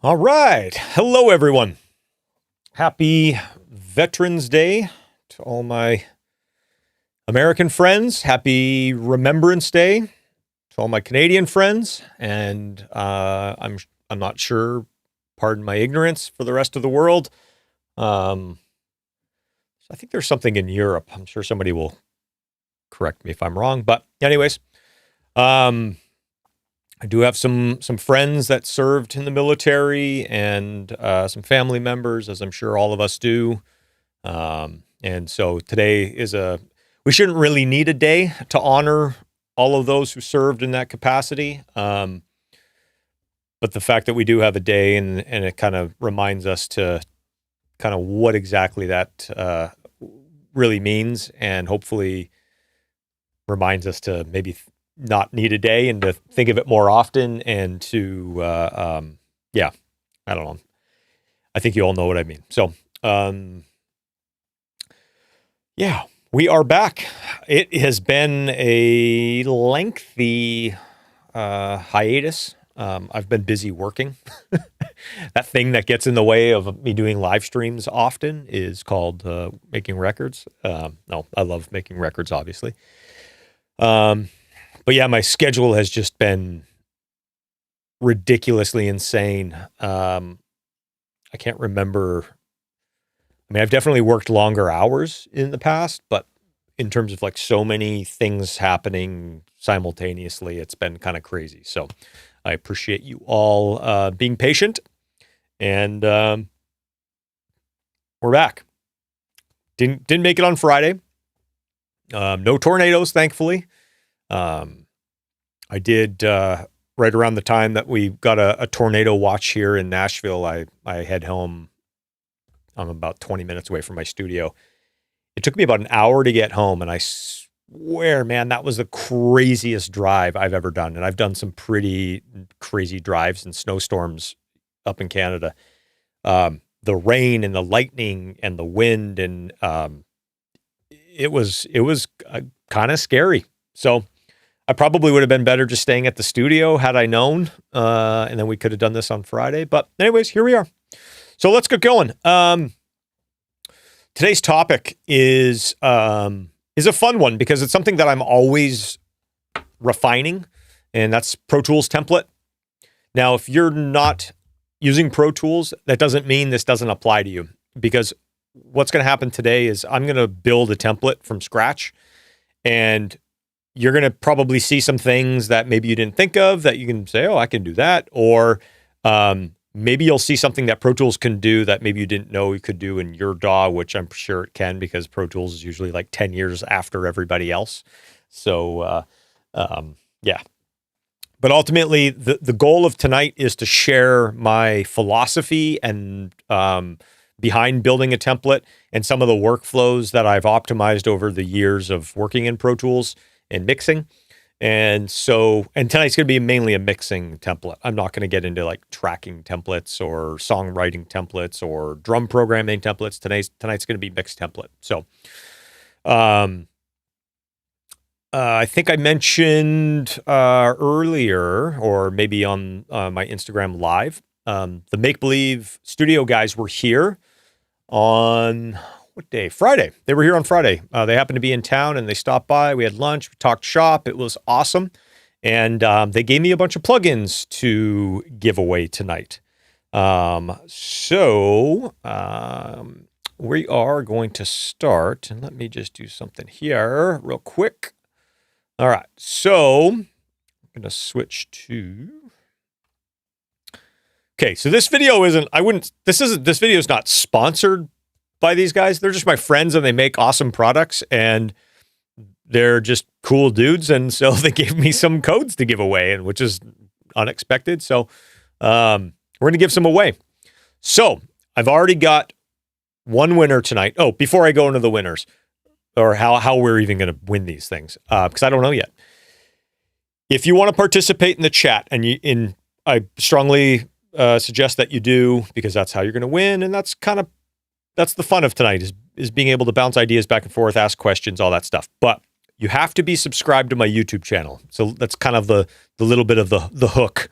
All right. Hello, everyone. Happy Veterans Day to all my American friends. Happy Remembrance Day to all my Canadian friends. And I'm not sure, pardon my ignorance, for the rest of the world. I think there's something in Europe. I'm sure somebody will correct me if I'm wrong. But anyways, I do have some friends that served in the military and some family members, as I'm sure all of us do. And so today we shouldn't really need a day to honor all of those who served in that capacity. But the fact that we do have a day and it kind of reminds us to kind of what exactly that really means, and hopefully reminds us to maybe not need a day and to think of it more often, and to, I don't know. I think you all know what I mean. So, we are back. It has been a lengthy hiatus. I've been busy working. That thing that gets in the way of me doing live streams often is called making records. No, I love making records, obviously. But yeah, my schedule has just been ridiculously insane. I can't remember. I mean, I've definitely worked longer hours in the past, but in terms of like so many things happening simultaneously, it's been kind of crazy. So I appreciate you all being patient, and we're back. Didn't make it on Friday. No tornadoes, thankfully. I did, right around the time that we got a tornado watch here in Nashville, I head home. I'm about 20 minutes away from my studio. It took me about an hour to get home, and I swear, man, that was the craziest drive I've ever done. And I've done some pretty crazy drives and snowstorms up in Canada. The rain and the lightning and the wind, and it was kind of scary. So I probably would have been better just staying at the studio had I known, and then we could have done this on Friday. But anyways, here we are. So let's get going. Today's topic is a fun one because it's something that I'm always refining, and that's ProTools template. Now, if you're not using ProTools, that doesn't mean this doesn't apply to you, because what's going to happen today is I'm going to build a template from scratch, and you're going to probably see some things that maybe you didn't think of that you can say, oh, I can do that. Or maybe you'll see something that Pro Tools can do that maybe you didn't know you could do in your DAW, which I'm sure it can, because Pro Tools is usually like 10 years after everybody else. So, yeah. But ultimately, the goal of tonight is to share my philosophy and behind building a template and some of the workflows that I've optimized over the years of working in Pro Tools and mixing. And tonight's going to be mainly a mixing template. I'm not going to get into like tracking templates or songwriting templates or drum programming templates. Tonight's going to be mixed template. So, I think I mentioned earlier, or maybe on my Instagram live, the Make Believe studio guys were here on what day? Friday. They were here on Friday. They happened to be in town and they stopped by. We had lunch. We talked shop. It was awesome. And they gave me a bunch of plugins to give away tonight. So we are going to start. And let me just do something here real quick. All right. So I'm going to switch to. Okay. So this video this video is not sponsored by these guys. They're just my friends and they make awesome products and they're just cool dudes. And so they gave me some codes to give away, and which is unexpected. So we're going to give some away. So I've already got one winner tonight. Oh, before I go into the winners or how we're even going to win these things, because I don't know yet. If you want to participate in the chat, and I strongly suggest that you do, because that's how you're going to win. And that's the fun of tonight is being able to bounce ideas back and forth, ask questions, all that stuff. But you have to be subscribed to my YouTube channel. So that's kind of the little bit of the hook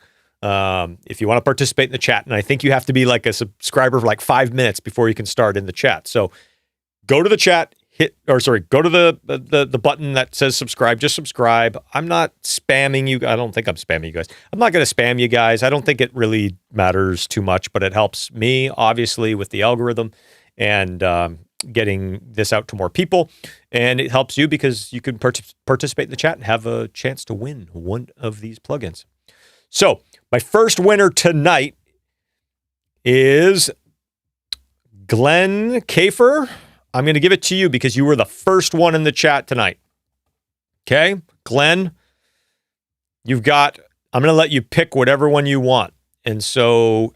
if you want to participate in the chat. And I think you have to be like a subscriber for like 5 minutes before you can start in the chat. So go to the chat, go to the button that says subscribe, just subscribe. I'm not spamming you. I don't think I'm spamming you guys. I'm not going to spam you guys. I don't think it really matters too much, but it helps me obviously with the algorithm and getting this out to more people. And it helps you because you can participate in the chat and have a chance to win one of these plugins. So my first winner tonight is Glenn Kafer. I'm going to give it to you because you were the first one in the chat tonight. Okay, Glenn, I'm going to let you pick whatever one you want. And so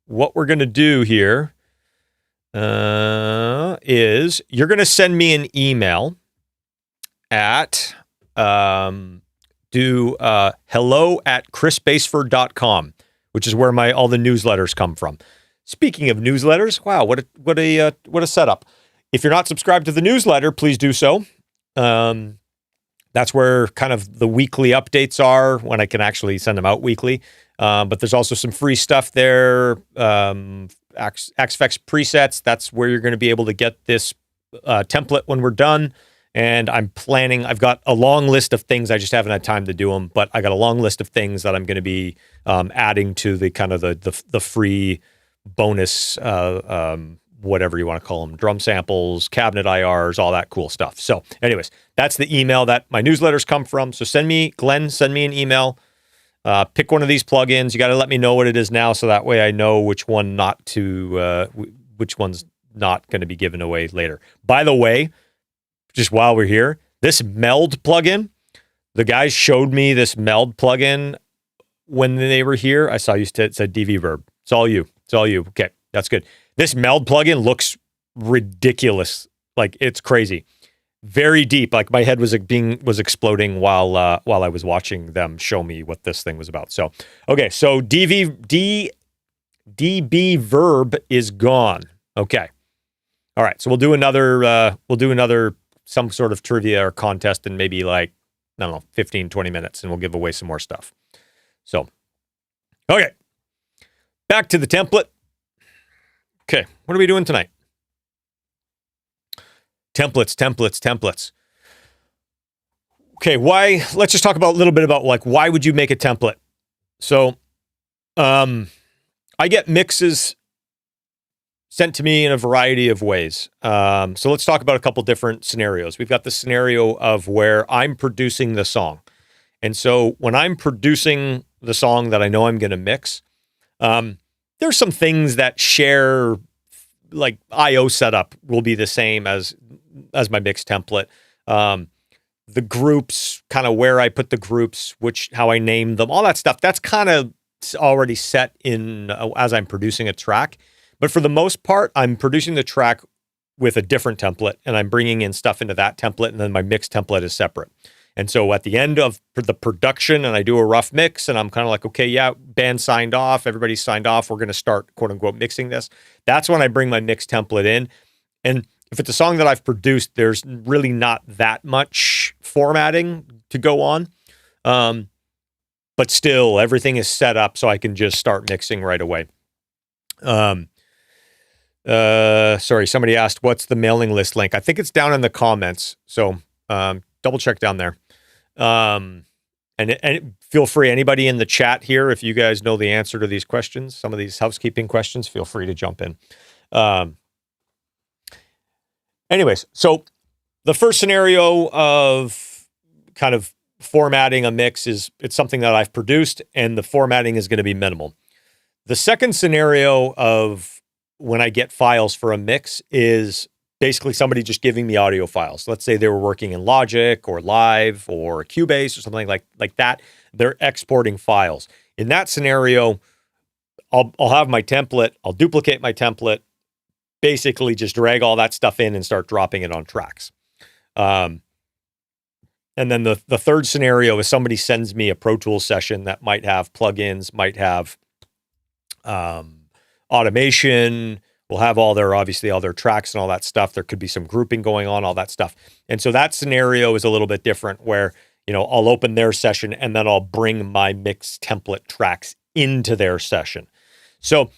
what we're going to do here is you're going to send me an email at hello@chrisbaseford.com, which is where all the newsletters come from. Speaking of newsletters, wow, what a setup. If you're not subscribed to the newsletter, please do so. That's where kind of the weekly updates are, when I can actually send them out weekly. But there's also some free stuff there. Axe-Fx presets, that's where you're going to be able to get this template when we're done. And I've got a long list of things. I just haven't had time to do them, but I got a long list of things that I'm going to be adding to the kind of the free bonus, whatever you want to call them, drum samples, cabinet IRs, all that cool stuff. So anyways, that's the email that my newsletters come from. So send me an email, pick one of these plugins. You got to let me know what it is now, so that way I know which one's not going to be given away later. By the way, just while we're here, this meld plugin, the guys showed me this meld plugin when they were here. I saw you said DV Verb. It's all you. Okay, that's good. This meld plugin looks ridiculous. Like, it's crazy. Very deep. Like, my head was exploding while I was watching them show me what this thing was about. So, okay, so DB Verb is gone. Okay. All right, so we'll do another some sort of trivia or contest in maybe like, I don't know, 15, 20 minutes, and we'll give away some more stuff. So, okay. Back to the template. Okay, what are we doing tonight? Templates. Okay, let's just talk about a little bit about like, why would you make a template? So, I get mixes sent to me in a variety of ways. So let's talk about a couple different scenarios. We've got the scenario of where I'm producing the song. And so when I'm producing the song that I know I'm going to mix, there's some things that share, like IO setup will be the same as my mix template. The groups, kind of where I put the groups, how I name them, all that stuff, that's kind of already set in as I'm producing a track. But for the most part, I'm producing the track with a different template, and I'm bringing in stuff into that template, and then my mix template is separate. And so at the end of the production, and I do a rough mix, and I'm kind of like, okay, yeah, band signed off, everybody's signed off, we're going to start, quote unquote, mixing this. That's when I bring my mix template in. And if it's a song that I've produced, there's really not that much formatting to go on. But still, everything is set up so I can just start mixing right away. Sorry, somebody asked, what's the mailing list link? I think it's down in the comments. So double check down there. And feel free, anybody in the chat here, if you guys know the answer to these questions, some of these housekeeping questions, feel free to jump in. Anyways, so the first scenario of kind of formatting a mix is it's something that I've produced, and the formatting is going to be minimal. The second scenario of when I get files for a mix is basically somebody just giving me audio files. Let's say they were working in Logic or Live or Cubase or something like that. They're exporting files. In that scenario, I'll have my template. I'll duplicate my template, basically just drag all that stuff in and start dropping it on tracks. And then the third scenario is somebody sends me a ProTools session that might have plugins, might have automation, will have all their tracks and all that stuff. There could be some grouping going on, all that stuff. And so that scenario is a little bit different where, I'll open their session and then I'll bring my mix template tracks into their session. So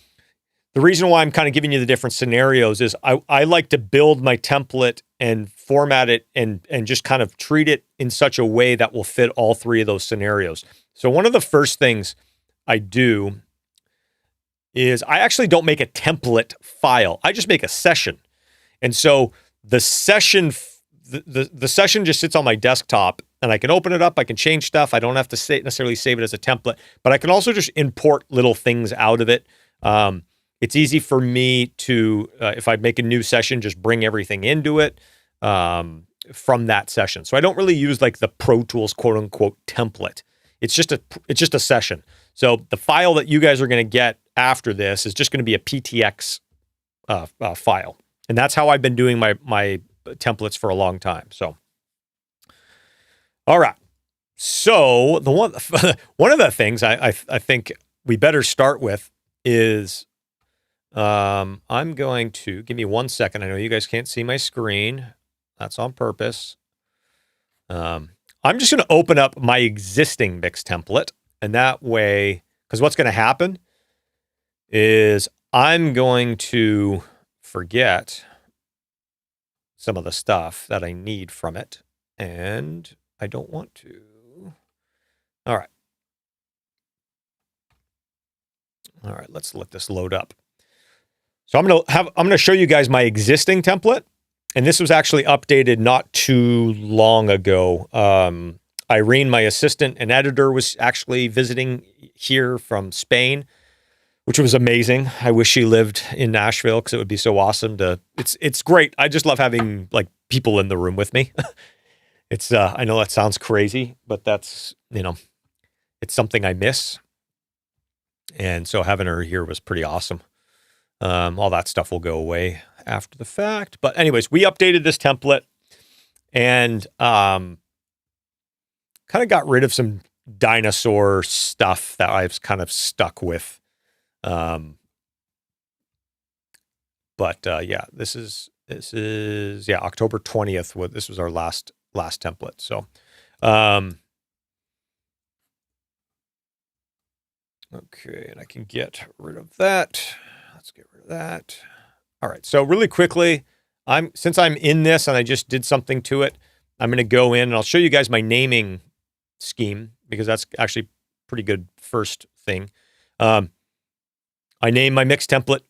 the reason why I'm kind of giving you the different scenarios is I like to build my template and format it and just kind of treat it in such a way that will fit all three of those scenarios. So one of the first things I do is I actually don't make a template file. I just make a session. And so the session the session just sits on my desktop, and I can open it up. I can change stuff. I don't have to necessarily save it as a template, but I can also just import little things out of it. It's easy for me to, if I make a new session, just bring everything into it from that session. So I don't really use like the ProTools quote unquote template. It's just a session. So the file that you guys are going to get after this is just going to be a PTX file, and that's how I've been doing my templates for a long time. So, all right. So the one of the things I think we better start with is I'm going to give me 1 second. I know you guys can't see my screen. That's on purpose. I'm just going to open up my existing mix template, and that way, because what's going to happen is I'm going to forget some of the stuff that I need from it, and I don't want to. All right. All right, let's let this load up. So I'm going to show you guys my existing template, and this was actually updated not too long ago. Irene, my assistant and editor, was actually visiting here from Spain, which was amazing. I wish she lived in Nashville because it would be so awesome to. It's great. I just love having like people in the room with me. It's I know that sounds crazy, but that's it's something I miss, and so having her here was pretty awesome. All that stuff will go away after the fact, but anyways, we updated this template and kind of got rid of some dinosaur stuff that I've kind of stuck with. But yeah, this is October 20th. This was our last template. So, okay, and I can get rid of that. Let's get rid of that. All right. So really quickly, since I'm in this and I just did something to it, I'm going to go in and I'll show you guys my naming scheme because that's actually pretty good first thing. I name my mix template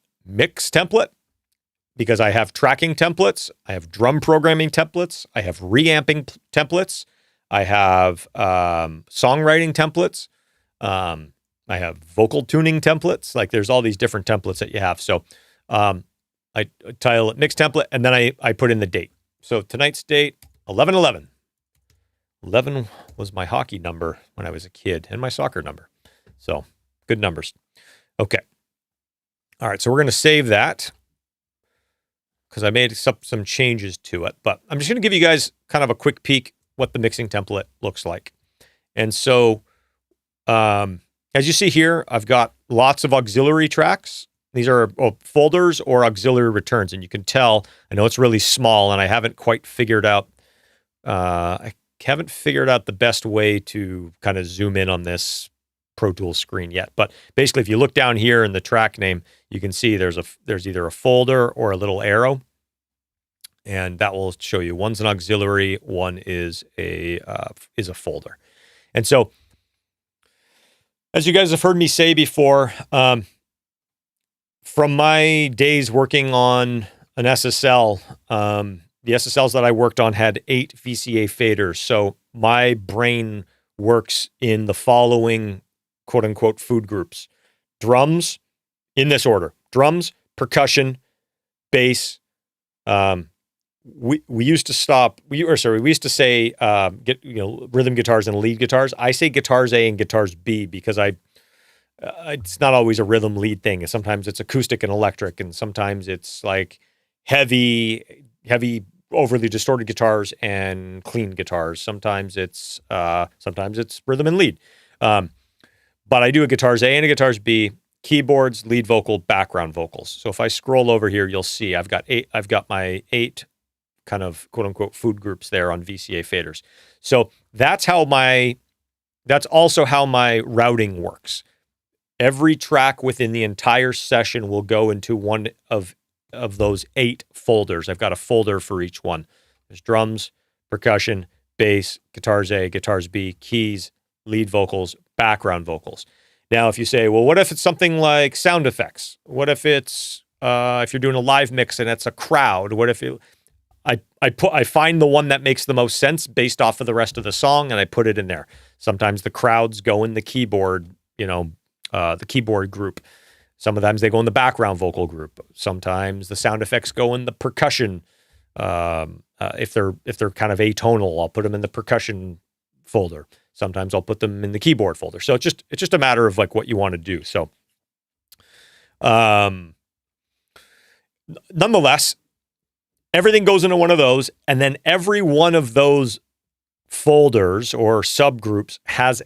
because I have tracking templates, I have drum programming templates, I have reamping templates, I have songwriting templates, I have vocal tuning templates. Like there's all these different templates that you have. So I title it mix template, and then I put in the date. So tonight's date, 11/11. 11 was my hockey number when I was a kid and my soccer number. So good numbers. Okay. All right, so we're going to save that because I made some changes to it. But I'm just going to give you guys kind of a quick peek what the mixing template looks like. And so, as you see here, I've got lots of auxiliary tracks. These are folders or auxiliary returns. And you can tell, I know it's really small, and I haven't quite figured out, the best way to kind of zoom in on this Pro Tools screen yet. But basically, if you look down here in the track name, you can see there's either a folder or a little arrow, and that will show you one's an auxiliary, one is a folder. And so, as you guys have heard me say before, from my days working on an SSL, the SSLs that I worked on had 8 VCA faders. So my brain works in the following quote unquote food groups: drums, in this order: drums, percussion, bass. We used to say rhythm guitars and lead guitars. I say guitars A and guitars B because it's not always a rhythm lead thing. Sometimes it's acoustic and electric, and sometimes it's like heavy, overly distorted guitars and clean guitars. Sometimes it's rhythm and lead. But I do a guitars A and a guitars B, keyboards, lead vocal, background vocals. So if I scroll over here, you'll see I've got my 8 kind of quote unquote food groups there on VCA faders. So that's also how my routing works. Every track within the entire session will go into one of those 8 folders. I've got a folder for each one. There's drums, percussion, bass, guitars A, guitars B, keys, lead vocals, background vocals. Now, if you say, well, what if it's something like sound effects? What if it's if you're doing a live mix and it's a crowd? What if I find the one that makes the most sense based off of the rest of the song, and I put it in there. Sometimes the crowds go in the keyboard, the keyboard group. Sometimes they go in the background vocal group. Sometimes the sound effects go in the percussion. If they're kind of atonal, I'll put them in the percussion folder. Sometimes I'll put them in the keyboard folder. So it's just a matter of like what you want to do. So, nonetheless, everything goes into one of those, and then every one of those folders or subgroups has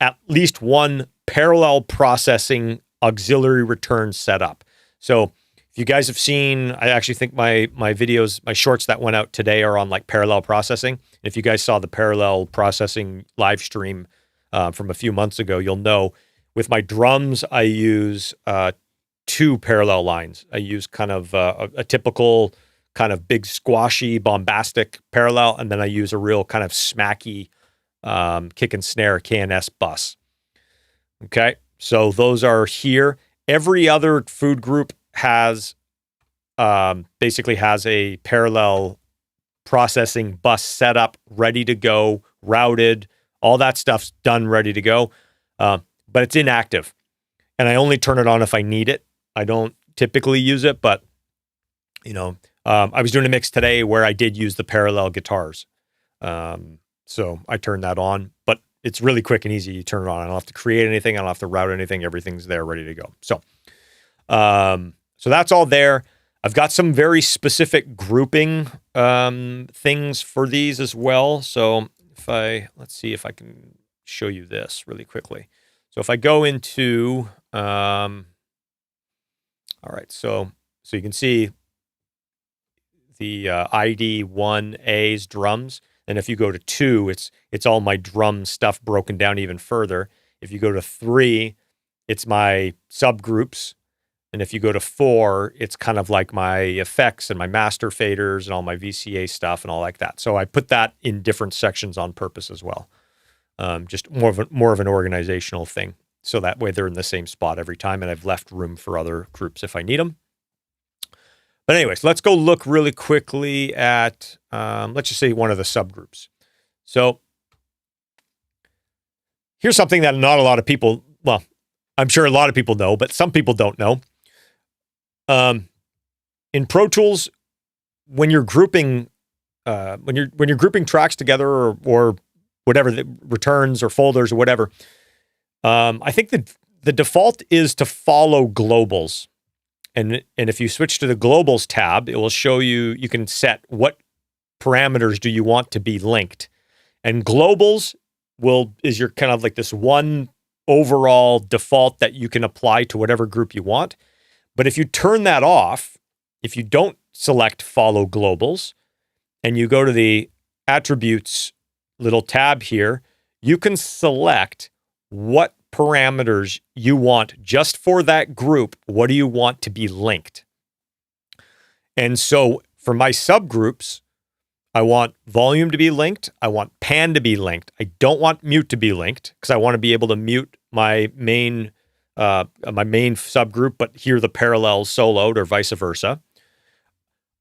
at least one parallel processing auxiliary return set up. So if you guys have seen, I actually think my videos, my shorts that went out today are on like parallel processing. And if you guys saw the parallel processing live stream from a few months ago, you'll know with my drums, I use 2 parallel lines. I use kind of a typical kind of big squashy bombastic parallel, and then I use a real kind of smacky kick and snare KNS bus. Okay, so those are here. Every other food group has basically has a parallel processing bus set up, ready to go, routed, all that stuff's done, ready to go, but it's inactive, and I only turn it on if I need it. I don't typically use it, but I was doing a mix today where I did use the parallel guitars. So I turned that on, but it's really quick and easy. You turn it on. I don't have to create anything. I don't have to route anything. Everything's there ready to go. So, so that's all there. I've got some very specific grouping, things for these as well. So let's see if I can show you this really quickly. So if I go into, all right. So you can see the ID 1A's drums. And if you go to 2, it's all my drum stuff broken down even further. If you go to 3, it's my subgroups. And if you go to 4, it's kind of like my effects and my master faders and all my VCA stuff and all like that. So I put that in different sections on purpose as well. Just more of an organizational thing. So that way they're in the same spot every time, and I've left room for other groups if I need them. But anyways, let's go look really quickly at, let's just say one of the subgroups. So here's something that not a lot of people, well, I'm sure a lot of people know, but some people don't know. In Pro Tools, when you're grouping, when you're grouping tracks together or whatever, the returns or folders or whatever, I think the default is to follow globals. And if you switch to the globals tab, it will show you can set what parameters do you want to be linked. And globals is your kind of like this one overall default that you can apply to whatever group you want. But if you turn that off, if you don't select follow globals and you go to the attributes little tab here, you can select what parameters you want just for that group. What do you want to be linked? And so for my subgroups, I want volume to be linked. I want pan to be linked. I don't want mute to be linked because I want to be able to mute my main subgroup, but hear the parallels soloed or vice versa.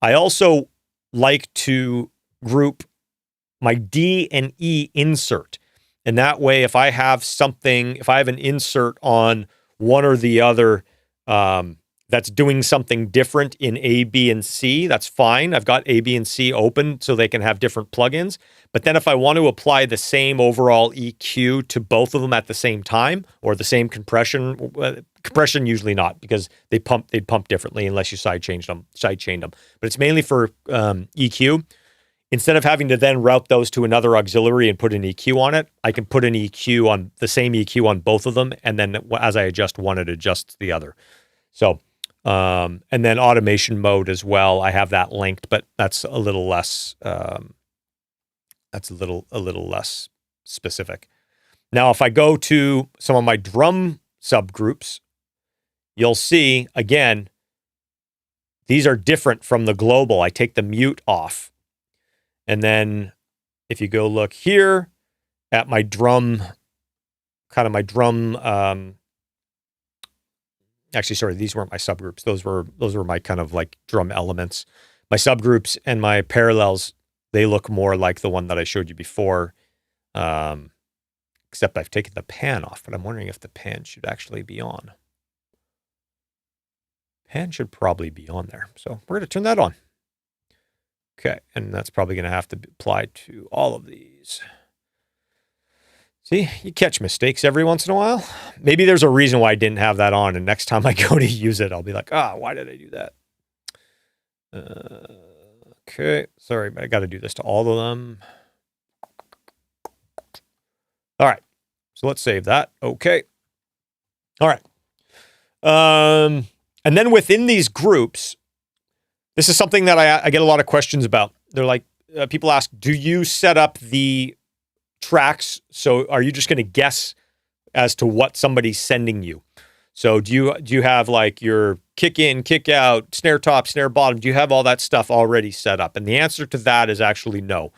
I also like to group my D and E insert. And that way, if I have an insert on one or the other that's doing something different in A, B, and C, that's fine. I've got A, B, and C open so they can have different plugins. But then if I want to apply the same overall EQ to both of them at the same time, or the same compression usually not, because they'd pump differently unless you sidechained them. But it's mainly for EQ. Instead of having to then route those to another auxiliary and put an EQ on it, I can put an EQ on the same EQ on both of them, and then as I adjust one, it adjusts the other. So, and then automation mode as well. I have that linked, but that's a little less. That's a little less specific. Now, if I go to some of my drum subgroups, you'll see, again, these are different from the global. I take the mute off. And then if you go look here at my drum, actually, sorry, these weren't my subgroups. Those were my kind of like drum elements. My subgroups and my parallels, they look more like the one that I showed you before, except I've taken the pan off, but I'm wondering if the pan should actually be on. Pan should probably be on there. So we're going to turn that on. Okay, and that's probably going to have to be applied to all of these. See, you catch mistakes every once in a while. Maybe there's a reason why I didn't have that on, and next time I go to use it, I'll be like, why did I do that? Okay, sorry, but I got to do this to all of them. All right, so let's save that. Okay. All right. And then within these groups, this is something that I get a lot of questions about. They're like, people ask, do you set up the tracks? So are you just going to guess as to what somebody's sending you? So do you have like your kick in, kick out, snare top, snare bottom? Do you have all that stuff already set up? And the answer to that is actually no.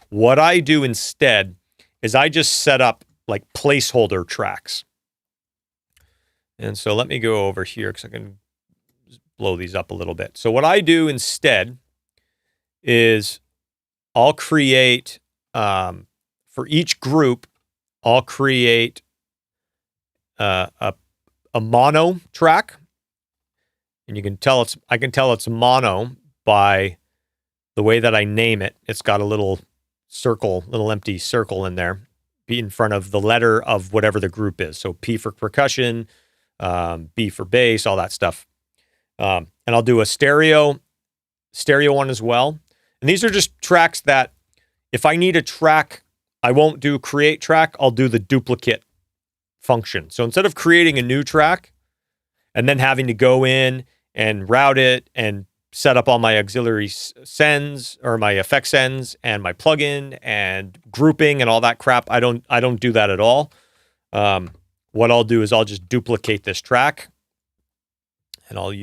What I do instead is I just set up like placeholder tracks. And so let me go over here because I can blow these up a little bit. So what I do instead is I'll create, for each group, I'll create a mono track. And I can tell it's mono by the way that I name it. It's got a little empty circle in there, be in front of the letter of whatever the group is. So P for percussion, B for bass, all that stuff. And I'll do a stereo one as well. And these are just tracks that if I need a track, I won't do create track. I'll do the duplicate function. So instead of creating a new track and then having to go in and route it and set up all my auxiliary sends or my effect sends and my plugin and grouping and all that crap, I don't do that at all. What I'll do is I'll just duplicate this track. And I'll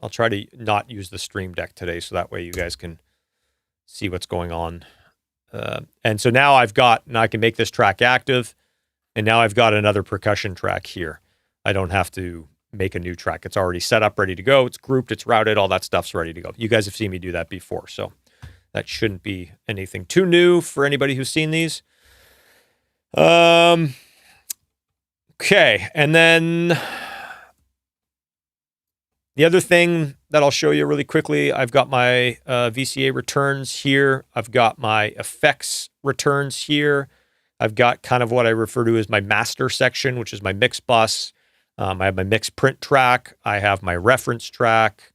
try to not use the Stream Deck today, so that way you guys can see what's going on. And so now I can make this track active, and now I've got another percussion track here. I don't have to make a new track. It's already set up, ready to go. It's grouped, it's routed, all that stuff's ready to go. You guys have seen me do that before, so that shouldn't be anything too new for anybody who's seen these. Okay, and then the other thing that I'll show you really quickly, I've got my VCA returns here. I've got my effects returns here. I've got kind of what I refer to as my master section, which is my mix bus. I have my mix print track. I have my reference track,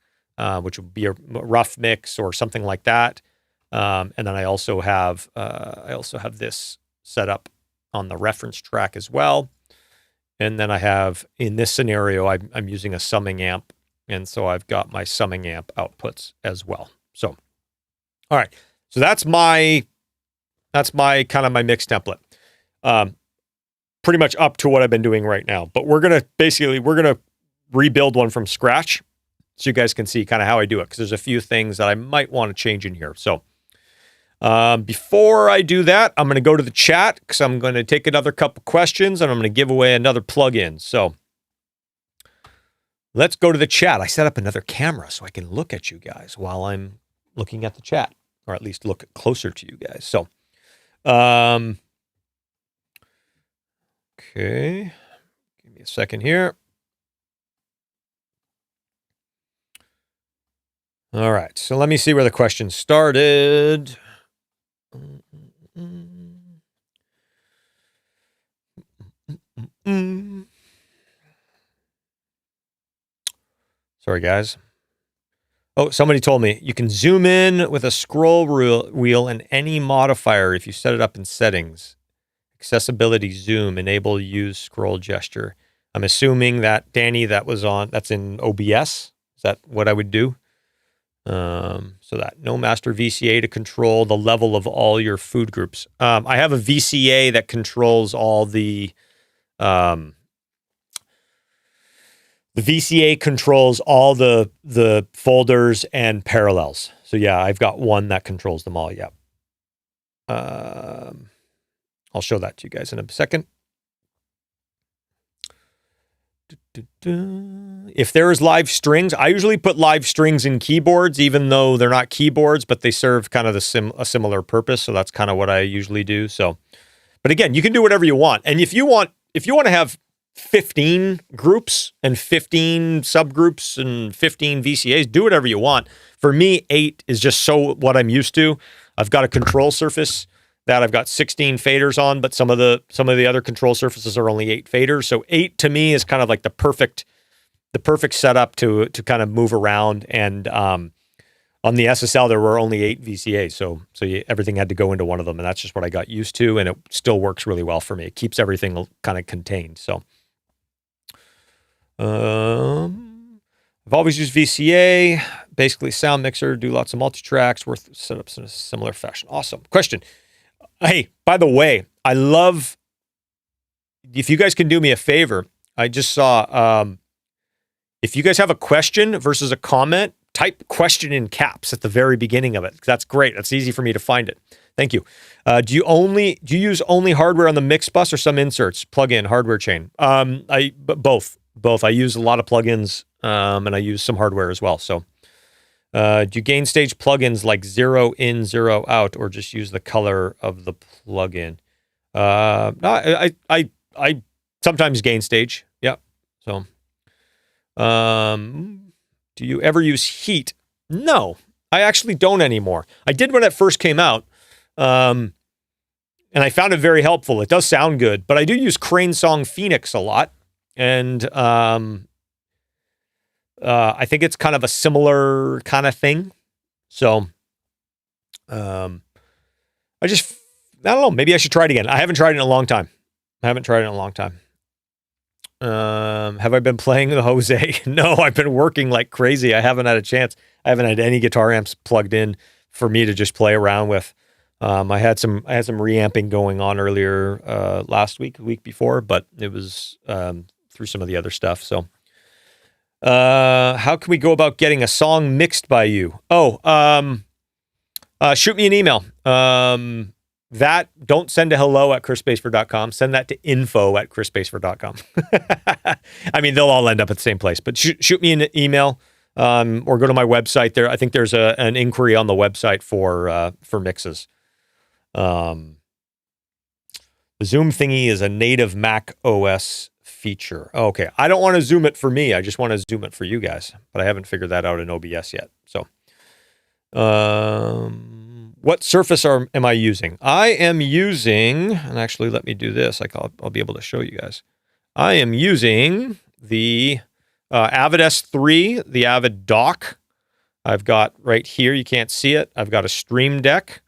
which would be a rough mix or something like that. And then I also have this set up on the reference track as well. And then I have, in this scenario, I'm using a summing amp. And so I've got my summing amp outputs as well. So, all right. So that's my kind of my mix template. Pretty much up to what I've been doing right now. But we're going to rebuild one from scratch so you guys can see kind of how I do it, because there's a few things that I might want to change in here. So before I do that, I'm going to go to the chat because I'm going to take another couple questions and I'm going to give away another plugin. So let's go to the chat. I set up another camera so I can look at you guys while I'm looking at the chat, or at least look closer to you guys. So, okay, give me a second here. All right, so let me see where the question started. Sorry, guys. Oh, somebody told me you can zoom in with a scroll wheel and any modifier if you set it up in settings. Accessibility zoom, enable use scroll gesture. I'm assuming that, Danny, that's in OBS. Is that what I would do? So that no master VCA to control the level of all your food groups. I have a VCA that controls all the The VCA controls all the folders and parallels. So yeah, I've got one that controls them all. Yeah. I'll show that to you guys in a second. If there's live strings, I usually put live strings in keyboards, even though they're not keyboards, but they serve kind of a similar purpose. So that's kind of what I usually do. So, but again, you can do whatever you want. And if you want to have 15 groups and 15 subgroups and 15 VCAs, do whatever you want. For me, 8 is just so what I'm used to. I've got a control surface that I've got 16 faders on, but some of the other control surfaces are only 8 faders. So 8 to me is kind of like the perfect setup to kind of move around. And on the SSL there were only 8 VCAs, so everything had to go into one of them, and that's just what I got used to, and it still works really well for me. It keeps everything kind of contained. So I've always used VCA, basically sound mixer, do lots of multi-tracks, worth setups in a similar fashion. Awesome. Question. Hey, by the way, I love, if you guys can do me a favor, I just saw, if you guys have a question versus a comment, type question in caps at the very beginning of it. That's great. That's easy for me to find it. Thank you. Do you use only hardware on the mix bus or some inserts, plug-in, hardware chain? Both. I use a lot of plugins, and I use some hardware as well. So, do you gain stage plugins like 0 in, 0 out, or just use the color of the plugin? No, I sometimes gain stage. Yeah. So, do you ever use heat? No, I actually don't anymore. I did when it first came out, and I found it very helpful. It does sound good, but I do use Crane Song Phoenix a lot, and I think it's kind of a similar kind of thing. So, I don't know. Maybe I should try it again. I haven't tried it in a long time. Have I been playing the Jose? No, I've been working like crazy. I haven't had a chance. I haven't had any guitar amps plugged in for me to just play around with. I had some reamping going on earlier last week, the week before, but it was through some of the other stuff. So, how can we go about getting a song mixed by you? Shoot me an email. Don't send to hello@chrisbaseford.com. Send that to info@chrisbaseford.com. I mean, they'll all end up at the same place, but shoot me an email, or go to my website there. I think there's an inquiry on the website for mixes. The Zoom thingy is a native Mac OS feature. Okay. I don't want to zoom it for me. I just want to zoom it for you guys, but I haven't figured that out in OBS yet. So, what surface am I using? I am using, and actually let me do this. I'll be able to show you guys. I am using the Avid S3, the Avid dock. I've got right here, you can't see it. I've got a Stream Deck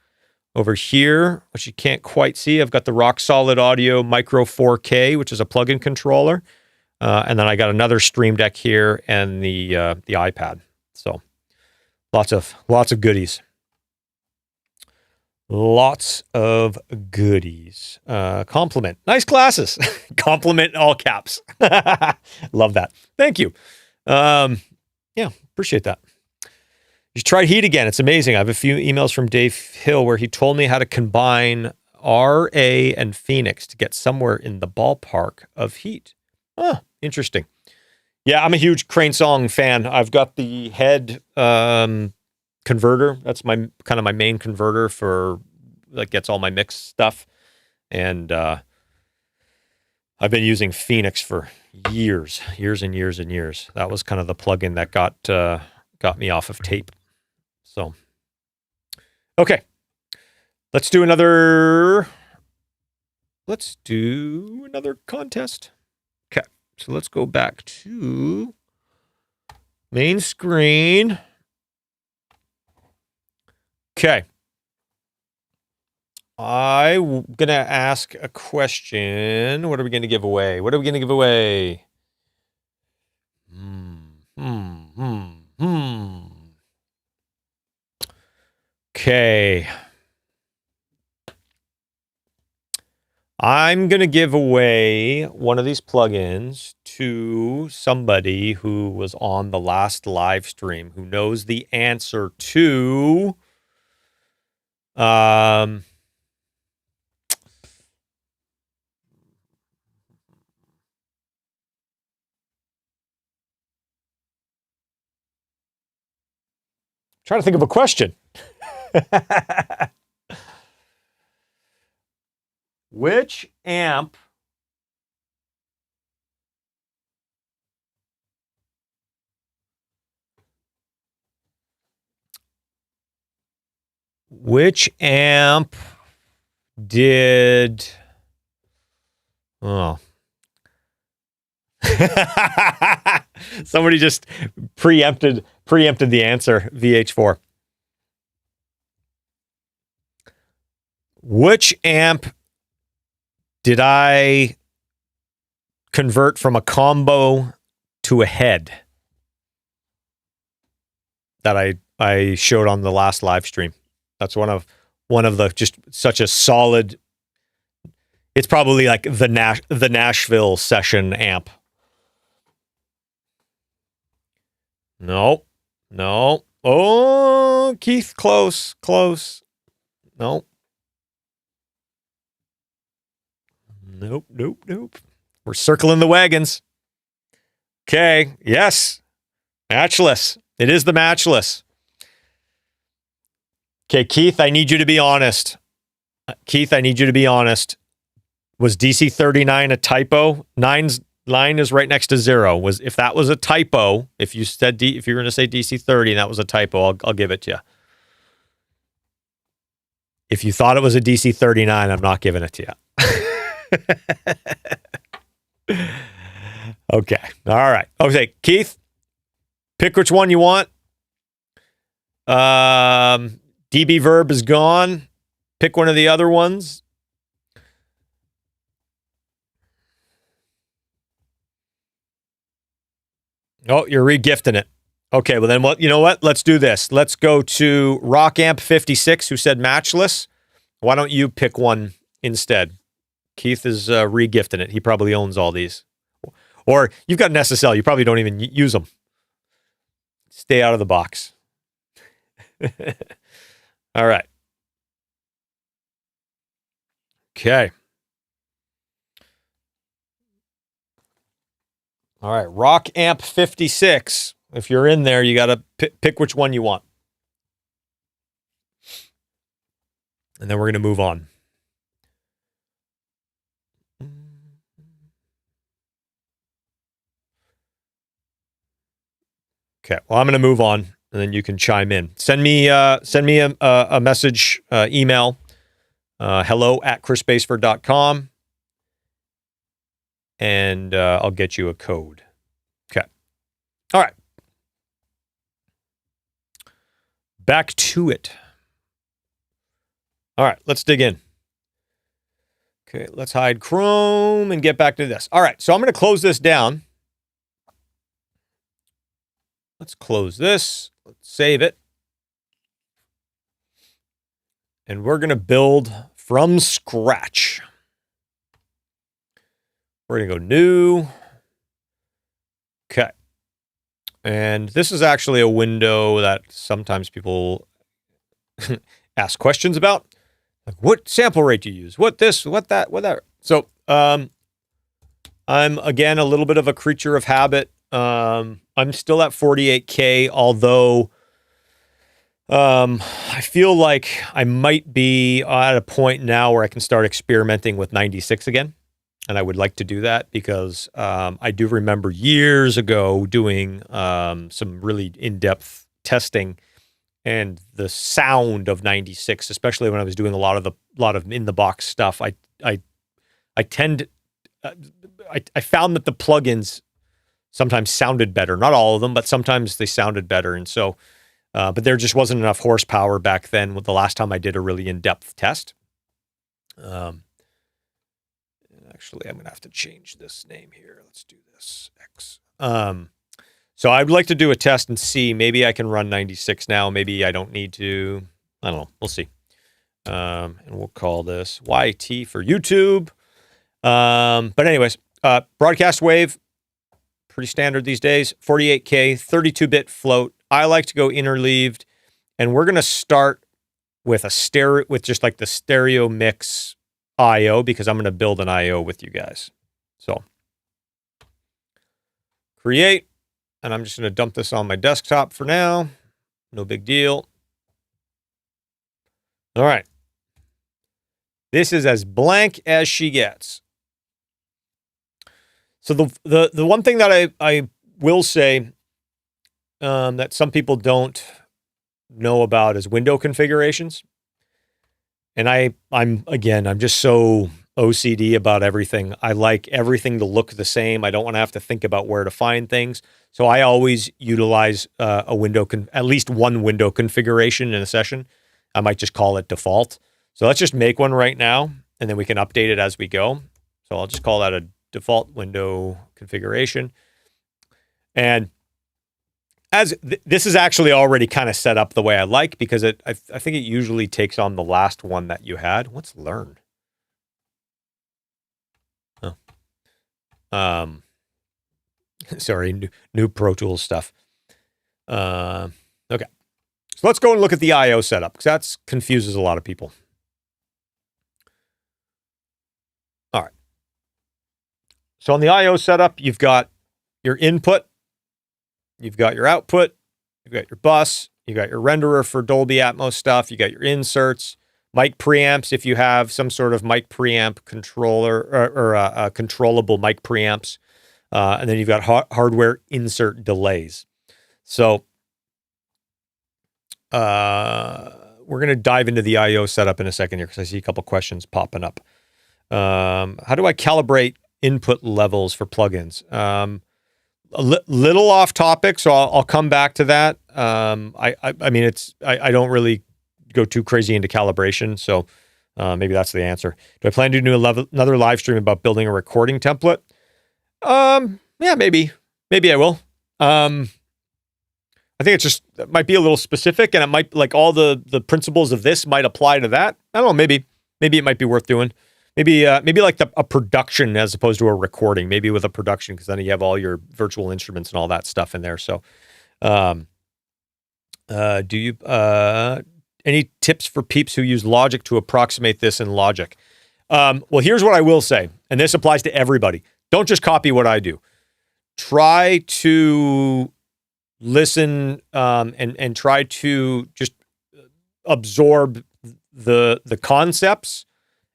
over here, which you can't quite see. I've got the Rock Solid Audio Micro 4K, which is a plug-in controller. And then I got another Stream Deck here and the iPad. So lots of goodies. Lots of goodies. Compliment. Nice glasses. Compliment all caps. Love that. Thank you. Yeah, appreciate that. You tried heat again. It's amazing. I have a few emails from Dave Hill where he told me how to combine RA and Phoenix to get somewhere in the ballpark of heat. Interesting. Yeah, I'm a huge Crane Song fan. I've got the head converter. That's my main converter for that gets all my mix stuff. And I've been using Phoenix for years and years and years. That was kind of the plugin that got me off of tape. So, okay, let's do another contest. Okay, so let's go back to main screen. Okay. I'm going to ask a question. What are we going to give away? Okay. I'm going to give away one of these plugins to somebody who was on the last live stream who knows the answer to trying to think of a question. Which amp did somebody just preempted the answer, VH4. Which amp did I convert from a combo to a head that I showed on the last live stream? That's one of the just such a solid. It's probably like the Nashville session amp. No. Oh, Keith, close. No. Nope. We're circling the wagons. Okay. Yes. Matchless. It is the matchless. Okay, Keith, I need you to be honest. Was DC39 a typo? Line is right next to 0. If that was a typo, if you said if you were going to say DC30 and that was a typo, I'll give it to you. If you thought it was a DC39, I'm not giving it to you. Okay. All right. Okay, Keith, pick which one you want. DB Verb is gone. Pick one of the other ones. Oh, you're regifting it. Okay, well then, you know what? Let's do this. Let's go to RockAmp56, who said matchless. Why don't you pick one instead? Keith is regifting it. He probably owns all these. Or you've got an SSL. You probably don't even use them. Stay out of the box. All right. Okay. All right. RockAmp56. If you're in there, you got to pick which one you want. And then we're going to move on. Okay, well, I'm going to move on, and then you can chime in. Send me a message, email, hello@chrisbaseford.com, and I'll get you a code. Okay. All right. Back to it. All right, let's dig in. Okay, let's hide Chrome and get back to this. All right, so I'm going to close this down. Let's close this. Let's save it. And we're going to build from scratch. We're going to go new. Okay. And this is actually a window that sometimes people ask questions about. Like, what sample rate do you use? What this, what that, what that. So I'm, again, a little bit of a creature of habit. I'm still at 48K, although I feel like I might be at a point now where I can start experimenting with 96 again. And I would like to do that because I do remember years ago doing some really in-depth testing, and the sound of 96, especially when I was doing a lot of in-the-box stuff, I found that the plugins sometimes sounded better. Not all of them, but sometimes they sounded better. And so, but there just wasn't enough horsepower back then with the last time I did a really in-depth test. Actually, I'm going to have to change this name here. Let's do this. X. So I'd like to do a test and see. Maybe I can run 96 now. Maybe I don't need to. I don't know. We'll see. And we'll call this YT for YouTube. But anyways, broadcast wave, pretty standard these days, 48K, 32-bit float. I like to go interleaved, and we're going to start with just like the stereo mix IO, because I'm going to build an IO with you guys. So create, and I'm just going to dump this on my desktop for now. No big deal. All right. This is as blank as she gets. So the one thing that I will say that some people don't know about is window configurations. And I'm just so OCD about everything. I like everything to look the same. I don't want to have to think about where to find things. So I always utilize at least one window configuration in a session. I might just call it default. So let's just make one right now, and then we can update it as we go. So I'll just call that a default window configuration. And as this is actually already kind of set up the way I like, because I think it usually takes on the last one that you had. What's learn? Oh, sorry, new Pro Tools stuff. Okay, so let's go and look at the IO setup, because that confuses a lot of people. All right. So on the IO setup, you've got your input, you've got your output, you've got your bus, you've got your renderer for Dolby Atmos stuff, you got your inserts, mic preamps if you have some sort of mic preamp controller or controllable mic preamps, and then you've got hardware insert delays. So we're going to dive into the IO setup in a second here, because I see a couple questions popping up. How do I calibrate input levels for plugins? A little off topic, so I'll come back to that. I mean, I don't really go too crazy into calibration, so maybe that's the answer. Do I plan to do another live stream about building a recording template? Yeah, maybe I will. I think it might be a little specific, and it might, like, all the principles of this might apply to that. I don't know, maybe it might be worth doing. Maybe like a production as opposed to a recording. Maybe with a production, because then you have all your virtual instruments and all that stuff in there. So, do you any tips for peeps who use Logic to approximate this in Logic? Well, here's what I will say, and this applies to everybody. Don't just copy what I do. Try to listen and try to just absorb the concepts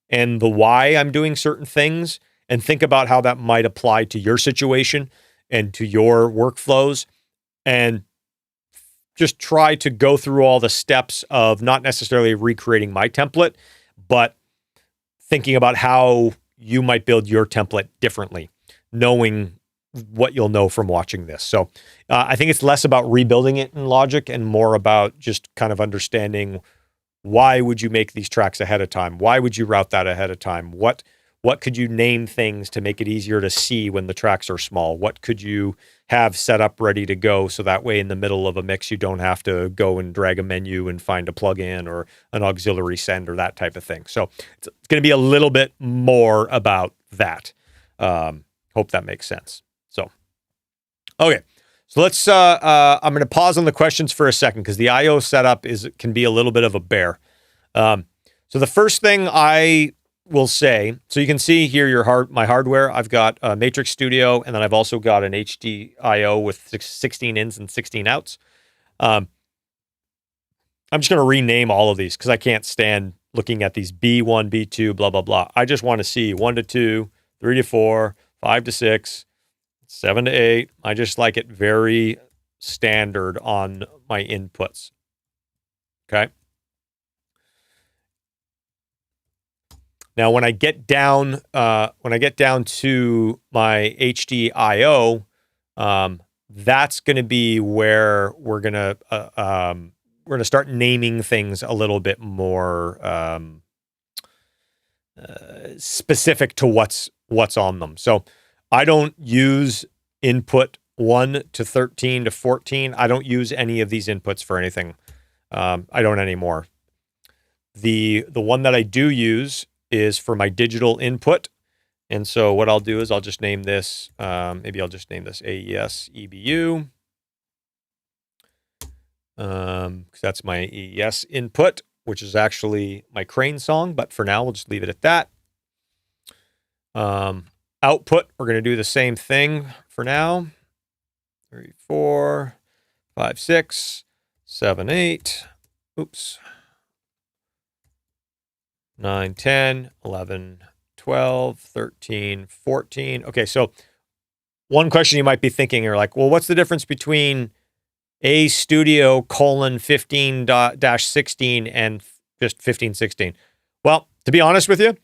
and the why I'm doing certain things, and think about how that might apply to your situation and to your workflows, and just try to go through all the steps of not necessarily recreating my template, but thinking about how you might build your template differently, knowing what you'll know from watching this. So I think it's less about rebuilding it in Logic and more about just kind of understanding, why would you make these tracks ahead of time? Why would you route that ahead of time? What could you name things to make it easier to see when the tracks are small? What could you have set up ready to go, so that way in the middle of a mix you don't have to go and drag a menu and find a plugin or an auxiliary send or that type of thing. So it's going to be a little bit more about that. Hope that makes sense. So, okay. So let's, I'm going to pause on the questions for a second, because the IO setup can be a little bit of a bear. So the first thing I will say, so you can see here my hardware. I've got a Matrix Studio, and then I've also got an HD IO with 16 ins and 16 outs. I'm just going to rename all of these, because I can't stand looking at these B1, B2, blah, blah, blah. I just want to see 1 to 2, 3 to 4, 5 to 6, 7 to 8. I just like it very standard on my inputs. Okay. Now, when I get down to my HD IO, that's going to be where we're going to start naming things a little bit more specific to what's on them. So I don't use input 1 to 13 to 14. I don't use any of these inputs for anything. I don't anymore. The one that I do use is for my digital input, And so what I'll do is I'll just name this, maybe I'll just name this AES EBU. Because that's my AES input, which is actually my Crane song, but for now we'll just leave it at that. Output, we're going to do the same thing for now. 3, 4, 5, 6, 7, 8. Oops. 9, 10, 11, 12, 13, 14. Okay, so one question you might be thinking, you're like, well, what's the difference between A Studio colon 15-16 and just 15-16? Well, to be honest with you,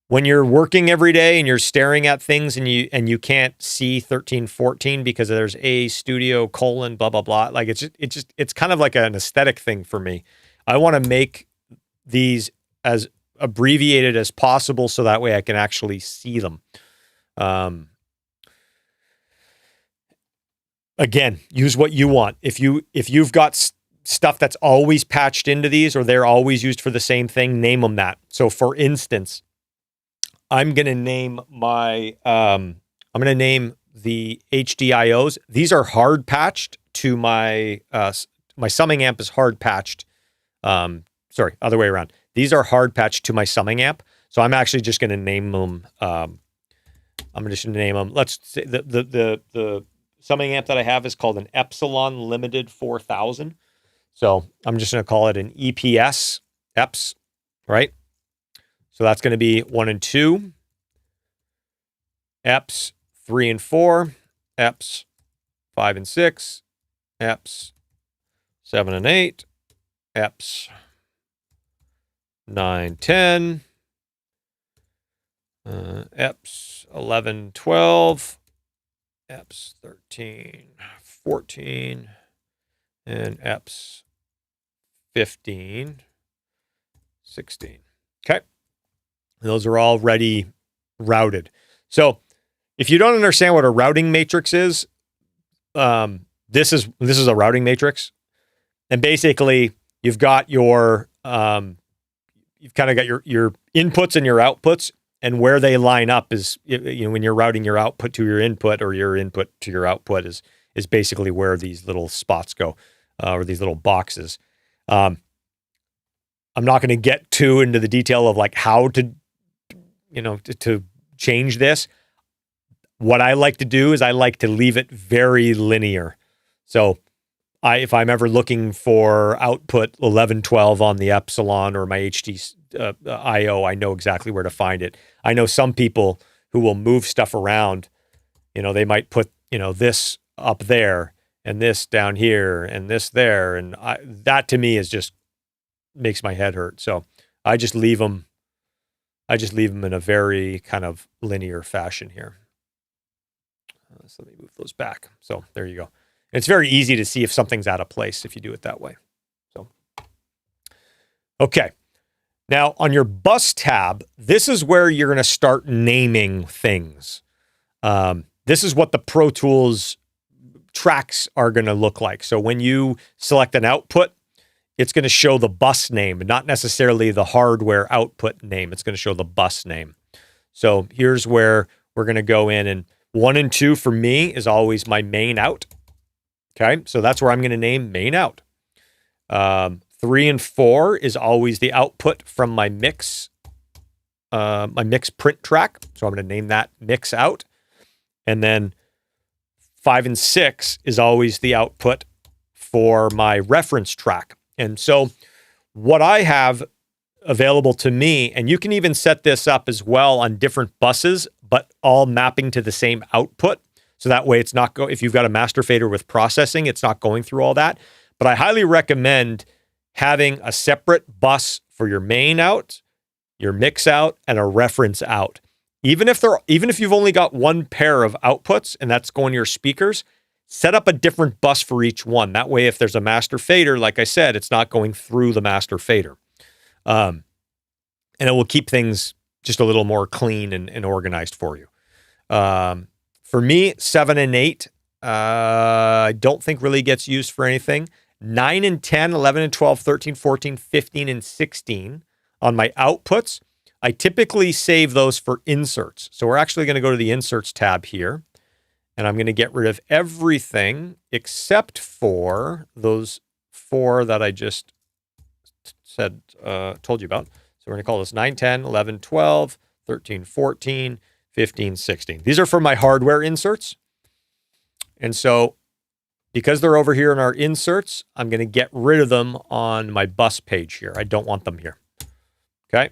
when you're working every day and you're staring at things and you can't see 13-14 because there's A Studio colon blah blah blah, like it's kind of like an aesthetic thing for me. I want to make these as abbreviated as possible so that way I can actually see them. Again, use what you want. If you've got stuff that's always patched into these or they're always used for the same thing, name them that. So for instance, I'm going to name my the HDIOs. These are hard patched to my summing amp is hard patched. Sorry, other way around. These are hard patched to my summing amp. So I'm actually just going to name them. I'm just going to name them. Let's say the summing amp that I have is called an Epsilon Limited 4000. So I'm just going to call it an EPS, EPS, right? So that's going to be 1 and 2, EPS 3 and 4, EPS 5 and 6, EPS 7 and 8, EPS 9, 10, EPS 11, 12, EPS 13, 14, and EPS 15, 16. Okay. Those are already routed. So if you don't understand what a routing matrix is, this is a routing matrix. And basically you've got your, you've kind of got your inputs and your outputs, and where they line up is, when you're routing your output to your input or your input to your output is basically where these little spots go, or these little boxes. I'm not going to get too into the detail of like how to change this. What I like to do is I like to leave it very linear. So if I'm ever looking for output 11, 12 on the Epsilon or my HD IO, I know exactly where to find it. I know some people who will move stuff around. They might put, this up there and this down here and this there. And that to me is just makes my head hurt. So I just leave them in a very kind of linear fashion here. So let me move those back. So there you go. It's very easy to see if something's out of place if you do it that way. So, okay. Now on your bus tab, this is where you're going to start naming things. This is what the Pro Tools tracks are going to look like. So when you select an output, it's going to show the bus name, not necessarily the hardware output name. It's going to show the bus name. So here's where we're going to go in, and 1 and 2 for me is always my main out. Okay, so that's where I'm going to name main out. 3 and 4 is always the output from my mix print track. So I'm going to name that mix out. And then 5 and 6 is always the output for my reference track. And so what I have available to me, and you can even set this up as well on different buses, but all mapping to the same output. So that way it's not if you've got a master fader with processing, it's not going through all that. But I highly recommend having a separate bus for your main out, your mix out, and a reference out. Even if you've only got one pair of outputs and that's going to your speakers, set up a different bus for each one. That way, if there's a master fader, like I said, it's not going through the master fader. And it will keep things just a little more clean and organized for you. For me, 7 and 8, I don't think really gets used for anything. 9 and 10, 11 and 12, 13, 14, 15, and 16 on my outputs I typically save those for inserts. So we're actually going to go to the inserts tab here, and I'm going to get rid of everything except for those 4 that I just said, told you about. So we're going to call this 9, 10, 11, 12, 13, 14, 15, 16. These are for my hardware inserts. And so because they're over here in our inserts, I'm going to get rid of them on my bus page here. I don't want them here. Okay.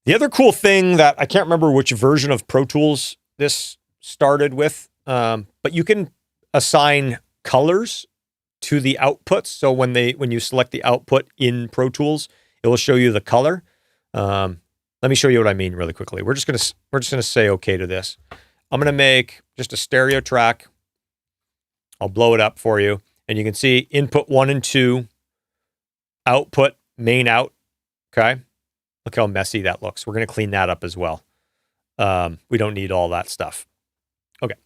The other cool thing that I can't remember which version of Pro Tools this started with, but you can assign colors to the outputs. So when you select the output in Pro Tools, it will show you the color. Let me show you what I mean really quickly. We're just gonna say okay to this. I'm gonna make just a stereo track. I'll blow it up for you, and you can see input 1 and 2, output, main out. Okay, look how messy that looks. We're gonna clean that up as well. We don't need all that stuff. Okay,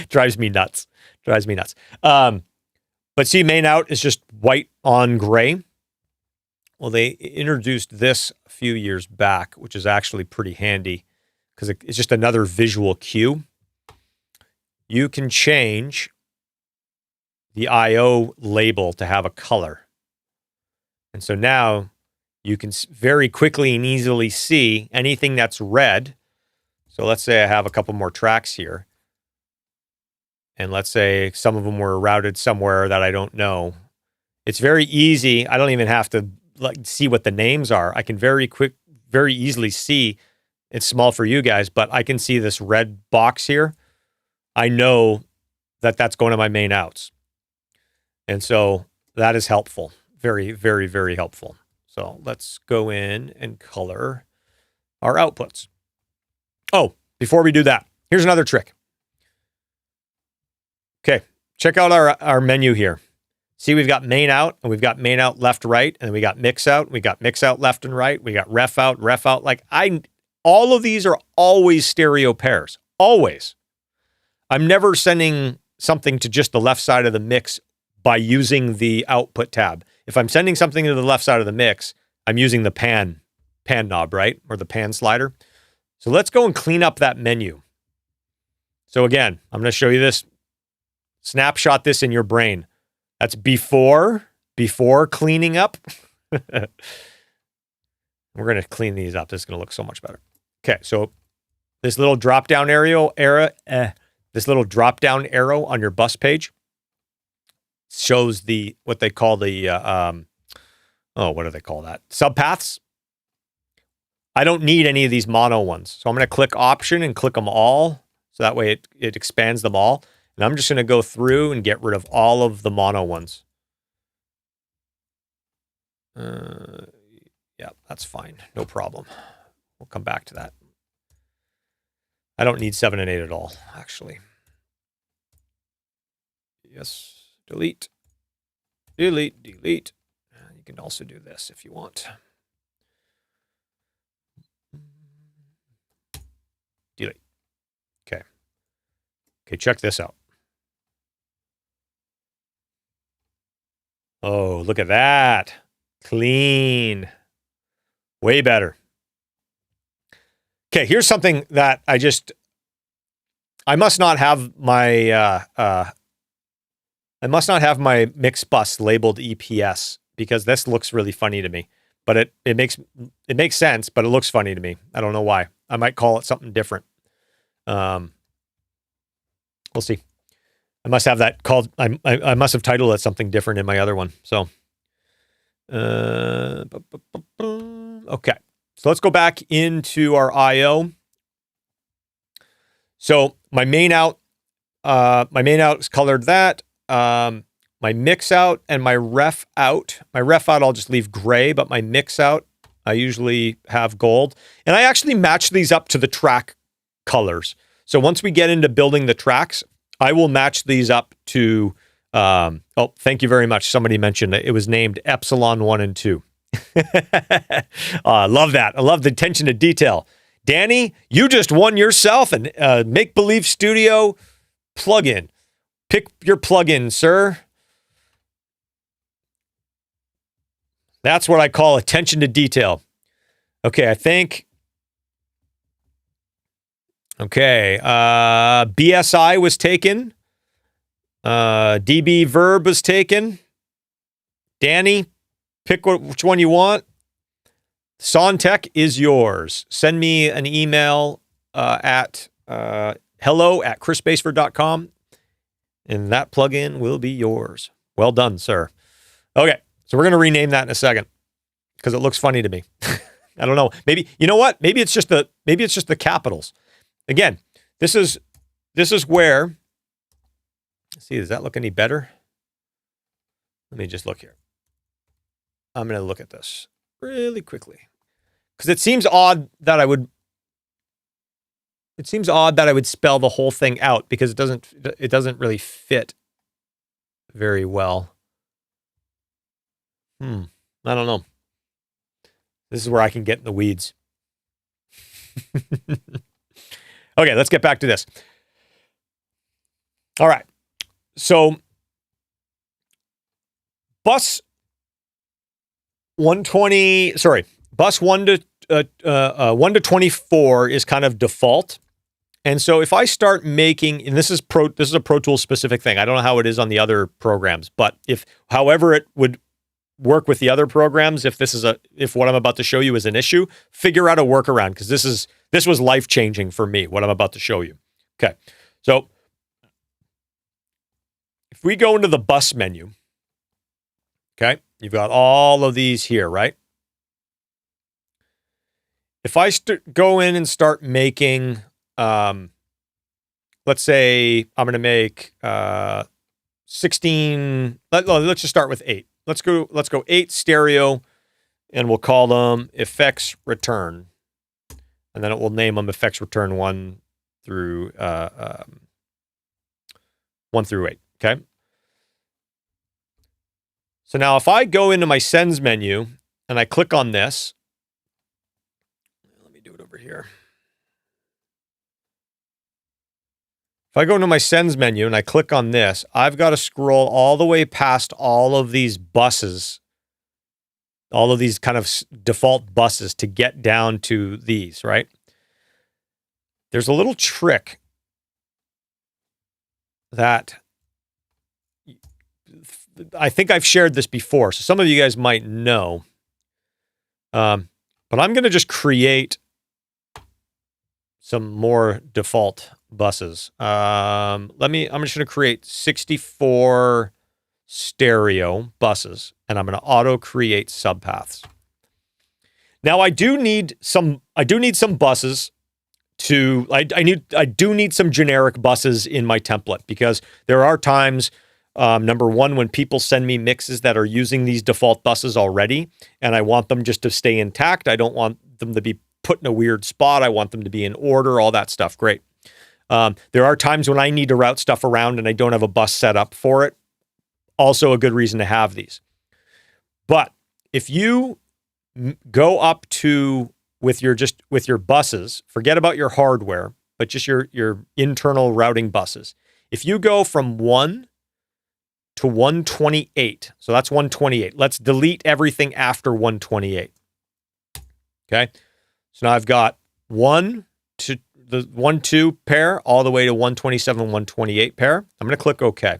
drives me nuts. But see, main out is just white on gray. Well, they introduced this a few years back, which is actually pretty handy because it's just another visual cue. You can change the I/O label to have a color. And so now you can very quickly and easily see anything that's red. So let's say I have a couple more tracks here. And let's say some of them were routed somewhere that I don't know. It's very easy. I don't even have to see what the names are. I can very easily see. It's small for you guys, but I can see this red box here. I know that that's going to my main outs. And so that is helpful. Very, very, very helpful. So let's go in and color our outputs. Oh, before we do that, here's another trick. Okay, check out our menu here. See, we've got main out, and we've got main out left, right, and we got mix out. We got mix out left and right. We got ref out. Like all of these are always stereo pairs. Always. I'm never sending something to just the left side of the mix by using the output tab. If I'm sending something to the left side of the mix, I'm using the pan knob, right? Or the pan slider. So let's go and clean up that menu. So again, I'm going to show you this. Snapshot this in your brain. That's before cleaning up. We're going to clean these up. This is going to look so much better. Okay, so this little drop-down arrow on your bus page shows what they call the what do they call that? Subpaths. I don't need any of these mono ones. So I'm going to click option and click them all. So that way it expands them all. And I'm just going to go through and get rid of all of the mono ones. Yeah, that's fine. No problem. We'll come back to that. I don't need 7 and 8 at all, actually. Yes, delete. Delete, delete. You can also do this if you want. Delete. Okay. Okay, check this out. Oh, look at that. Clean. Way better. Okay, here's something that I must not have my mix bus labeled EPS because this looks really funny to me. But it makes sense, but it looks funny to me. I don't know why. I might call it something different. We'll see. I must have that called. I must have titled it something different in my other one. So, okay. So let's go back into our I/O. So my main out is colored that. My mix out and my ref out. My ref out I'll just leave gray, but my mix out I usually have gold. And I actually match these up to the track colors. So once we get into building the tracks, I will match these up to, thank you very much. Somebody mentioned it was named Epsilon 1 and 2. I love that. I love the attention to detail. Danny, you just won yourself an Make Believe Studio plugin. Pick your plugin, sir. That's what I call attention to detail. Okay, I think. Okay, BSI was taken. DB verb was taken. Danny, pick which one you want. Sontech is yours. Send me an email at hello@chrisbaseford.com, and that plugin will be yours. Well done, sir. Okay, so we're going to rename that in a second because it looks funny to me. I don't know. Maybe, you know what? Maybe it's just the capitals. Again, this is where. Let's see, does that look any better? Let me just look here. I'm going to look at this really quickly because it seems odd that I would spell the whole thing out because it doesn't really fit very well. I don't know. This is where I can get in the weeds. Okay, let's get back to this. All right. So bus 1 to 24 is kind of default. And so if I start making, and this is a Pro Tools specific thing. I don't know how it is on the other programs, but however it would work with the other programs, if what I'm about to show you is an issue, figure out a workaround because this was life-changing for me, what I'm about to show you. Okay. So if we go into the bus menu, okay, you've got all of these here, right? If I go in and start making, let's say I'm going to make 16, let's just start with 8. Let's go 8 stereo, and we'll call them effects return. And then it will name them effects return 1 through 8. Okay. So now if I go into my sends menu and I click on this, let me do it over here. If I go into my sends menu and I click on this, I've got to scroll all the way past all of these buses, all of these kind of default buses to get down to these, right? There's a little trick that I think I've shared this before, so some of you guys might know. But I'm going to just create some more default buses. I'm just going to create 64 stereo buses, and I'm going to auto create subpaths. Now I do need some buses to, I do need some generic buses in my template because there are times, number one, when people send me mixes that are using these default buses already, and I want them just to stay intact. I don't want them to be put in a weird spot. I want them to be in order, all that stuff. Great. There are times when I need to route stuff around and I don't have a bus set up for it. Also a good reason to have these. But if you go up to, with your buses, forget about your hardware, but just your internal routing buses. If you go from 1 to 128, so that's 128. Let's delete everything after 128. Okay. So now I've got 1 to the 1-2 pair all the way to 127, 128 pair. I'm going to click OK.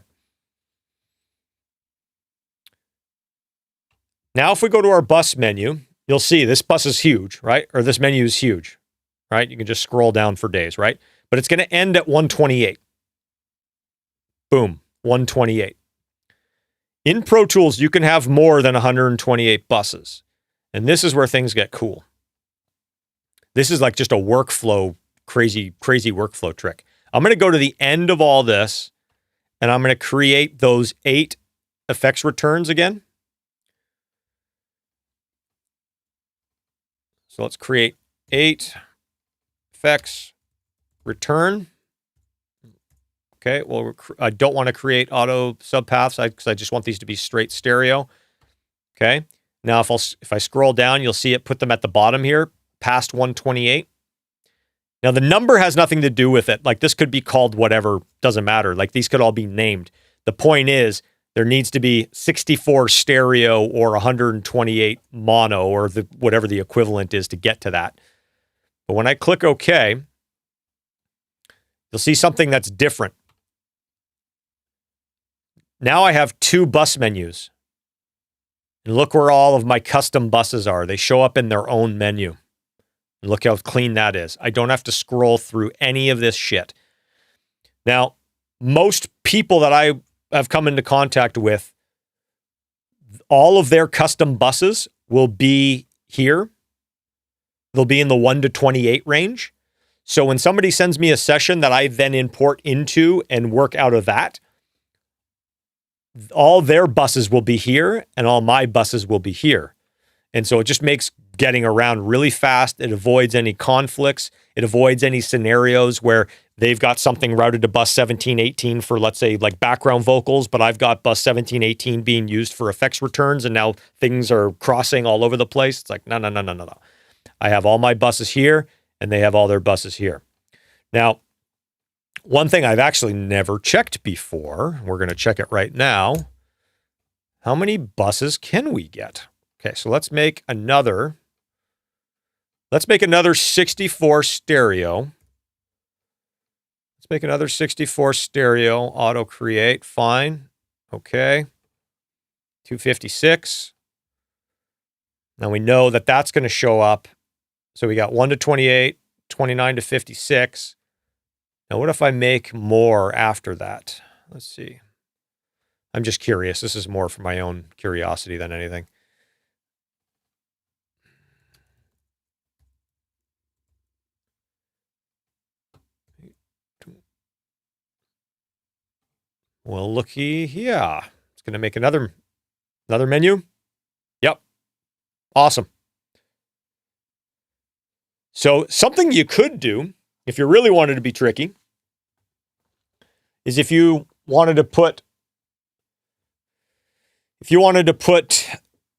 Now, if we go to our bus menu, you'll see this bus is huge, right? Or this menu is huge, right? You can just scroll down for days, right? But it's going to end at 128. Boom, 128. In Pro Tools, you can have more than 128 buses. And this is where things get cool. This is like just a workflow, crazy workflow trick. I'm going to go to the end of all this, and I'm going to create those 8 effects returns again. So let's create 8 effects return. Okay, well, I don't want to create auto subpaths because I just want these to be straight stereo. Okay, now if I scroll down, you'll see it put them at the bottom here, past 128. Now the number has nothing to do with it. Like this could be called whatever, doesn't matter. Like these could all be named. The point is there needs to be 64 stereo or 128 mono or whatever the equivalent is to get to that. But when I click OK, you'll see something that's different. Now I have 2 bus menus. And look where all of my custom buses are. They show up in their own menu. And look how clean that is. I don't have to scroll through any of this shit. Now, most people that I have come into contact with, all of their custom buses will be here. They'll be in the 1 to 28 range. So when somebody sends me a session that I then import into and work out of that, all their buses will be here and all my buses will be here. And so it just makes getting around really fast. It avoids any conflicts. It avoids any scenarios where they've got something routed to bus 1718 for, let's say, like background vocals, but I've got bus 1718 being used for effects returns and now things are crossing all over the place. It's like, no. I have all my buses here and they have all their buses here. Now, one thing I've actually never checked before, we're going to check it right now. How many buses can we get? Okay, so let's make another 64 stereo. Let's make another 64 stereo, auto create, fine. Okay. 256. Now we know that that's going to show up. So we got 1 to 28, 29 to 56. Now, what if I make more after that? Let's see. I'm just curious. This is more for my own curiosity than anything. Well, looky, yeah. It's going to make another menu. Yep. Awesome. So something you could do, if you really wanted to be tricky, is if you wanted to put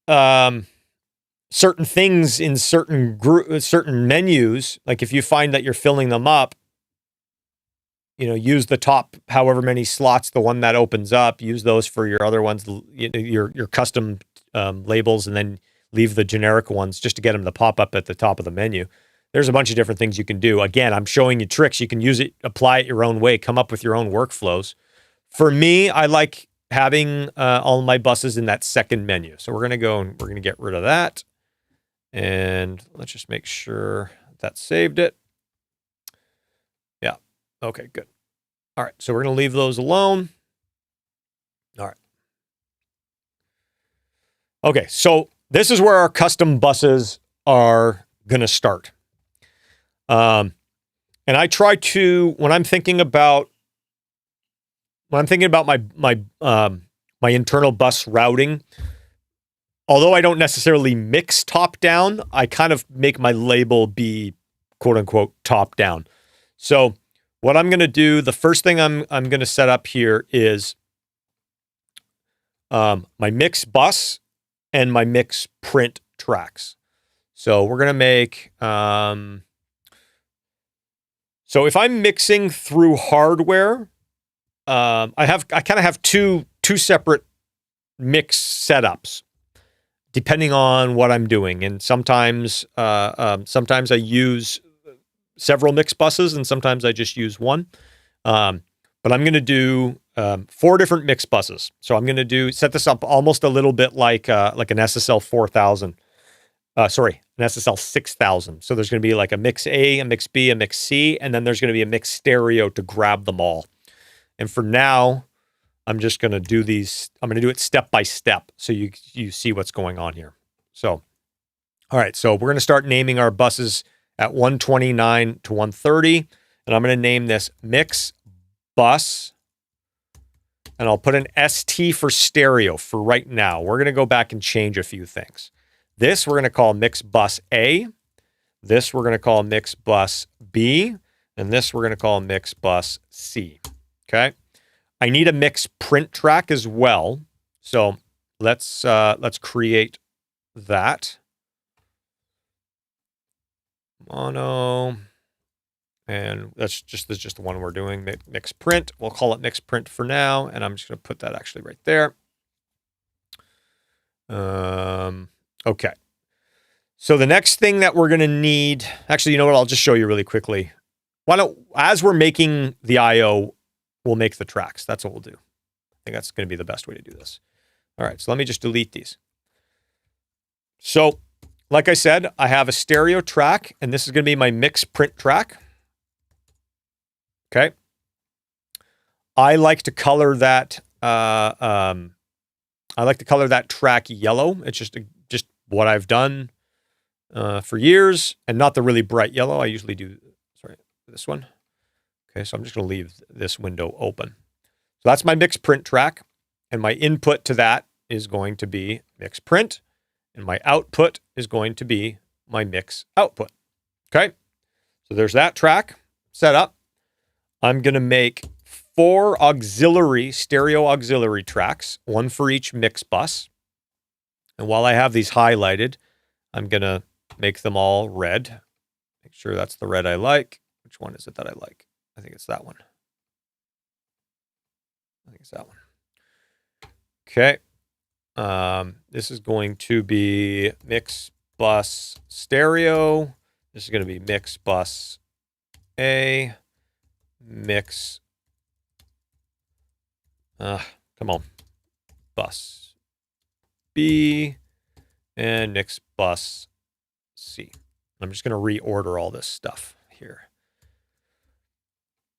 certain things in certain menus, like if you find that you're filling them up, use the top however many slots, the one that opens up, use those for your other ones, your custom labels, and then leave the generic ones just to get them to pop up at the top of the menu. There's a bunch of different things you can do. Again, I'm showing you tricks. You can use it, apply it your own way, come up with your own workflows. For me, I like having all my buses in that second menu. So we're going to go and we're going to get rid of that. And let's just make sure that saved it. Yeah. Okay, good. All right. So we're going to leave those alone. All right. Okay. So this is where our custom buses are going to start. And I try to, when I'm thinking about my internal bus routing, although I don't necessarily mix top down, I kind of make my label be quote unquote top down. So what I'm going to do, the first thing I'm going to set up here is my mix bus and my mix print tracks. So we're going to make, so if I'm mixing through hardware, I kind of have two separate mix setups depending on what I'm doing. And sometimes I use several mix buses and sometimes I just use one. But I'm going to do 4 different mix buses. So I'm going to set this up almost a little bit like an SSL 4000. An SSL 6000. So there's going to be like a mix A, a mix B, a mix C, and then there's going to be a mix stereo to grab them all. And for now, I'm just going to do these. I'm going to do it step by step so you see what's going on here. So, all right. So we're going to start naming our buses at 129 to 130. And I'm going to name this mix bus. And I'll put an ST for stereo for right now. We're going to go back and change a few things. This we're going to call mix bus A. This we're going to call mix bus B. And this we're going to call mix bus C. Okay. I need a mix print track as well. So let's create that. Mono. And that's just the one we're doing. Mix print. We'll call it mix print for now. And I'm just going to put that actually right there. Okay. So the next thing that we're going to need, actually, you know what? I'll just show you really quickly. Why don't, as we're making the IO, we'll make the tracks. That's what we'll do. I think that's going to be the best way to do this. All right, so let me just delete these. So, like I said, I have a stereo track, and this is going to be my mix print track. Okay. I like to color that. I like to color that track yellow. It's just what I've done for years, and not the really bright yellow. I usually do. Sorry, this one. Okay, so I'm just going to leave this window open. So that's my mix print track, and my input to that is going to be mix print, and my output is going to be my mix output. Okay, so there's that track set up. I'm going to make 4 stereo auxiliary tracks, 1 for each mix bus. And while I have these highlighted, I'm going to make them all red. Make sure that's the red I like. Which one is it that I like? I think it's that one. I think it's that one. Okay. This is going to be mix bus stereo. This is going to be mix bus A, mix, come on, bus B, and mix bus C. I'm just going to reorder all this stuff here.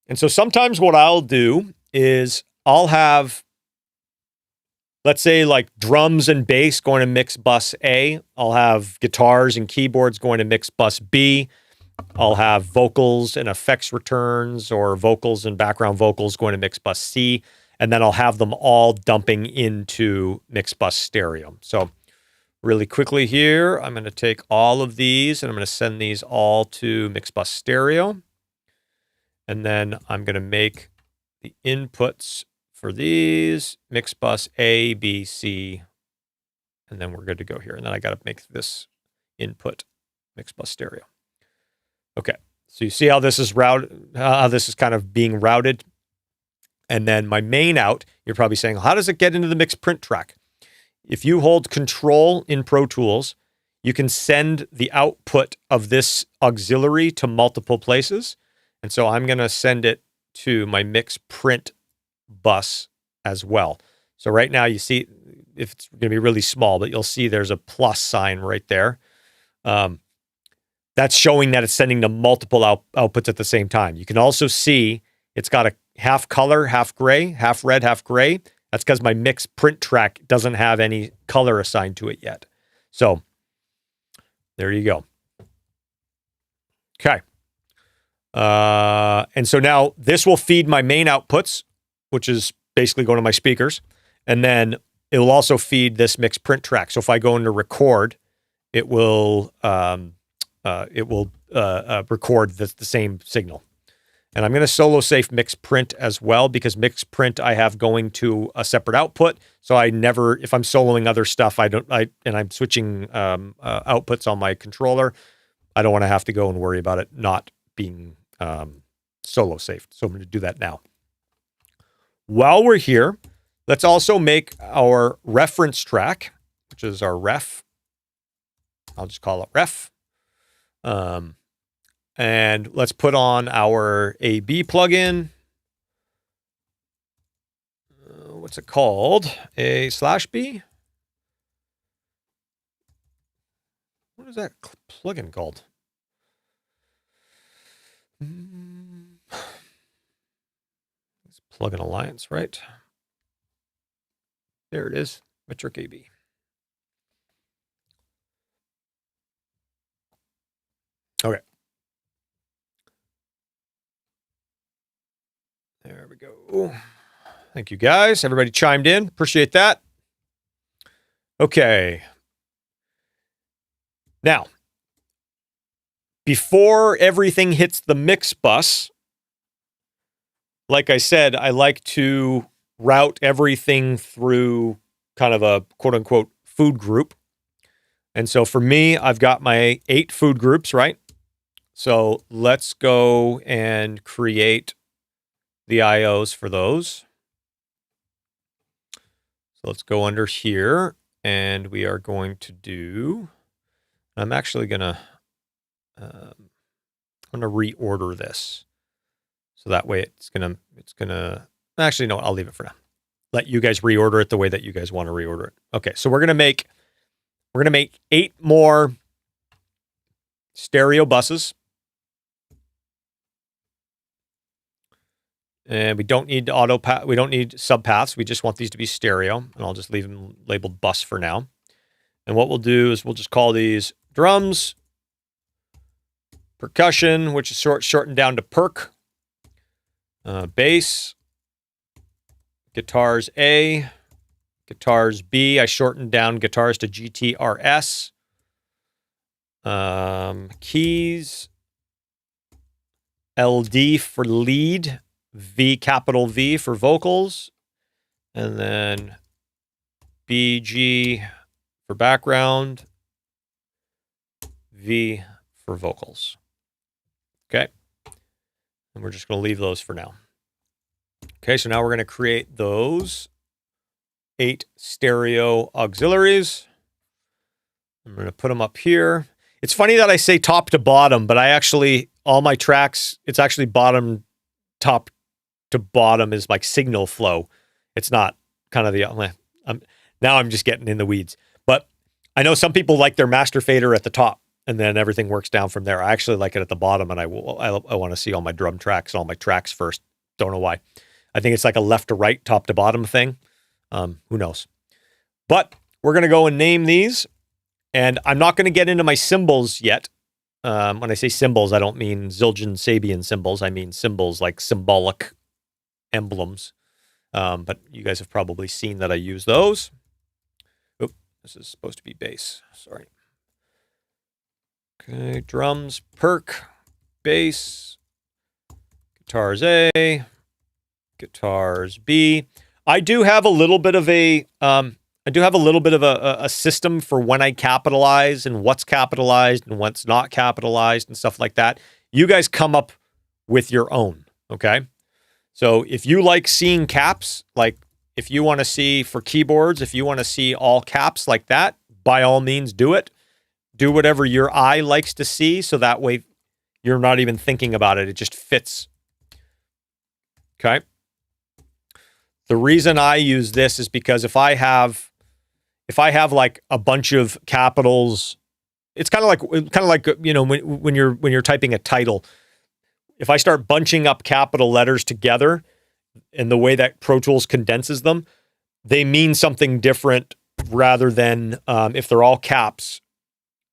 And so sometimes what I'll do is I'll have, let's say, like drums and bass going to mix bus A. I'll have guitars and keyboards going to mix bus B. I'll have vocals and effects returns, or vocals and background vocals going to mix bus C. And then I'll have them all dumping into mix bus stereo. So really quickly here, I'm going to take all of these and I'm going to send these all to mix bus stereo. And then I'm going to make the inputs for these mix bus A, B, C, and then we're good to go here. And then I got to make this input mix bus stereo. Okay, so you see how this is routed, how this is kind of being routed. And then my main out, you're probably saying, how does it get into the mix print track? If you hold Control in Pro Tools, you can send the output of this auxiliary to multiple places. And so I'm going to send it to my mix print bus as well. So right now you see, if it's going to be really small, but you'll see there's a plus sign right there. That's showing that it's sending to multiple outputs at the same time. You can also see it's got a half color, half gray, half red, half gray. That's because my mix print track doesn't have any color assigned to it yet. So there you go. Okay. And so now this will feed my main outputs, which is basically going to my speakers. And then it will also feed this mix print track. So if I go into record, it will record the same signal. And I'm going to solo safe mix print as well, because mix print I have going to a separate output. So I never, if I'm soloing other stuff, and I'm switching outputs on my controller, I don't want to have to go and worry about it not being solo safe. So I'm going to do that now. While we're here, let's also make our reference track, which is our ref. I'll just call it ref. And let's put on our AB plugin. What's it called? A/B? What is that plugin called? It's Plugin Alliance, right? There it is. Metric AB. Okay. There we go. Thank you, guys. Everybody chimed in. Appreciate that. Okay. Now, before everything hits the mix bus, like I said, I like to route everything through kind of a quote-unquote food group. And so for me, I've got my 8 food groups, right? So let's go and create the IOs for those. So let's go under here, And we are going to do, I'm actually going to, reorder this. So that way it's going to, actually, no, I'll leave it for now. Let you guys reorder it the way that you guys want to reorder it. Okay, so we're going to make 8 more stereo buses. And we don't need we don't need subpaths. We just want these to be stereo. And I'll just leave them labeled bus for now. And what we'll do is we'll just call these drums, percussion, which is shortened down to perk, bass, guitars A, guitars B. I shortened down guitars to GTRS. Keys, LD for lead, V, capital V for vocals, and then BG for background, V for vocals. Okay. And we're just going to leave those for now. Okay, so now we're going to create those 8 stereo auxiliaries. I'm going to put them up here. It's funny that I say top to bottom, but I actually, all my tracks, it's actually top to bottom is like signal flow. It's not kind of the, now I'm just getting in the weeds. But I know some people like their master fader at the top and then everything works down from there. I actually like it at the bottom, and I want to see all my drum tracks, all my tracks first. Don't know why. I think it's like a left to right, top to bottom thing. Who knows? But we're going to go and name these, and I'm not going to get into my symbols yet. When I say symbols, I don't mean Zildjian Sabian symbols. I mean symbols like symbolic emblems. But you guys have probably seen that I use those. Oop, this is supposed to be bass. Sorry. Okay, drums, perk, bass, guitars A, guitars B. I do have a little bit of a system for when I capitalize and what's capitalized and what's not capitalized and stuff like that. You guys come up with your own, okay? So if you like seeing caps, like if you want to see for keyboards, if you want to see all caps like that, by all means do it. Do whatever your eye likes to see, so that way you're not even thinking about it. It just fits. Okay? The reason I use this is because if I have like a bunch of capitals, it's kind of like you know, when you're typing a title, if I start bunching up capital letters together and the way that Pro Tools condenses them, they mean something different rather than if they're all caps.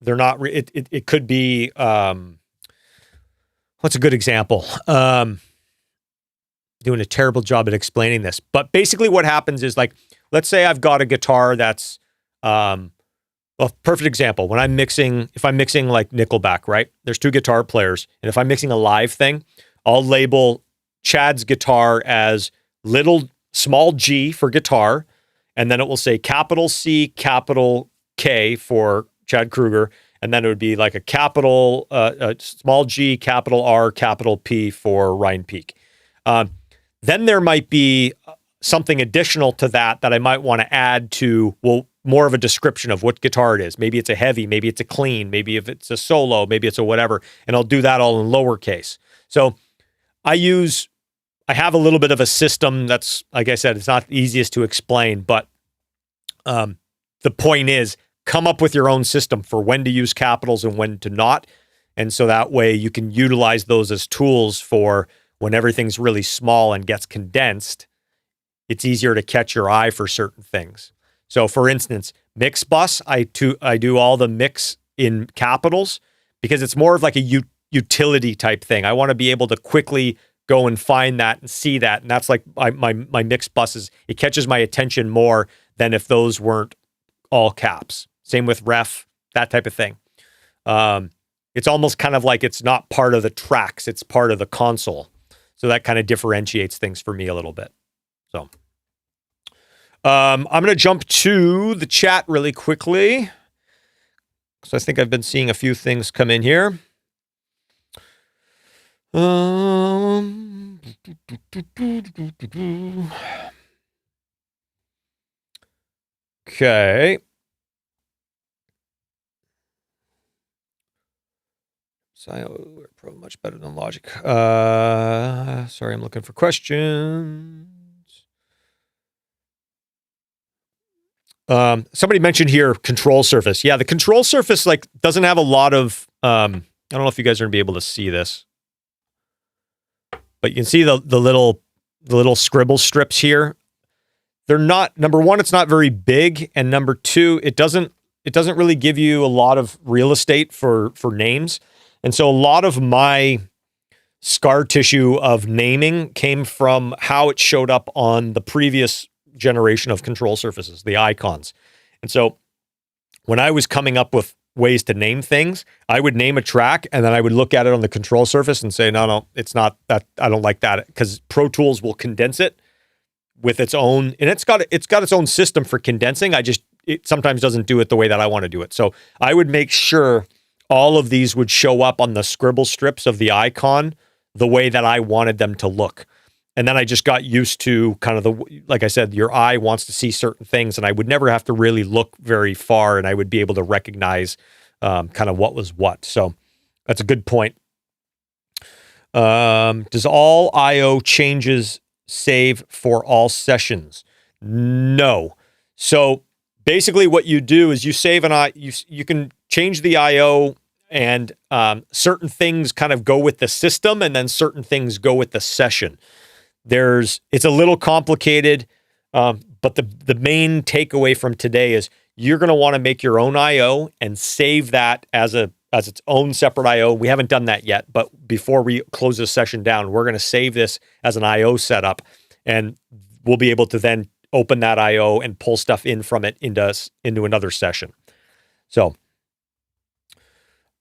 They're not. It could be. What's a good example? Doing a terrible job at explaining this, but basically what happens is, like, let's say I've got a guitar that's a perfect example. When I'm mixing, if I'm mixing like Nickelback, right? There's 2 guitar players, and if I'm mixing a live thing, I'll label Chad's guitar as small G for guitar, and then it will say capital C, capital K for Chad Kruger, and then it would be like a capital, small G, capital R, capital P for Ryan Peake. Then there might be something additional to that I might want to add to, well, more of a description of what guitar it is. Maybe it's a heavy, maybe it's a clean, maybe if it's a solo, maybe it's a whatever, and I'll do that all in lowercase. So I have a little bit of a system that's, like I said, it's not the easiest to explain, but the point is, come up with your own system for when to use capitals and when to not. And so that way you can utilize those as tools for when everything's really small and gets condensed. It's easier to catch your eye for certain things. So for instance, mix bus, I do all the mix in capitals because it's more of like a utility type thing. I want to be able to quickly go and find that and see that. And that's like my mix buses. It catches my attention more than if those weren't all caps. Same with ref, that type of thing. It's almost kind of like it's not part of the tracks, it's part of the console. So that kind of differentiates things for me a little bit. So I'm going to jump to the chat really quickly. So I think I've been seeing a few things come in here. Okay. So Pro much better than Logic. Sorry, I'm looking for questions. Somebody mentioned here control surface. Yeah, the control surface like doesn't have a lot of. I don't know if you guys are gonna be able to see this, but you can see the little scribble strips here. They're not, number one, it's not very big, and number two, it doesn't really give you a lot of real estate for names. And so a lot of my scar tissue of naming came from how it showed up on the previous generation of control surfaces, the icons. And so when I was coming up with ways to name things, I would name a track and then I would look at it on the control surface and say, no, it's not that. I don't like that, because Pro Tools will condense it with its own, and it's got its own system for condensing. It sometimes doesn't do it the way that I want to do it. So I would make sure all of these would show up on the scribble strips of the icon the way that I wanted them to look. And then I just got used to kind of like I said, your eye wants to see certain things, and I would never have to really look very far, and I would be able to recognize kind of what was what. So that's a good point. Does all IO changes save for all sessions? No. So basically what you do is you save you can change the IO, and certain things kind of go with the system, and then certain things go with the session. It's a little complicated, but the main takeaway from today is you're going to want to make your own IO and save that as its own separate IO. We haven't done that yet, but before we close this session down, we're going to save this as an IO setup, and we'll be able to then open that IO and pull stuff in from it into another session. So,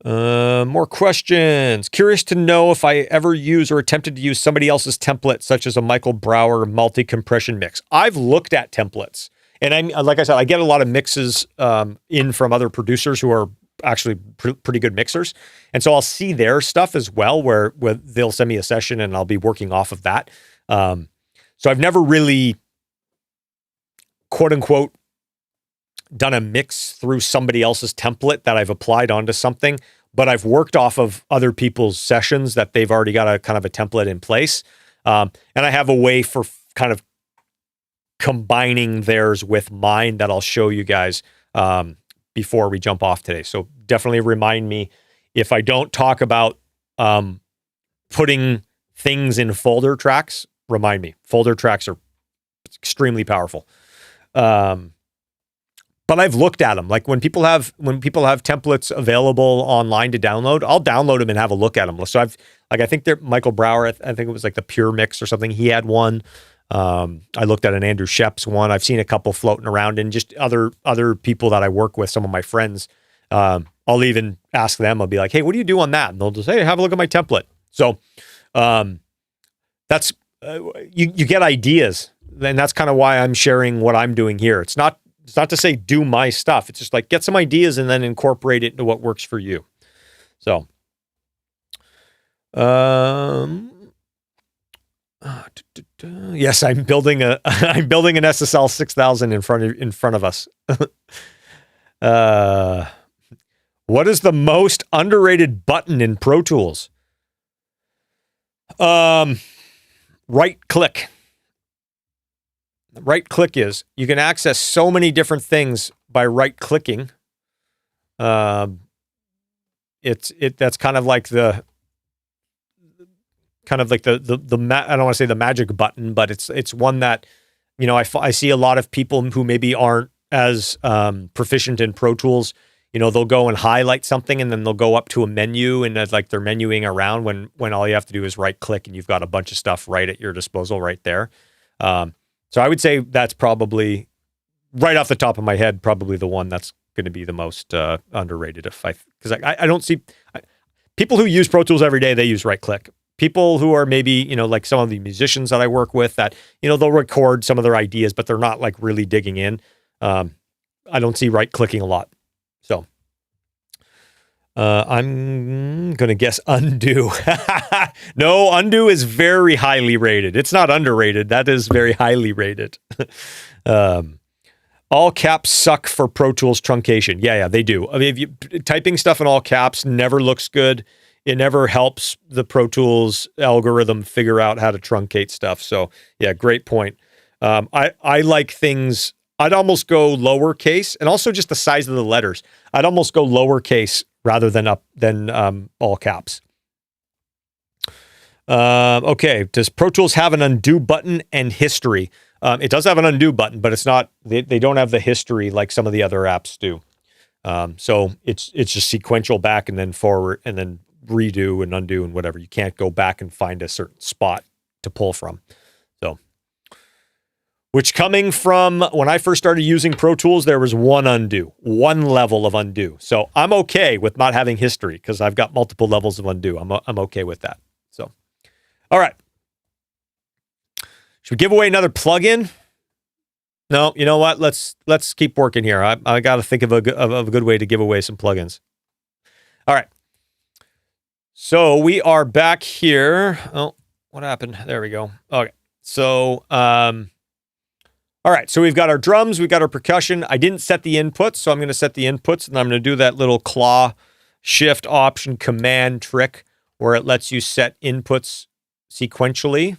more questions. Curious to know if I ever use or attempted to use somebody else's template, such as a Michael Brower multi-compression mix. I've looked at templates, and like I said, I get a lot of mixes in from other producers who are actually pretty good mixers. And so I'll see their stuff as well, where they'll send me a session and I'll be working off of that. So I've never really, quote unquote, done a mix through somebody else's template that I've applied onto something, but I've worked off of other people's sessions that they've already got a kind of a template in place. And I have a way for kind of combining theirs with mine that I'll show you guys before we jump off today. So definitely remind me if I don't talk about putting things in folder tracks, remind me. Folder tracks are extremely powerful. But I've looked at them. Like when people have templates available online to download, I'll download them and have a look at them. So I think they're Michael Brower. I think it was like the Pure Mix or something. He had one. I looked at an Andrew Sheps one. I've seen a couple floating around, and just other people that I work with, some of my friends. I'll even ask them. I'll be like, "Hey, what do you do on that?" And they'll just say, "Hey, have a look at my template." So that's you get ideas, and that's kind of why I'm sharing what I'm doing here. It's not to say do my stuff. It's just like get some ideas and then incorporate it into what works for you. So, yes, I'm building an SSL 6000 in front of us. What is the most underrated button in Pro Tools? Right click. Right click is you can access so many different things by right clicking. That's kind of like the I don't want to say the magic button, but it's one that, you know, I see a lot of people who maybe aren't as proficient in Pro Tools. You know, they'll go and highlight something and then they'll go up to a menu and like they're menuing around when all you have to do is right click and you've got a bunch of stuff right at your disposal right there. So I would say that's probably, right off the top of my head, probably the one that's going to be the most underrated. Because I don't see people who use Pro Tools every day, they use right click. People who are maybe, you know, like some of the musicians that I work with that, you know, they'll record some of their ideas, but they're not like really digging in. I don't see right clicking a lot. So I'm going to guess undo. No, undo is very highly rated. It's not underrated. That is very highly rated. All caps suck for Pro Tools truncation. Yeah, they do. I mean, typing stuff in all caps never looks good. it never helps the Pro Tools algorithm figure out how to truncate stuff. So yeah, great point. I like things. I'd almost go lowercase, and also just the size of the letters. I'd almost go lowercase rather than all caps. Okay, does Pro Tools have an undo button and history? It does have an undo button, but it's not. They don't have the history like some of the other apps do. So it's just sequential back and then forward and then redo and undo and whatever. You can't go back and find a certain spot to pull from. So, which coming from when I first started using Pro Tools, there was one level of undo. So I'm okay with not having history because I've got multiple levels of undo. I'm okay with that. So, all right. Should we give away another plugin? No, you know what? Let's keep working here. I got to think of a good way to give away some plugins. All right. So we are back here. Oh, what happened? There we go. Okay. So, all right. So we've got our drums. We've got our percussion. I didn't set the inputs, so I'm going to set the inputs, and I'm going to do that little claw, shift, option, command trick where it lets you set inputs sequentially.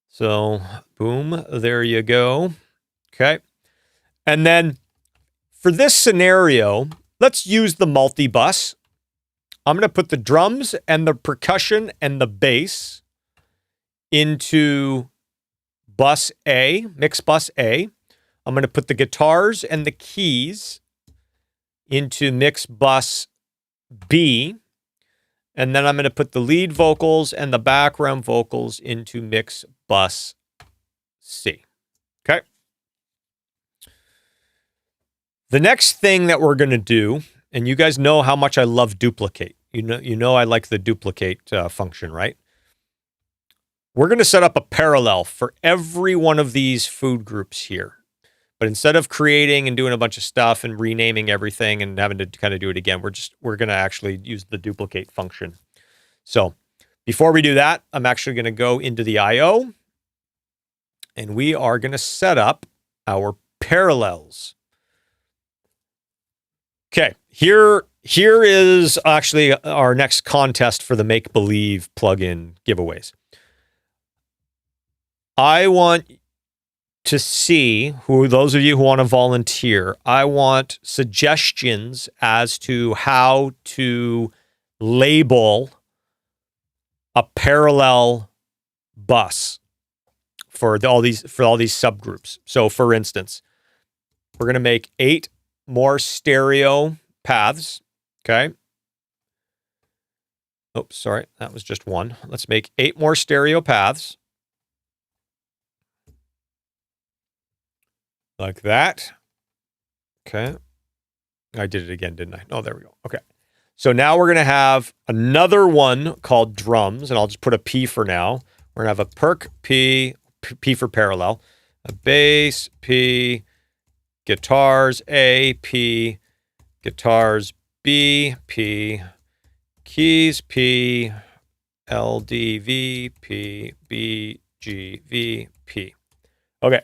So, boom, there you go. Okay. And then for this scenario, let's use the multi-bus. I'm going to put the drums and the percussion and the bass into bus A, mix bus A. I'm going to put the guitars and the keys into mix bus B. And then I'm going to put the lead vocals and the background vocals into mix bus C. Okay. The next thing that we're going to do, and you guys know how much I love duplicate. You know I like the duplicate function, right? We're going to set up a parallel for every one of these food groups here. But instead of creating and doing a bunch of stuff and renaming everything and having to kind of do it again, we're going to actually use the duplicate function. So before we do that, I'm actually going to go into the IO and we are going to set up our parallels. Okay, here is actually our next contest for the Make Believe plugin giveaways. I want to see those of you who want to volunteer, I want suggestions as to how to label a parallel bus for all these subgroups. So for instance, we're going to make 8 more stereo paths. Okay. Oops, sorry. That was just 1. Let's make 8 more stereo paths. Like that. Okay. I did it again, didn't I? Oh, there we go. Okay. So now we're going to have another one called drums, and I'll just put a P for now. We're going to have a perc P, P for parallel, a bass P, guitars A, P, guitars B, P, keys P, L, D, V, P, B, G, V, P. Okay.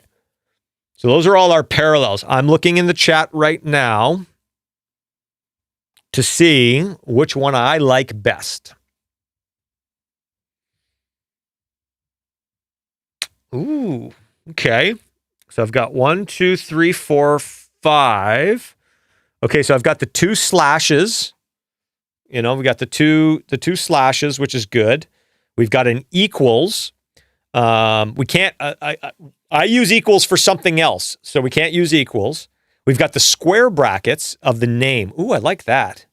So those are all our parallels. I'm looking in the chat right now to see which one I like best. Ooh, okay. So I've got 1, 2, 3, 4, 5. Okay, so I've got the 2 slashes. You know, we got the two slashes, which is good. We've got an equals. We can't. I use equals for something else, so we can't use equals. We've got the square brackets of the name. Ooh, I like that.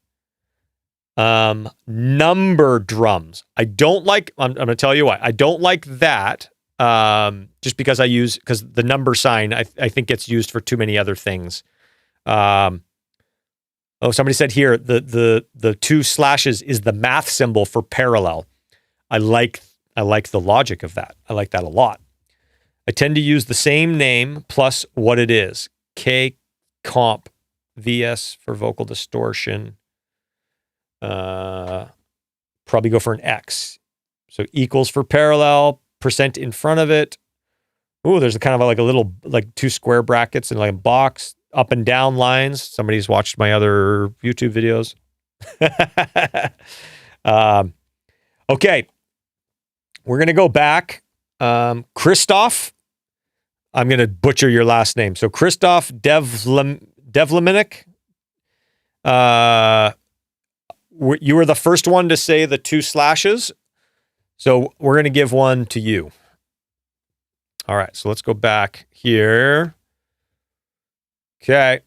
Number drums. I don't like. I'm going to tell you why. I don't like that. Just because because the number sign I think gets used for too many other things. Somebody said here the 2 slashes is the math symbol for parallel. I like the logic of that. I like that a lot. I tend to use the same name plus what it is. K comp VS for vocal distortion. Probably go for an X. So equals for parallel, percent in front of it. Ooh, there's kind of like a little, like 2 square brackets and like a box, up and down lines. Somebody's watched my other YouTube videos. Okay. We're going to go back. Christoph. I'm going to butcher your last name. So Christoph Devliminik. You were the first one to say the 2 slashes. So we're going to give one to you. All right. So let's go back here. Okay.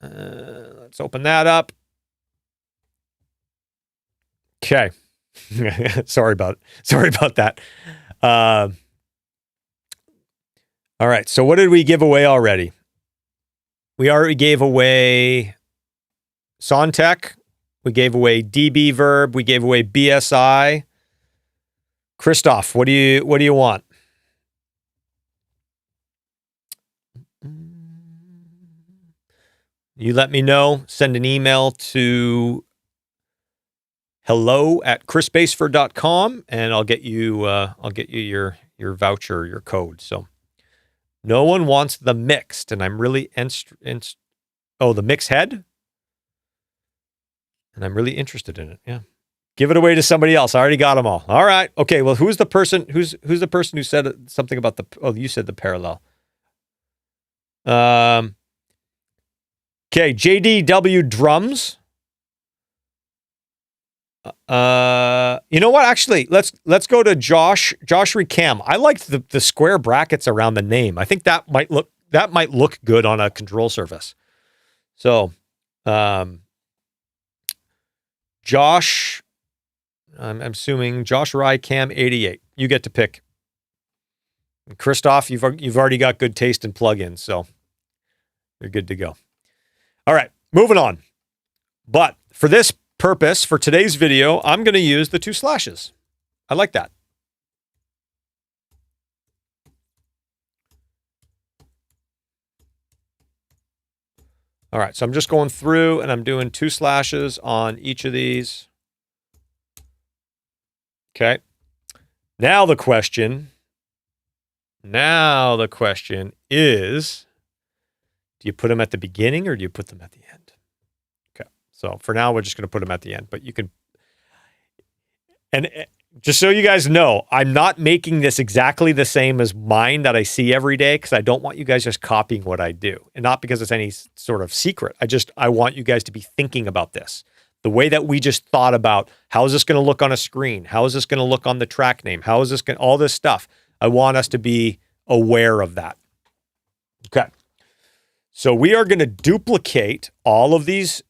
Let's open that up. Okay. Sorry about that. All right. So what did we give away already? We already gave away Sontech. We gave away DB Verb. We gave away BSI. Christoph, what do you want? You let me know. Send an email to hello@chrisbaseford.com and I'll get you your voucher, your code. So no one wants the mixed, and I'm really the mix head, and I'm really interested in it. Yeah, give it away to somebody else. I already got them all. All right, okay. Well, who's the person who said something about the? Oh, you said the parallel. Okay, JDW drums. You know what? Actually, let's go to Josh Recam. I liked the square brackets around the name. I think that might look good on a control surface. So, Josh, I'm assuming Josh Rycam 88. You get to pick. And Christoph, you've already got good taste in plugins, so you're good to go. All right, moving on. But for this purpose, for today's video, I'm going to use the 2 slashes. I like that. All right, so I'm just going through and I'm doing 2 slashes on each of these. Okay. Now the question is, do you put them at the beginning or do you put them at the end? Okay. So for now, we're just going to put them at the end, but you can, and just so you guys know, I'm not making this exactly the same as mine that I see every day, because I don't want you guys just copying what I do, and not because it's any sort of secret. I want you guys to be thinking about this. The way that we just thought about, how is this going to look on a screen? How is this going to look on the track name? How is this going, all this stuff. I want us to be aware of that. Okay. So we are going to duplicate all of these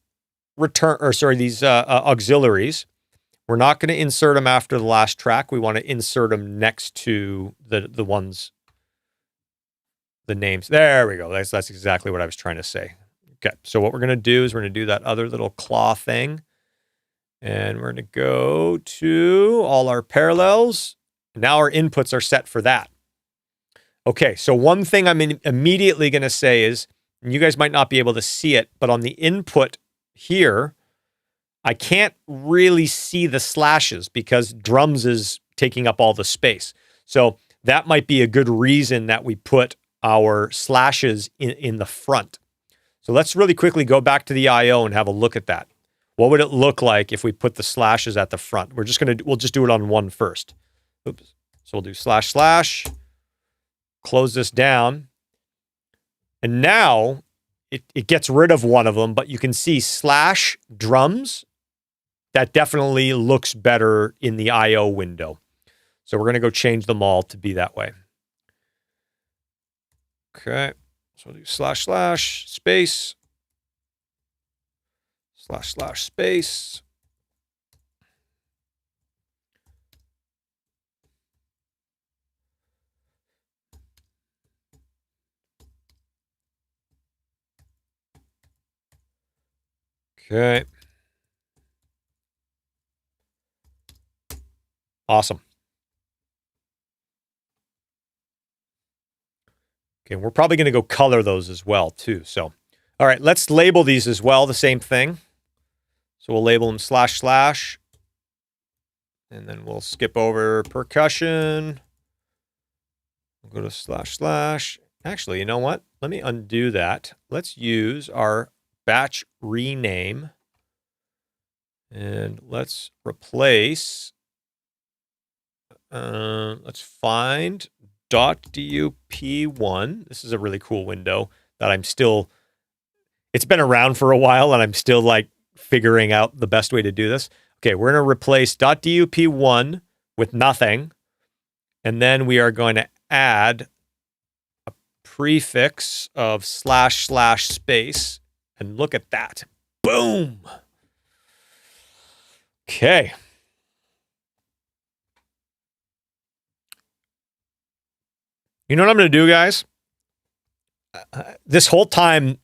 auxiliaries. We're not going to insert them after the last track. We want to insert them next to the names. There we go. That's exactly what I was trying to say. Okay. So what we're going to do is we're going to do that other little claw thing. And we're going to go to all our parallels. Now our inputs are set for that. Okay. So one thing I'm immediately going to say is, and you guys might not be able to see it, but on the input here, I can't really see the slashes because drums is taking up all the space. So that might be a good reason that we put our slashes in the front. So let's really quickly go back to the IO and have a look at that. What would it look like if we put the slashes at the front? We'll just do it on one first. Oops. So we'll do // close this down. And now it gets rid of one of them, but you can see /drums. That definitely looks better in the IO window. So we're going to go change them all to be that way. Okay. So we'll do // space, // space. Okay. Awesome. Okay, we're probably going to go color those as well, too. So, all right, let's label these as well, the same thing. So we'll label them //, and then we'll skip over percussion. We'll go to //. Actually, you know what? Let me undo that. Let's use our batch rename. And let's replace, let's find .dup1. This is a really cool window that I'm still, it's been around for a while and I'm still like figuring out the best way to do this. Okay, we're going to replace .dup1 with nothing. And then we are going to add a prefix of / space. And look at that. Boom. Okay. You know what I'm going to do, guys? This whole time,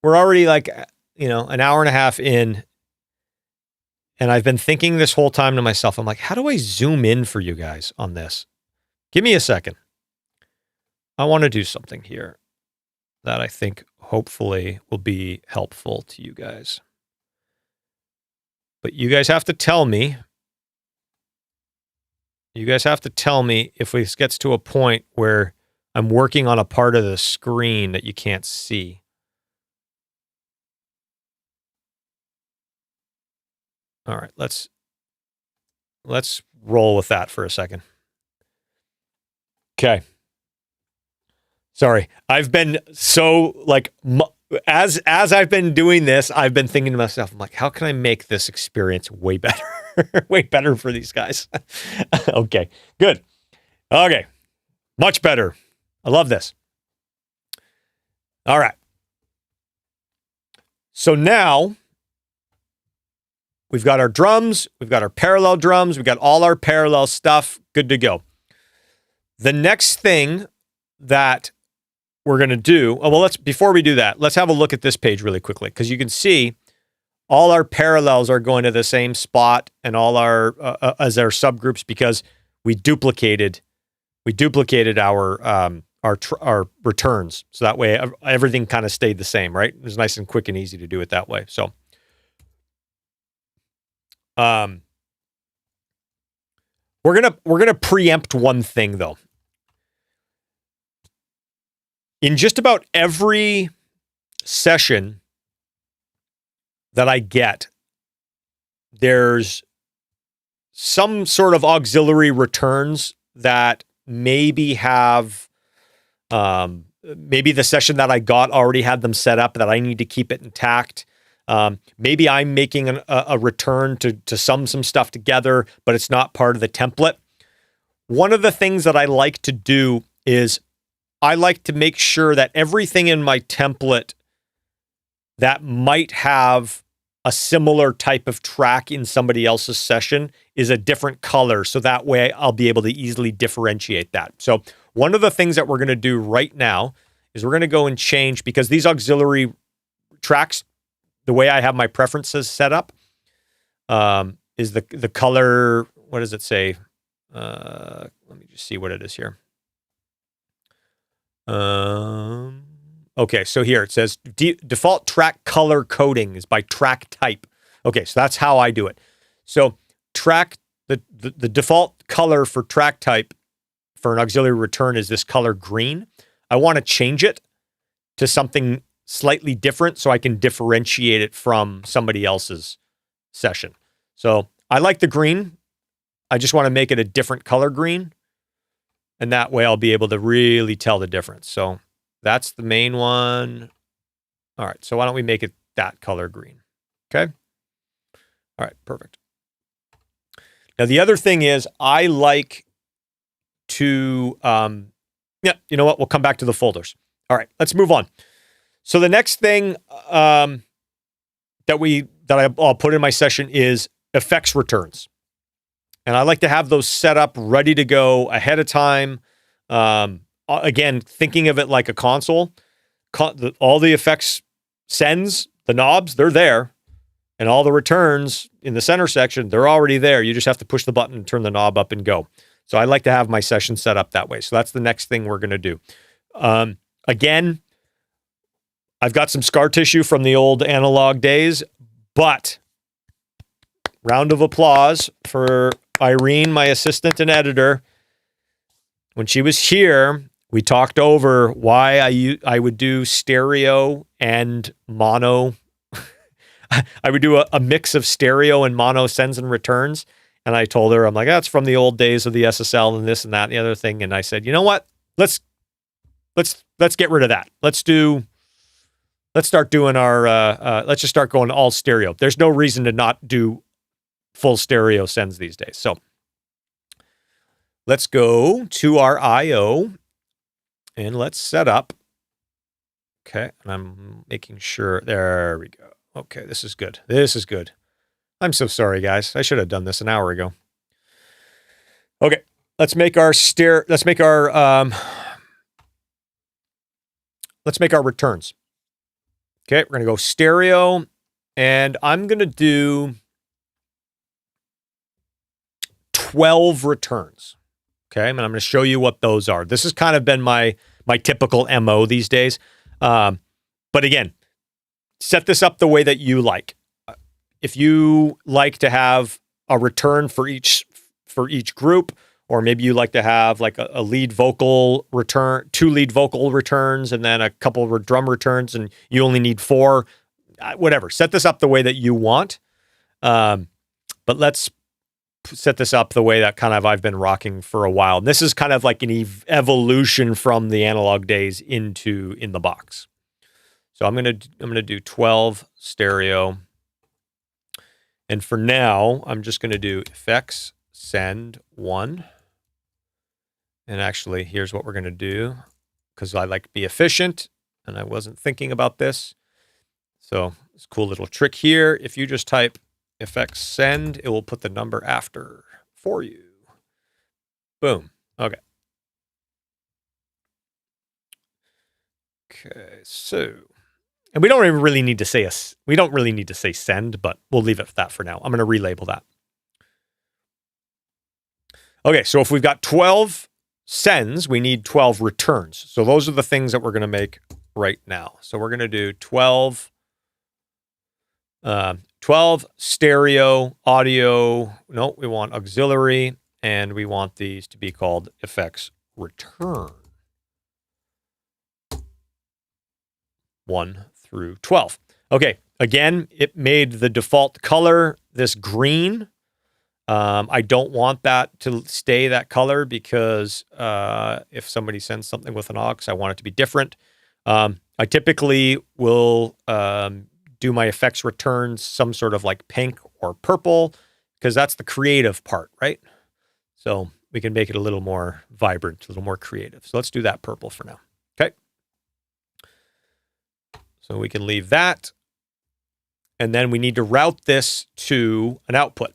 we're already like, an hour and a half in. And I've been thinking this whole time to myself, I'm like, how do I zoom in for you guys on this? Give me a second. I want to do something here that I think hopefully will be helpful to you guys. But you guys have to tell me. You guys have to tell me if this gets to a point where I'm working on a part of the screen that you can't see. All right, let's roll with that for a second. Okay. Sorry. I've been so like as I've been doing this, I've been thinking to myself, I'm like, how can I make this experience way better? Way better for these guys. Okay. Good. Okay. Much better. I love this. All right. So now we've got our drums, we've got our parallel drums, we've got all our parallel stuff, good to go. The next thing that we're going to do, before we do that, let's have a look at this page really quickly, because you can see all our parallels are going to the same spot and all our, as our subgroups, because we duplicated our returns. So that way everything kind of stayed the same, right? It was nice and quick and easy to do it that way. So, we're going to preempt one thing though. In just about every session that I get, there's some sort of auxiliary returns that maybe have, maybe the session that I got already had them set up that I need to keep it intact. Maybe I'm making a return to sum some stuff together, but it's not part of the template. One of the things that I like to do is I like to make sure that everything in my template that might have a similar type of track in somebody else's session is a different color. So that way I'll be able to easily differentiate that. So one of the things that we're going to do right now is we're going to go and change, because these auxiliary tracks, the way I have my preferences set up, is the color. What does it say? Let me just see what it is here. Okay, so here it says default track color coding is by track type. Okay, so that's how I do it. So the default color for track type for an auxiliary return is this color green. I want to change it to something slightly different so I can differentiate it from somebody else's session. So I like the green. I just want to make it a different color green. And that way I'll be able to really tell the difference. So that's the main one. All right. So why don't we make it that color green? Okay. All right. Perfect. Now, the other thing is I like to, you know what? We'll come back to the folders. All right. Let's move on. So the next thing that I'll put in my session is effects returns. And I like to have those set up ready to go ahead of time. Again, thinking of it like a console, all the effects sends, the knobs, they're there. And all the returns in the center section, they're already there. You just have to push the button and turn the knob up and go. So I like to have my session set up that way. So that's the next thing we're going to do. Again, I've got some scar tissue from the old analog days, but round of applause for Irene, my assistant and editor. When she was here, we talked over why I would do stereo and mono. I would do a mix of stereo and mono sends and returns. And I told her, I'm like, that's from the old days of the SSL and this and that and the other thing. And I said, you know what? Let's get rid of that. Let's start doing our, let's just start going all stereo. There's no reason to not do full stereo sends these days. So let's go to our IO and let's set up. Okay. And I'm making sure, there we go. Okay. This is good. This is good. I'm so sorry, guys. I should have done this an hour ago. Okay. Let's make our returns. Okay, we're going to go stereo, and I'm going to do 12 returns. Okay, and I'm going to show you what those are. This has kind of been my typical MO these days. But again, set this up the way that you like. If you like to have a return for each group, or maybe you like to have like a lead vocal return, 2 lead vocal returns, and then a couple of drum returns, and you only need 4, whatever. Set this up the way that you want. But let's set this up the way that kind of I've been rocking for a while. And this is kind of like an evolution from the analog days in the box. So I'm gonna do 12 stereo. And for now, I'm just gonna do effects, send 1. And actually, here's what we're going to do, because I like to be efficient, and I wasn't thinking about this. So this cool little trick here. If you just type effects send, it will put the number after for you. Boom. Okay. Okay, so, and we don't even really need to say send, but we'll leave it at that for now. I'm going to relabel that. Okay, so if we've got 12 sends, we need 12 returns. So those are the things that we're going to make right now. So we're going to do 12 stereo, audio. No, we want auxiliary, and we want these to be called effects return. 1 through 12. Okay, again, it made the default color this green. I don't want that to stay that color because if somebody sends something with an aux, I want it to be different. I typically will do my effects returns some sort of like pink or purple, because that's the creative part, right? So we can make it a little more vibrant, a little more creative. So let's do that purple for now. Okay. So we can leave that. And then we need to route this to an output.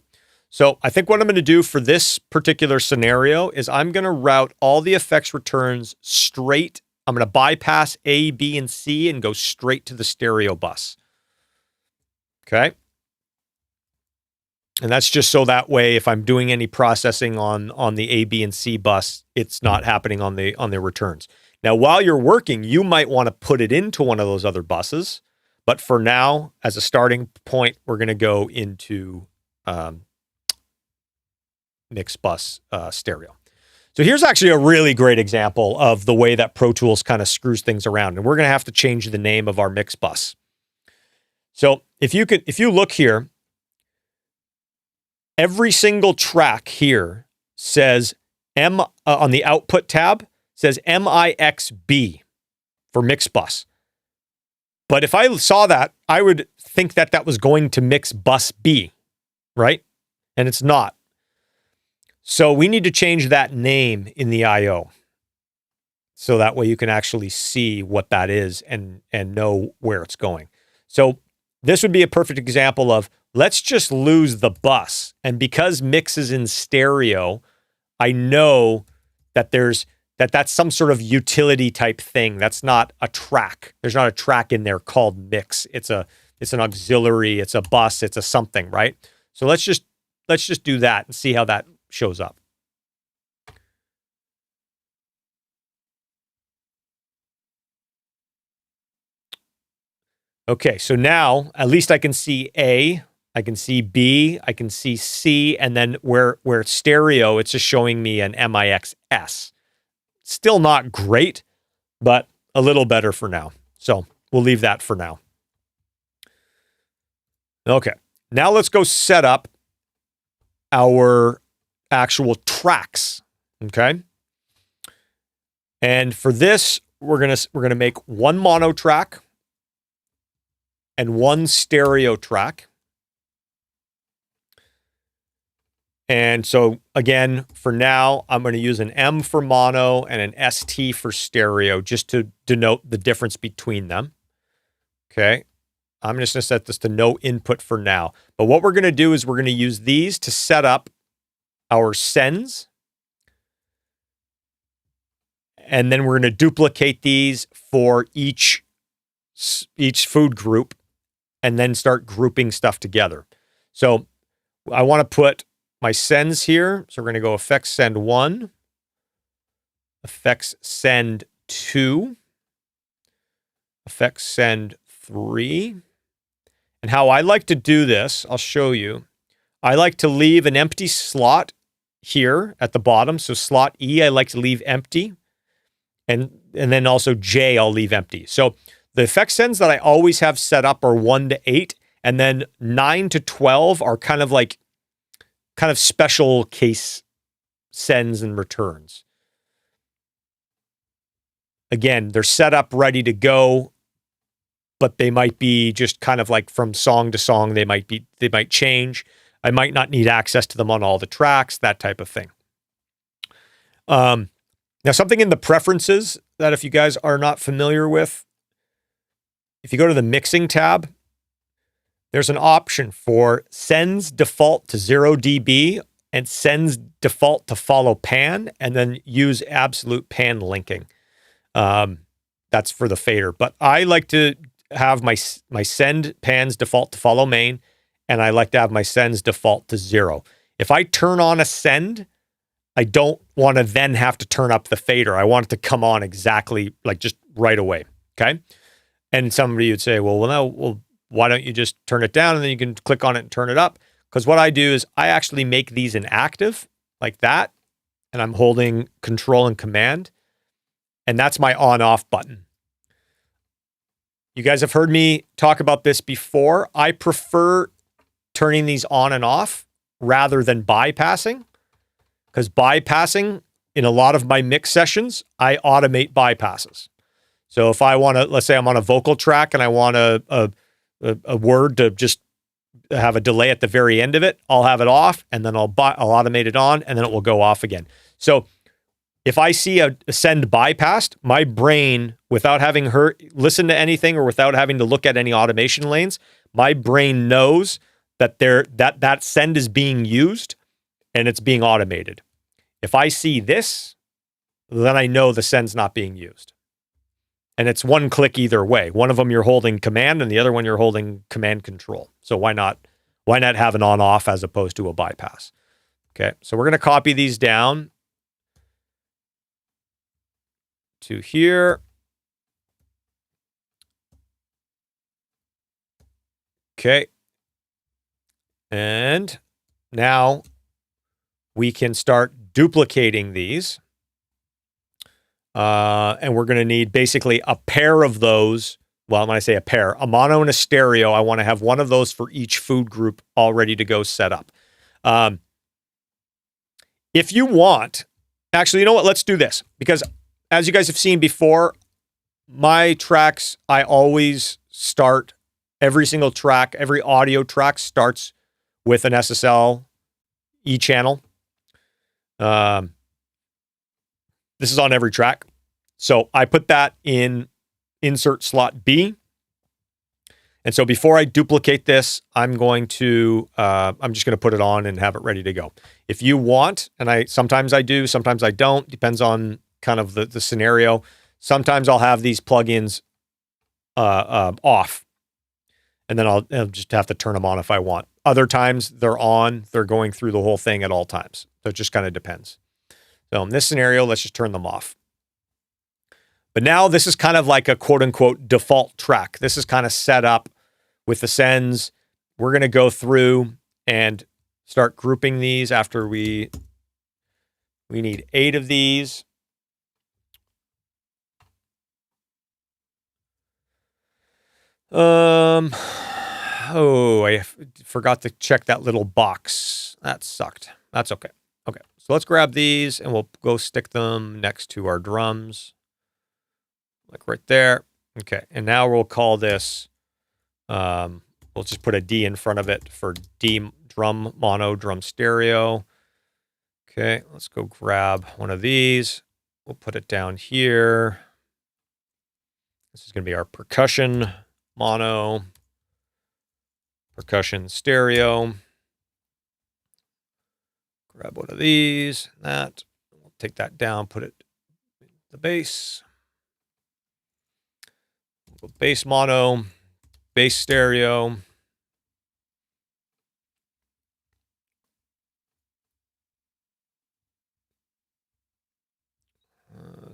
So I think what I'm going to do for this particular scenario is I'm going to route all the effects returns straight. I'm going to bypass A, B, and C and go straight to the stereo bus. Okay. And that's just so that way, if I'm doing any processing on the A, B, and C bus, it's not happening on the returns. Now, while you're working, you might want to put it into one of those other buses. But for now, as a starting point, we're going to go into mix bus stereo. So here's actually a really great example of the way that Pro Tools kind of screws things around. And we're going to have to change the name of our mix bus. So if you look here, every single track here says on the output tab says MIXB for mix bus. But if I saw that, I would think that that was going to mix bus B, right? And it's not. So we need to change that name in the IO. So that way you can actually see what that is and know where it's going. So this would be a perfect example of, let's just lose the bus. And because mix is in stereo, I know that that's some sort of utility type thing. That's not a track. There's not a track in there called mix. It's an auxiliary, it's a bus, it's a something, right? So let's just do that and see how that shows up. Okay, so now at least I can see A, I can see B, I can see C, and then where it's stereo, it's just showing me an MIXS. Still not great, but a little better for now. So we'll leave that for now. Okay. Now let's go set up our actual tracks. Okay. And for this, we're gonna make one mono track and one stereo track. And so again, for now, I'm going to use an M for mono and an ST for stereo just to denote the difference between them. Okay. I'm just going to set this to no input for now. But what we're going to do is we're going to use these to set up our sends. And then we're going to duplicate these for each food group and then start grouping stuff together. So I want to put my sends here. So we're going to go effects send 1, effects send 2, effects send 3. And how I like to do this, I'll show you. I like to leave an empty slot here at the bottom. So slot E, I like to leave empty. And then also J, I'll leave empty. So the effect sends that I always have set up are 1 to 8. And then 9 to 12 are kind of special case sends and returns. Again, they're set up ready to go, but they might be just kind of like from song to song. They might change. I might not need access to them on all the tracks, that type of thing. Now, something in the preferences that if you guys are not familiar with, if you go to the mixing tab, there's an option for sends default to 0 dB and sends default to follow pan, and then use absolute pan linking. That's for the fader. But I like to have my send pans default to follow main, and I like to have my sends default to 0. If I turn on a send, I don't want to then have to turn up the fader. I want it to come on exactly like just right away. Okay. And somebody would say, well, why don't you just turn it down and then you can click on it and turn it up? Because what I do is I actually make these inactive like that. And I'm holding control and command. And that's my on off button. You guys have heard me talk about this before. I prefer turning these on and off rather than bypassing. Because bypassing, in a lot of my mix sessions, I automate bypasses. So if I want to, let's say I'm on a vocal track and I want a word to just have a delay at the very end of it, I'll have it off and then I'll automate it on and then it will go off again. So if I see a send bypassed, my brain, without having listen to anything or without having to look at any automation lanes, my brain knows that that send is being used and it's being automated. If I see this, then I know the send's not being used. And it's one click either way. One of them you're holding command and the other one you're holding command control. So why not have an on off as opposed to a bypass? Okay, so we're going to copy these down to here. Okay. And now we can start duplicating these. And we're going to need basically a pair of those. Well, when I say a pair, a mono and a stereo, I want to have one of those for each food group all ready to go set up. If you want, actually, you know what? Let's do this. Because as you guys have seen before, my tracks, I always start every single track, every audio track starts with an SSL E channel. This is on every track. So I put that in insert slot B. And so before I duplicate this, I'm just going to put it on and have it ready to go. If you want, and sometimes I do, sometimes I don't, depends on kind of the scenario. Sometimes I'll have these plugins off, and then I'll just have to turn them on if I want. Other times they're on, they're going through the whole thing at all times. So it just kind of depends. So in this scenario, let's just turn them off. But now this is kind of like a quote unquote default track. This is kind of set up with the sends. We're going to go through and start grouping these after we need 8 of these. Oh, I forgot to check that little box. That sucked. That's okay. Okay, so let's grab these and we'll go stick them next to our drums. Like right there. Okay, and now we'll call this, we'll just put a D in front of it for D drum mono, drum stereo. Okay, let's go grab one of these. We'll put it down here. This is going to be our percussion mono, percussion stereo. Grab one of these, that. We'll take that down, put it in the bass. We'll go bass mono, bass stereo.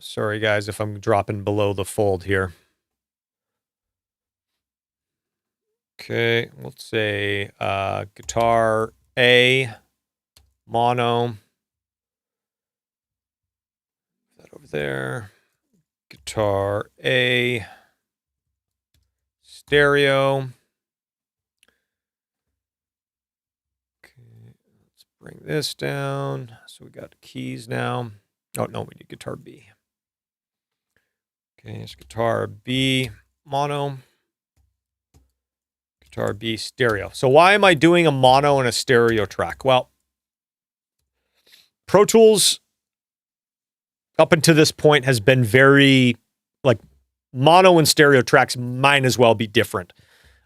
Sorry, guys, if I'm dropping below the fold here. Okay, let's say guitar A, mono. That over there. Guitar A, stereo. Okay, let's bring this down. So we got keys now. Oh, no, we need guitar B. Okay, it's guitar B, mono. Guitar B, stereo. So why am I doing a mono and a stereo track? Well, Pro Tools up until this point has been very, like, mono and stereo tracks might as well be different.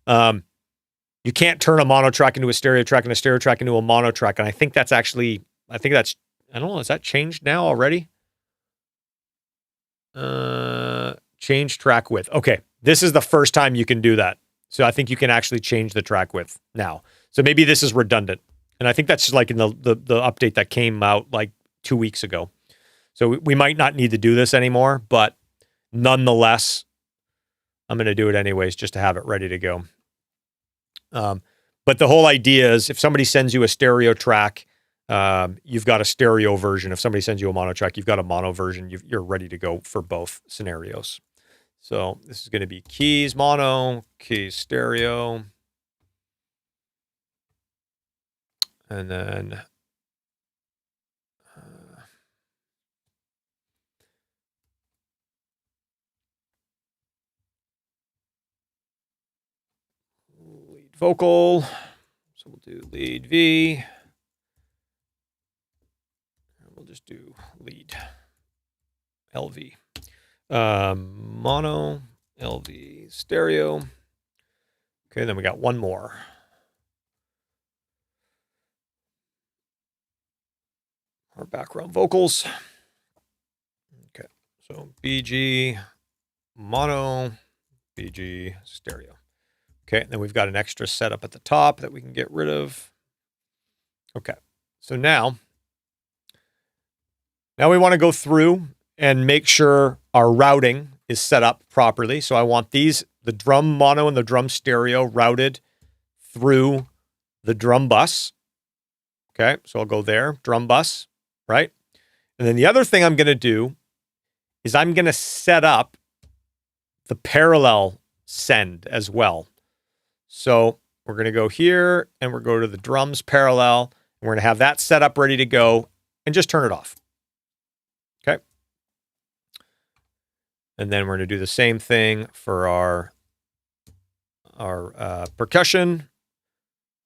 You can't turn a mono track into a stereo track and a stereo track into a mono track. And I think that's, I don't know, has that changed now already? Change track width. Okay, this is the first time you can do that. So I think you can actually change the track width now. So maybe this is redundant. And I think that's like in the update that came out like 2 weeks ago. So we might not need to do this anymore, but nonetheless, I'm going to do it anyways just to have it ready to go. But the whole idea is if somebody sends you a stereo track, you've got a stereo version. If somebody sends you a mono track, you've got a mono version. You're ready to go for both scenarios. So this is going to be keys mono, keys stereo. And then lead vocal. So we'll do lead V. And we'll just do lead LV. Mono, LV, stereo. Okay, then we got one more. Our background vocals. Okay, so BG, mono, BG, stereo. Okay, and then we've got an extra setup at the top that we can get rid of. Okay, so now we want to go through and make sure our routing is set up properly. So I want the drum mono and the drum stereo routed through the drum bus. Okay, so I'll go there, drum bus, right? And then the other thing I'm going to do is I'm going to set up the parallel send as well. So we're going to go here and we're going to the drums parallel. And we're going to have that set up ready to go and just turn it off. Okay. And then we're going to do the same thing for our percussion.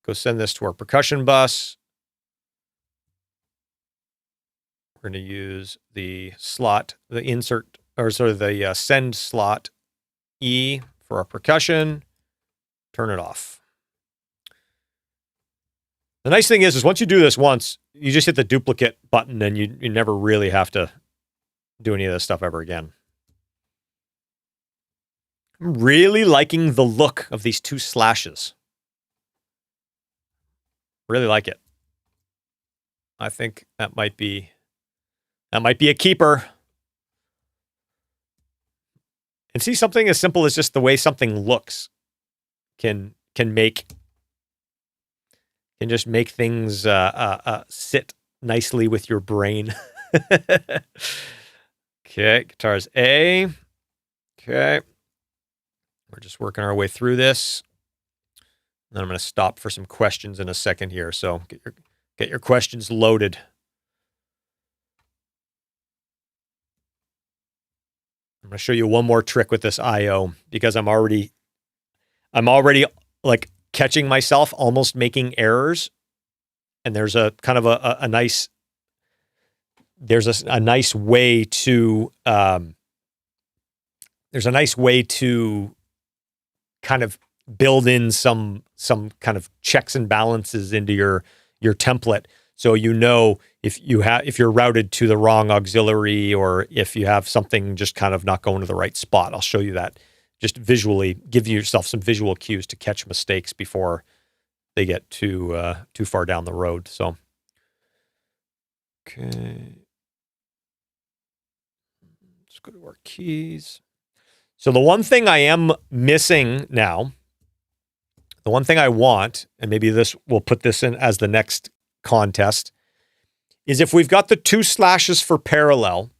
Go send this to our percussion bus. We're going to use the slot, the insert, or sort of the send slot E for our percussion. Turn it off. The nice thing is once you do this once, you just hit the duplicate button and you never really have to do any of this stuff ever again. I'm really liking the look of these two slashes. Really like it. I think that might be a keeper. And see, something as simple as just the way something looks can just make things sit nicely with your brain. Okay, guitars A. Okay. We're just working our way through this. Then I'm going to stop for some questions in a second here. So get your questions loaded. I'm going to show you one more trick with this IO because I'm already like catching myself almost making errors. And there's a kind of a nice, there's a nice way to, kind of build in some kind of checks and balances into your template. So, you know, if you're routed to the wrong auxiliary, or if you have something just kind of not going to the right spot. I'll show you that. Just visually give yourself some visual cues to catch mistakes before they get too far down the road. So, okay. Let's go to our keys. So the one thing I am missing now, the one thing I want, and maybe we'll put this in as the next contest, is if we've got the 2 slashes for parallel,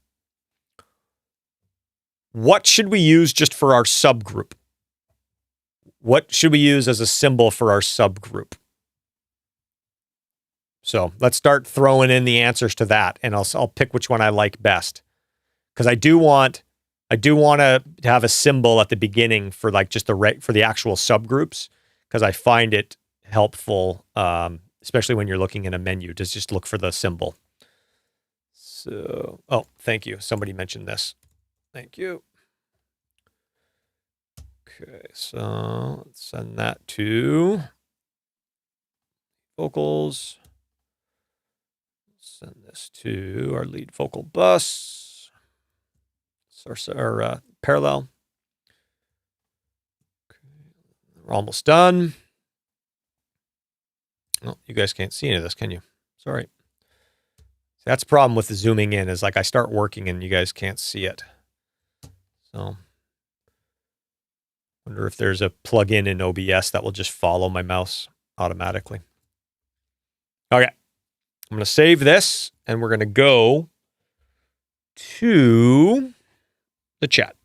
what should we use just for our subgroup? What should we use as a symbol for our subgroup? So let's start throwing in the answers to that, and I'll pick which one I like best. Because I do want to have a symbol at the beginning for like just for the actual subgroups, because I find it helpful, especially when you're looking in a menu, to just look for the symbol. So, oh, thank you. Somebody mentioned this. Thank you. Okay, so let's send that to vocals. Send this to our lead vocal bus. Our parallel. Okay. We're almost done. Oh, you guys can't see any of this, can you? Sorry. That's the problem with the zooming in, is like I start working and you guys can't see it. So, wonder if there's a plugin in OBS that will just follow my mouse automatically. Okay. I'm going to save this, and we're going to go to the chat.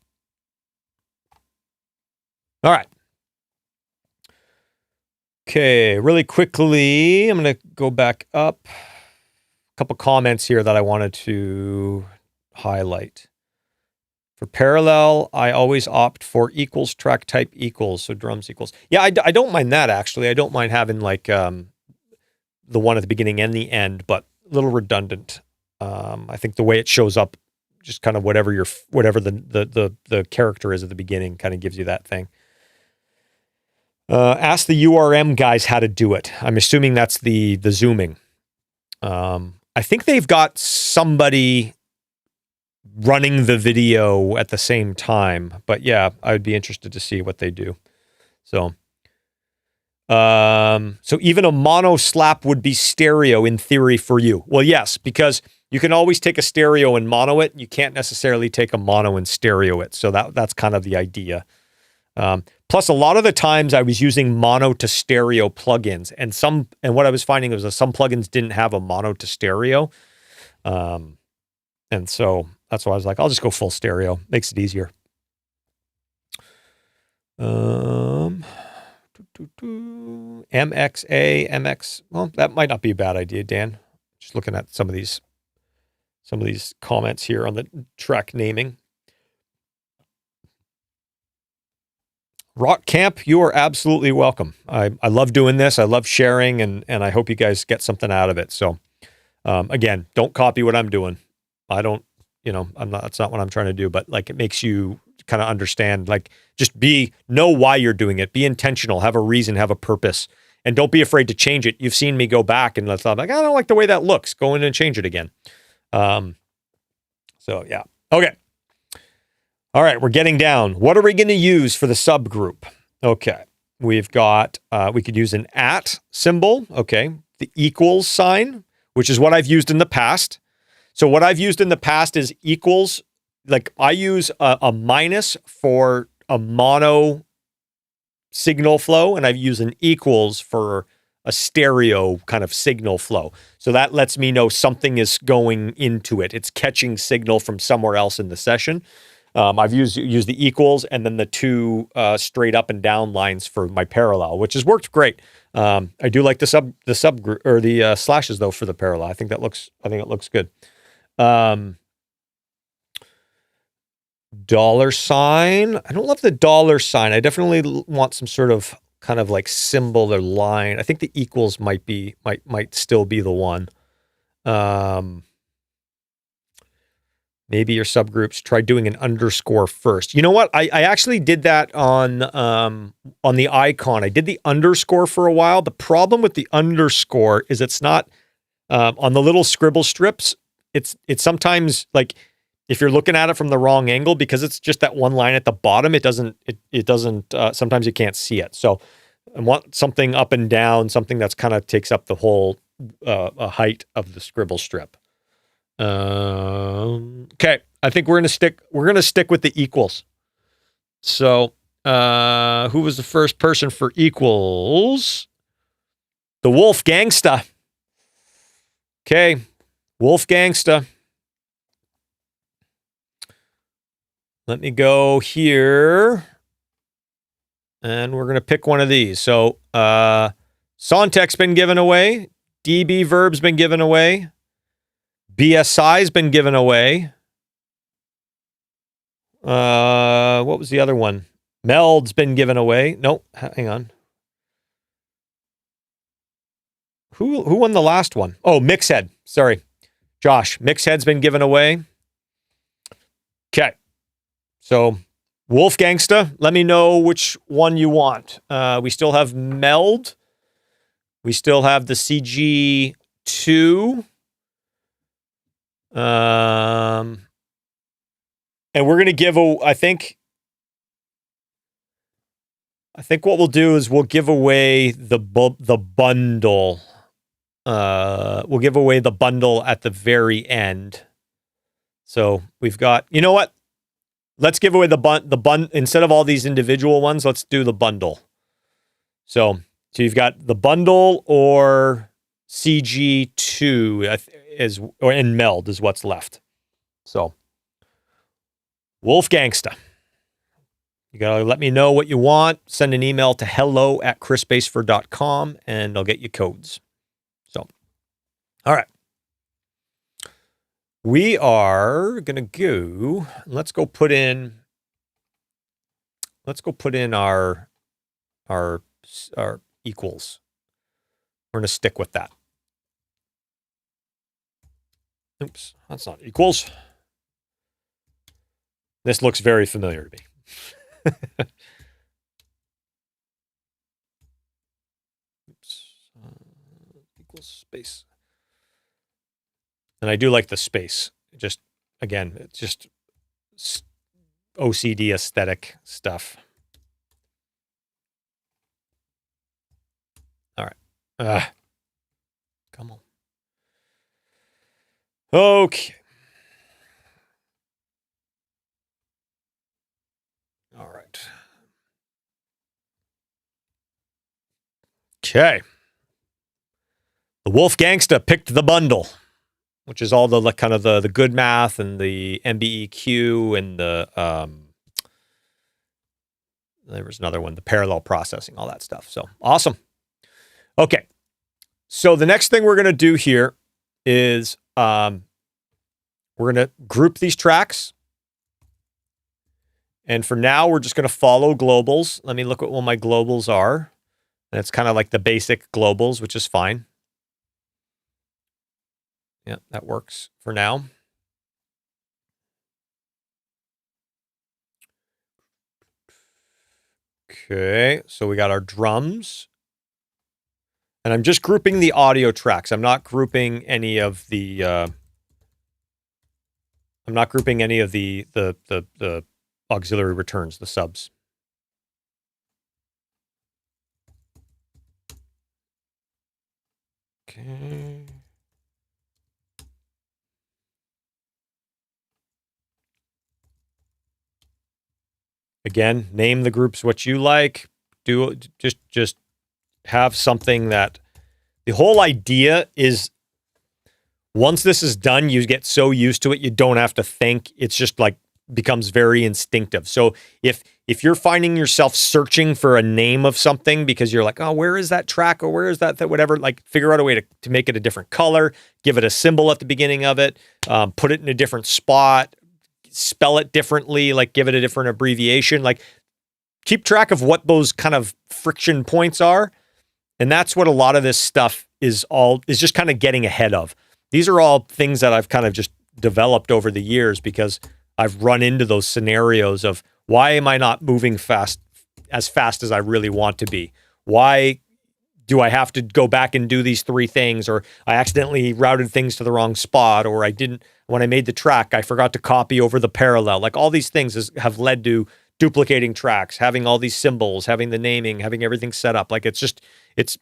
All right. Okay, really quickly, I'm going to go back up. A couple comments here that I wanted to highlight. For parallel, I always opt for equals track type equals, so drums equals. Yeah, I don't mind that, actually. I don't mind having like the one at the beginning and the end, but a little redundant. I think the way it shows up, just kind of whatever the character is at the beginning, kind of gives you that thing. Ask the URM guys how to do it. I'm assuming that's the zooming. I think they've got somebody running the video at the same time, but yeah, I'd be interested to see what they do. So even a mono slap would be stereo in theory for you. Well, yes, because you can always take a stereo and mono it. You can't necessarily take a mono and stereo it. So that's kind of the idea. Plus, a lot of the times I was using mono to stereo plugins, and what I was finding was that some plugins didn't have a mono to stereo. And so that's why I was like, I'll just go full stereo. Makes it easier. MX. Well, that might not be a bad idea, Dan. Just looking at some of these comments here on the track naming. Rock Camp, you are absolutely welcome. I love doing this. I love sharing, and I hope you guys get something out of it. So, again, don't copy what I'm doing. I don't, that's not what I'm trying to do, but like it makes you kind of understand, like just know why you're doing it. Be intentional, have a reason, have a purpose, and don't be afraid to change it. You've seen me go back and thought like, I don't like the way that looks. Go in and change it again. So yeah. Okay. All right, we're getting down. What are we going to use for the subgroup? Okay, we've got, we could use an @ symbol, okay, the equals sign, which is what I've used in the past. So what I've used in the past is equals, like I use a minus for a mono signal flow, and I've used an equals for a stereo kind of signal flow. So that lets me know something is going into it. It's catching signal from somewhere else in the session. I've used the equals and then the two straight up and down lines for my parallel, which has worked great. I do like the subgroup or the slashes though for the parallel. I think it looks good. Dollar sign. I don't love the dollar sign. I definitely want some sort of kind of like symbol or line. I think the equals might still be the one. Maybe your subgroups try doing an underscore first. You know what? I actually did that on the icon. I did the underscore for a while. The problem with the underscore is it's not on the little scribble strips. It's sometimes like if you're looking at it from the wrong angle, because it's just that one line at the bottom, it doesn't sometimes you can't see it. So I want something up and down, something that's kind of takes up the whole height of the scribble strip. Okay, I think we're gonna stick with the equals. So who was the first person for equals? The Wolf Gangsta. Okay, Wolf Gangsta. Let me go here. And we're going to pick one of these. So, Sontech's been given away. DB Verb's been given away. BSI's been given away. What was the other one? Meld's been given away. Nope, hang on. Who won the last one? Oh, Mixhead. Sorry. Josh. Mixhead's been given away. Okay. So, Wolf Gangsta, let me know which one you want. We still have Meld. We still have the CG2. And we're going to give I think what we'll do is we'll give away the bundle. We'll give away the bundle at the very end. So we've got, you know what? Let's give away the bun instead of all these individual ones. Let's do the bundle. So you've got the bundle or CG2 and Meld is what's left. So Wolf Gangsta. You gotta let me know what you want. Send an email to hello@chrisbaseford.com and I'll get you codes. So, all right. We are going to go, let's go put in our equals. We're going to stick with that. Oops, that's not equals. This looks very familiar to me. Oops, equals space. And I do like the space. Just, again, it's just OCD aesthetic stuff. All right. Come on. Okay. All right. Okay. The Wolf Gangsta picked the bundle, which is all the kind of the good math and the MBEQ and the there was another one, the parallel processing, all that stuff. So awesome. Okay. So the next thing we're going to do here is we're going to group these tracks. And for now, we're just going to follow globals. Let me look at what my globals are. And it's kind of like the basic globals, which is fine. Yeah, that works for now. Okay, so we got our drums. And I'm just grouping the audio tracks. I'm not grouping any of the the auxiliary returns, the subs. Okay. Again, name the groups what you like. Do just have something that the whole idea is once this is done, you get so used to it, you don't have to think. It's just like becomes very instinctive. So if you're finding yourself searching for a name of something because you're like, oh, where is that track or where is that whatever, like figure out a way to make it a different color, give it a symbol at the beginning of it, put it in a different spot, spell it differently, like give it a different abbreviation, like keep track of what those kind of friction points are. And that's what a lot of this stuff is just kind of getting ahead of. These are all things that I've kind of just developed over the years because I've run into those scenarios of why am I not moving fast as I really want to be? Why do I have to go back and do these 3 things? Or I accidentally routed things to the wrong spot, or I didn't, when I made the track, I forgot to copy over the parallel. Like all these things have led to duplicating tracks, having all these symbols, having the naming, having everything set up. Like it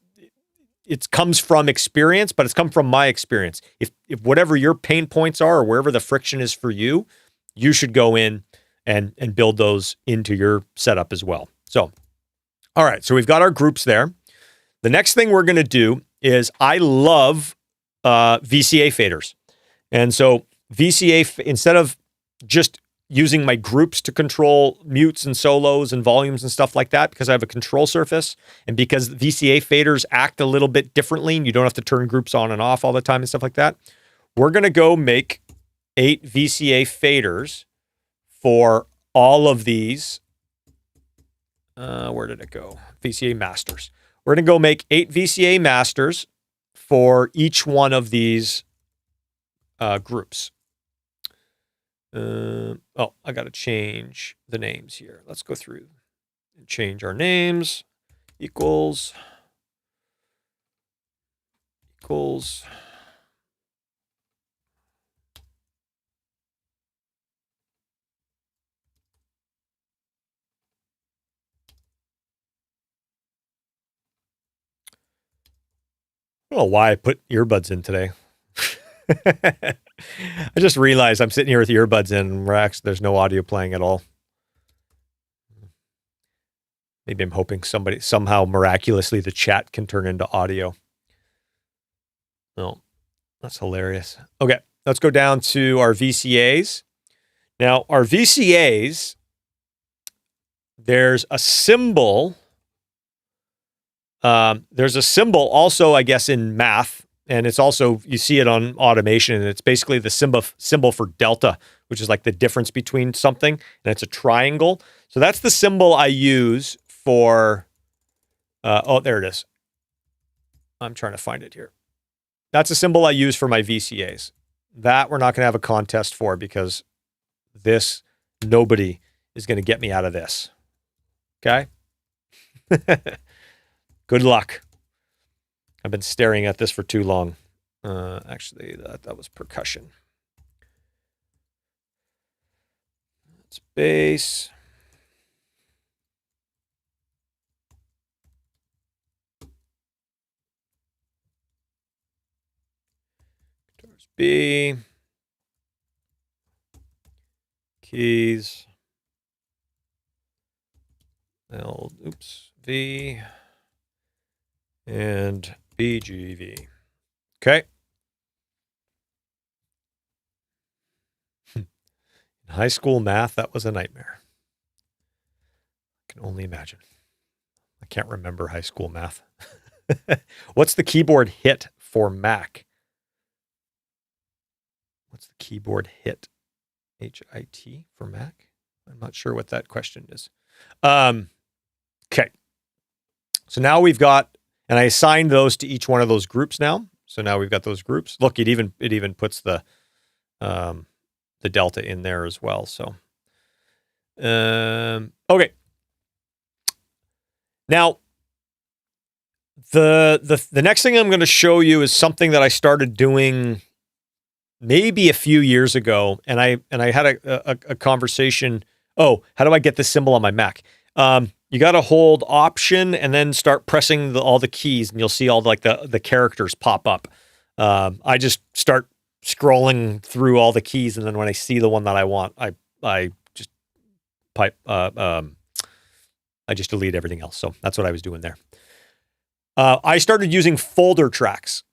comes from experience, but it's come from my experience. If whatever your pain points are or wherever the friction is for you, you should go in and build those into your setup as well. So, all right. So we've got our groups there. The next thing we're going to do is I love VCA faders. And so VCA, instead of just using my groups to control mutes and solos and volumes and stuff like that, because I have a control surface and because VCA faders act a little bit differently and you don't have to turn groups on and off all the time and stuff like that, we're going to go make 8 VCA faders for all of these. Where did it go? VCA masters. We're going to go make 8 VCA masters for each one of these groups. I got to change the names here. Let's go through and change our names. Equals. I don't know why I put earbuds in today. I just realized I'm sitting here with earbuds in and there's no audio playing at all. Maybe I'm hoping somehow miraculously the chat can turn into audio. No, that's hilarious. Okay, let's go down to our VCAs. Now, our VCAs, there's a symbol. There's a symbol also, I guess, in math. And it's also, you see it on automation, and it's basically the symbol for delta, which is like the difference between something, and it's a triangle. So that's the symbol I use for, there it is. I'm trying to find it here. That's a symbol I use for my VCAs. That we're not going to have a contest for because nobody is going to get me out of this. Okay? Good luck. I've been staring at this for too long. Actually, that was percussion. It's bass. Guitars B. Keys. V. And BGV. Okay. In high school math, that was a nightmare. I can only imagine. I can't remember high school math. What's the keyboard hit for Mac? What's the keyboard hit? HIT for Mac? I'm not sure what that question is. Okay. So now we've got, and I assigned those to each one of those groups now. So now we've got those groups. Look, it even puts the delta in there as well. So, okay. Now, the next thing I'm going to show you is something that I started doing maybe a few years ago, and I had a conversation. Oh, how do I get this symbol on my Mac? You got to hold Option and then start pressing all the keys, and you'll see all the characters pop up. I just start scrolling through all the keys, and then when I see the one that I want, I just delete everything else. So that's what I was doing there. I started using folder tracks.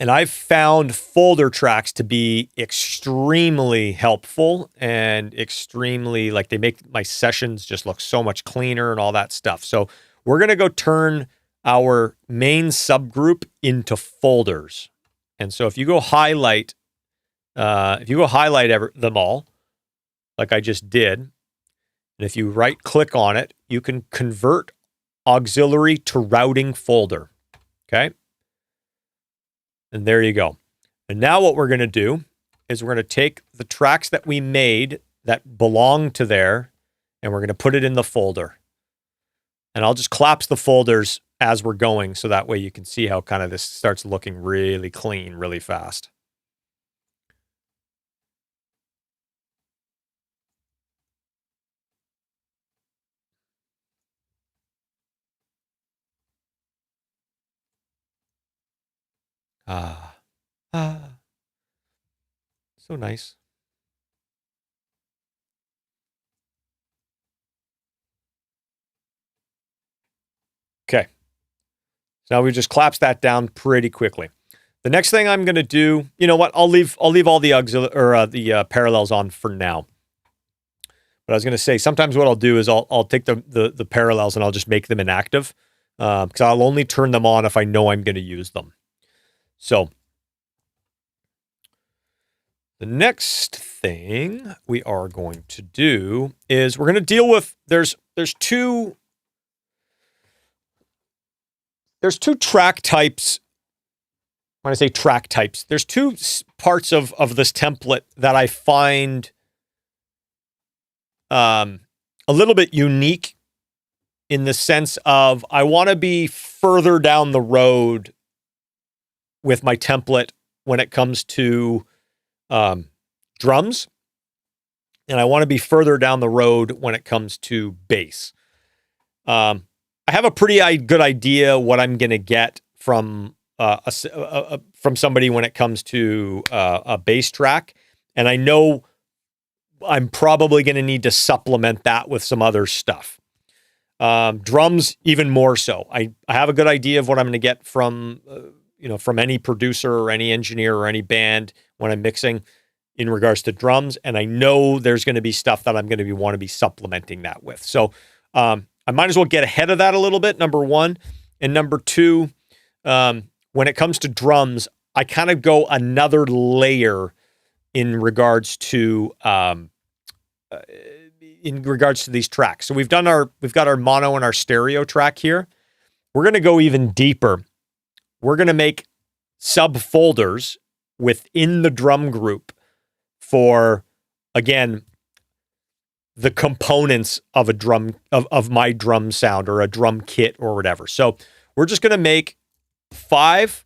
And I've found folder tracks to be extremely helpful and extremely, like, they make my sessions just look so much cleaner and all that stuff. So we're going to go turn our main subgroup into folders. And so if you go highlight, them all, like I just did, and if you right click on it, you can convert auxiliary to routing folder. Okay. And there you go. And now what we're going to do is we're going to take the tracks that we made that belong to there, and we're going to put it in the folder. And I'll just collapse the folders as we're going, so that way you can see how kind of this starts looking really clean really fast. So nice. Okay. So now we just collapse that down pretty quickly. The next thing I'm going to do, you know what? I'll leave all the auxiliary or the parallels on for now. But I was going to say, sometimes what I'll do is I'll take the parallels and I'll just make them inactive, because I'll only turn them on if I know I'm going to use them. So the next thing we are going to do is we're going to deal with, there's two track types. When I say track types, there's two parts of this template that I find a little bit unique, in the sense of I want to be further down the road with my template when it comes to drums, and I want to be further down the road when it comes to bass. I have a pretty good idea what I'm going to get from somebody when it comes to a bass track, and I know I'm probably going to need to supplement that with some other stuff. Drums, even more so. I have a good idea of what I'm going to get from from any producer or any engineer or any band when I'm mixing in regards to drums, and I know there's going to be stuff that I'm going to want to be supplementing that with. So I might as well get ahead of that a little bit, number one. And number two, when it comes to drums, I kind of go another layer in regards to these tracks. So we've got our mono and our stereo track here. We're going to go even deeper. We're going to make subfolders within the drum group for, again, the components of a drum, of my drum sound or a drum kit or whatever. So we're just going to make 5.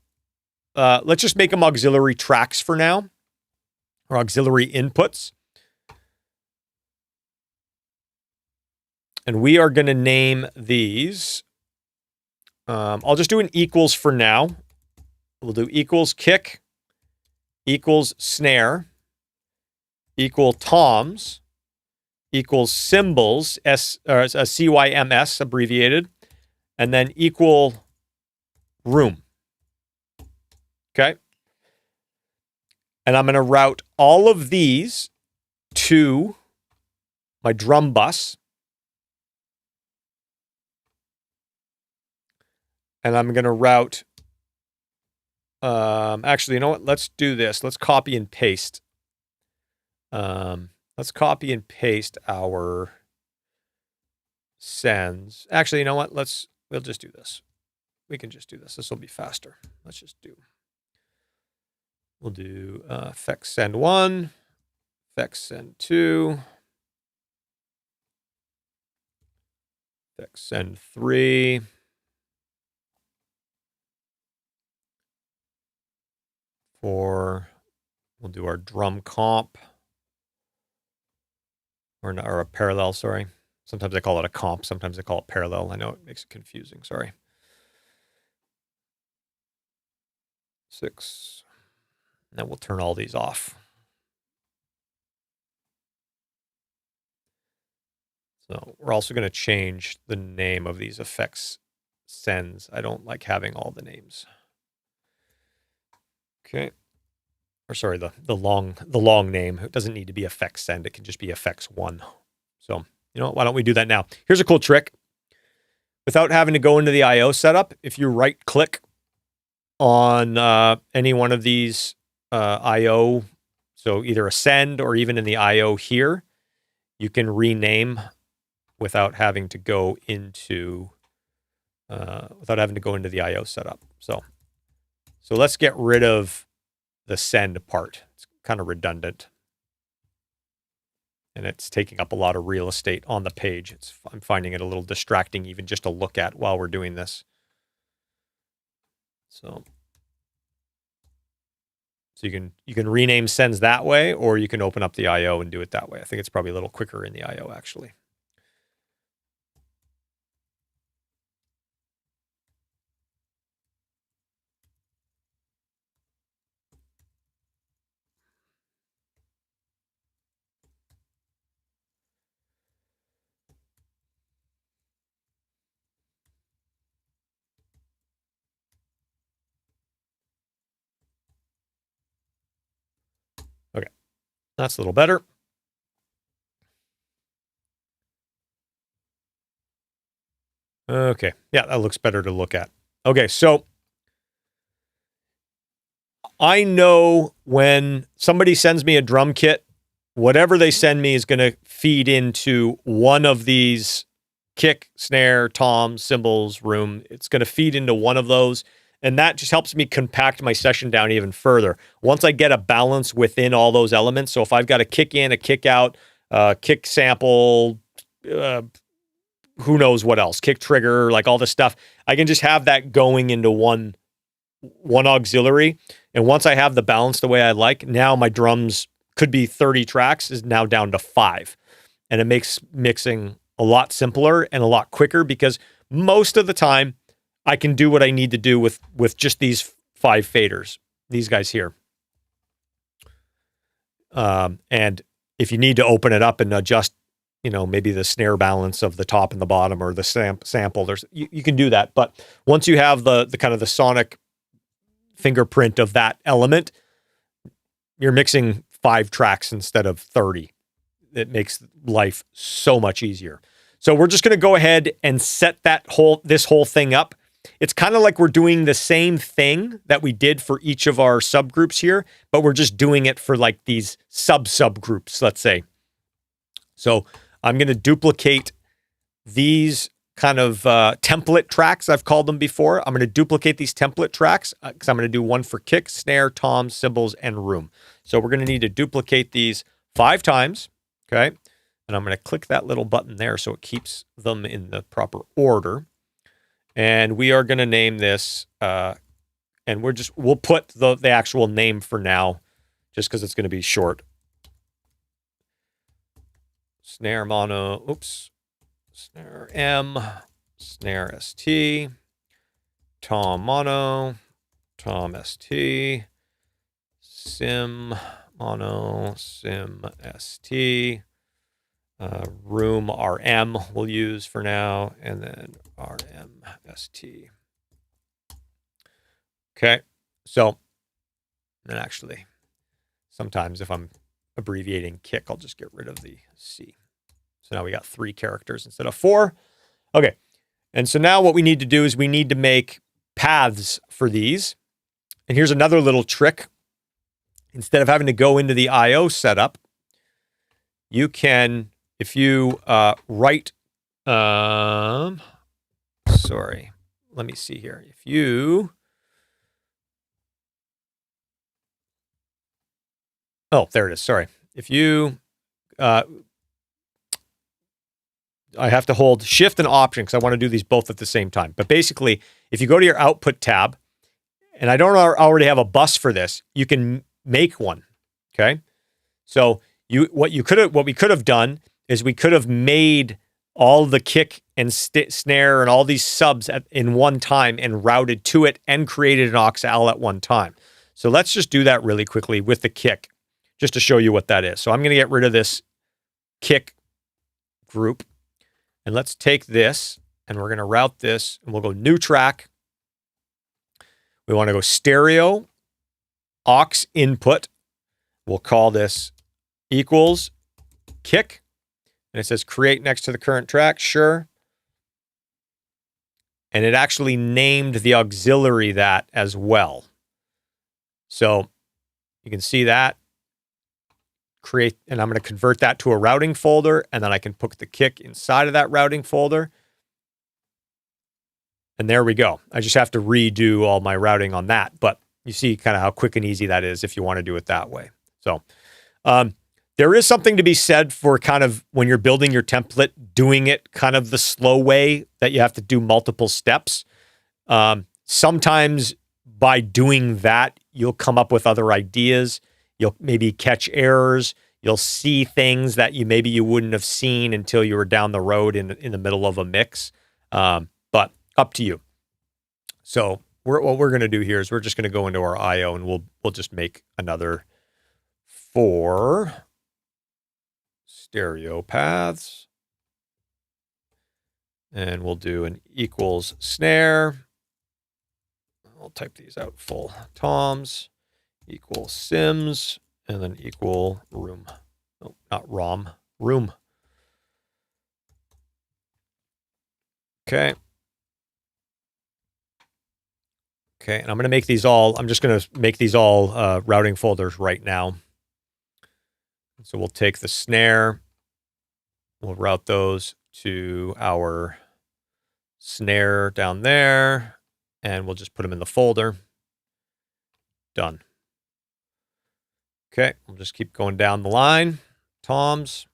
Let's just make them auxiliary tracks for now, or auxiliary inputs. And we are going to name these. I'll just do an equals for now. We'll do equals kick, equals snare, equal toms, equals cymbals, CYMS abbreviated, and then equal room. Okay. And I'm going to route all of these to my drum bus. And I'm going to route, actually, you know what? Let's do this. Let's copy and paste. Let's copy and paste our sends. Actually, you know what? We'll just do this. We can just do this. This will be faster. We'll do effects send 1, effects send 2, effects send 3. We'll do our drum comp, or a parallel, sorry. Sometimes I call it a comp, sometimes I call it parallel. I know it makes it confusing, sorry. 6. And then we'll turn all these off. So we're also going to change the name of these effects sends. I don't like having all the names. Okay. Or sorry, the long name. It doesn't need to be effects send. It can just be effects one. So, you know, why don't we do that now? Here's a cool trick. Without having to go into the IO setup, if you right click on any one of these IO, so either a send or even in the IO here, you can rename without having to go into the IO setup. So let's get rid of the send part. It's kind of redundant. And it's taking up a lot of real estate on the page. I'm finding it a little distracting even just to look at while we're doing this. So you can rename sends that way, or you can open up the IO and do it that way. I think it's probably a little quicker in the IO actually. Okay, that's a little better. Okay, yeah, that looks better to look at. Okay, so I know when somebody sends me a drum kit, whatever they send me is going to feed into one of these kick, snare, tom, cymbals, room. It's going to feed into one of those. And that just helps me compact my session down even further. Once I get a balance within all those elements, so if I've got a kick in, a kick out, kick sample, who knows what else, kick trigger, like all this stuff, I can just have that going into one auxiliary. And once I have the balance the way I like, now my drums could be 30 tracks is now down to 5. And it makes mixing a lot simpler and a lot quicker because most of the time I can do what I need to do with just these 5 faders, these guys here. And if you need to open it up and adjust, you know, maybe the snare balance of the top and the bottom or the sample, you can do that. But once you have the kind of the sonic fingerprint of that element, you're mixing 5 tracks instead of 30. It makes life so much easier. So we're just going to go ahead and set this whole thing up. It's kind of like we're doing the same thing that we did for each of our subgroups here, but we're just doing it for like these subgroups, let's say. So I'm going to duplicate these kind of template tracks, I've called them before. I'm going to duplicate these template tracks because I'm going to do one for kick, snare, tom, cymbals, and room. So we're going to need to duplicate these 5 times, okay? And I'm going to click that little button there so it keeps them in the proper order. And we are going to name this, and we'll put the actual name for now, just because it's going to be short. Snare mono, snare M, snare ST, tom mono, tom ST, sim mono, sim ST, room RM we'll use for now, and then RM ST. Okay, so then actually, sometimes if I'm abbreviating kick, I'll just get rid of the C. So now we got 3 characters instead of 4. Okay, and so now what we need to do is we need to make paths for these. And here's another little trick. Instead of having to go into the IO setup, you can, if you write, sorry, let me see here. If you, oh, there it is, sorry. If you, I have to hold Shift and Option because I want to do these both at the same time. But basically, if you go to your Output tab, and I don't already have a bus for this, you can make one, okay? So what we could have done is we could have made all the kick and snare and all these subs in one time and routed to it and created an aux at one time. So let's just do that really quickly with the kick, just to show you what that is. So I'm going to get rid of this kick group, and let's take this and we're going to route this, and we'll go new track. We want to go stereo, aux input. We'll call this equals kick. And it says create next to the current track. Sure. And it actually named the auxiliary that as well. So you can see that. Create, and I'm going to convert that to a routing folder, and then I can put the kick inside of that routing folder. And there we go. I just have to redo all my routing on that. But you see kind of how quick and easy that is if you want to do it that way. So there is something to be said for kind of when you're building your template, doing it kind of the slow way that you have to do multiple steps. Sometimes by doing that, you'll come up with other ideas. You'll maybe catch errors. You'll see things that maybe you wouldn't have seen until you were down the road in the middle of a mix. But up to you. So what we're going to do here is we're just going to go into our IO and we'll just make another 4 stereo paths. And we'll do an equals snare. I'll type these out full. Toms equal sims, and then equal room. No, not ROM, room. Okay. Okay, and I'm going to make these all, I'm just going to make these all routing folders right now. So we'll take the snare, we'll route those to our snare down there, and we'll just put them in the folder. Done. Okay, we'll just keep going down the line. Toms.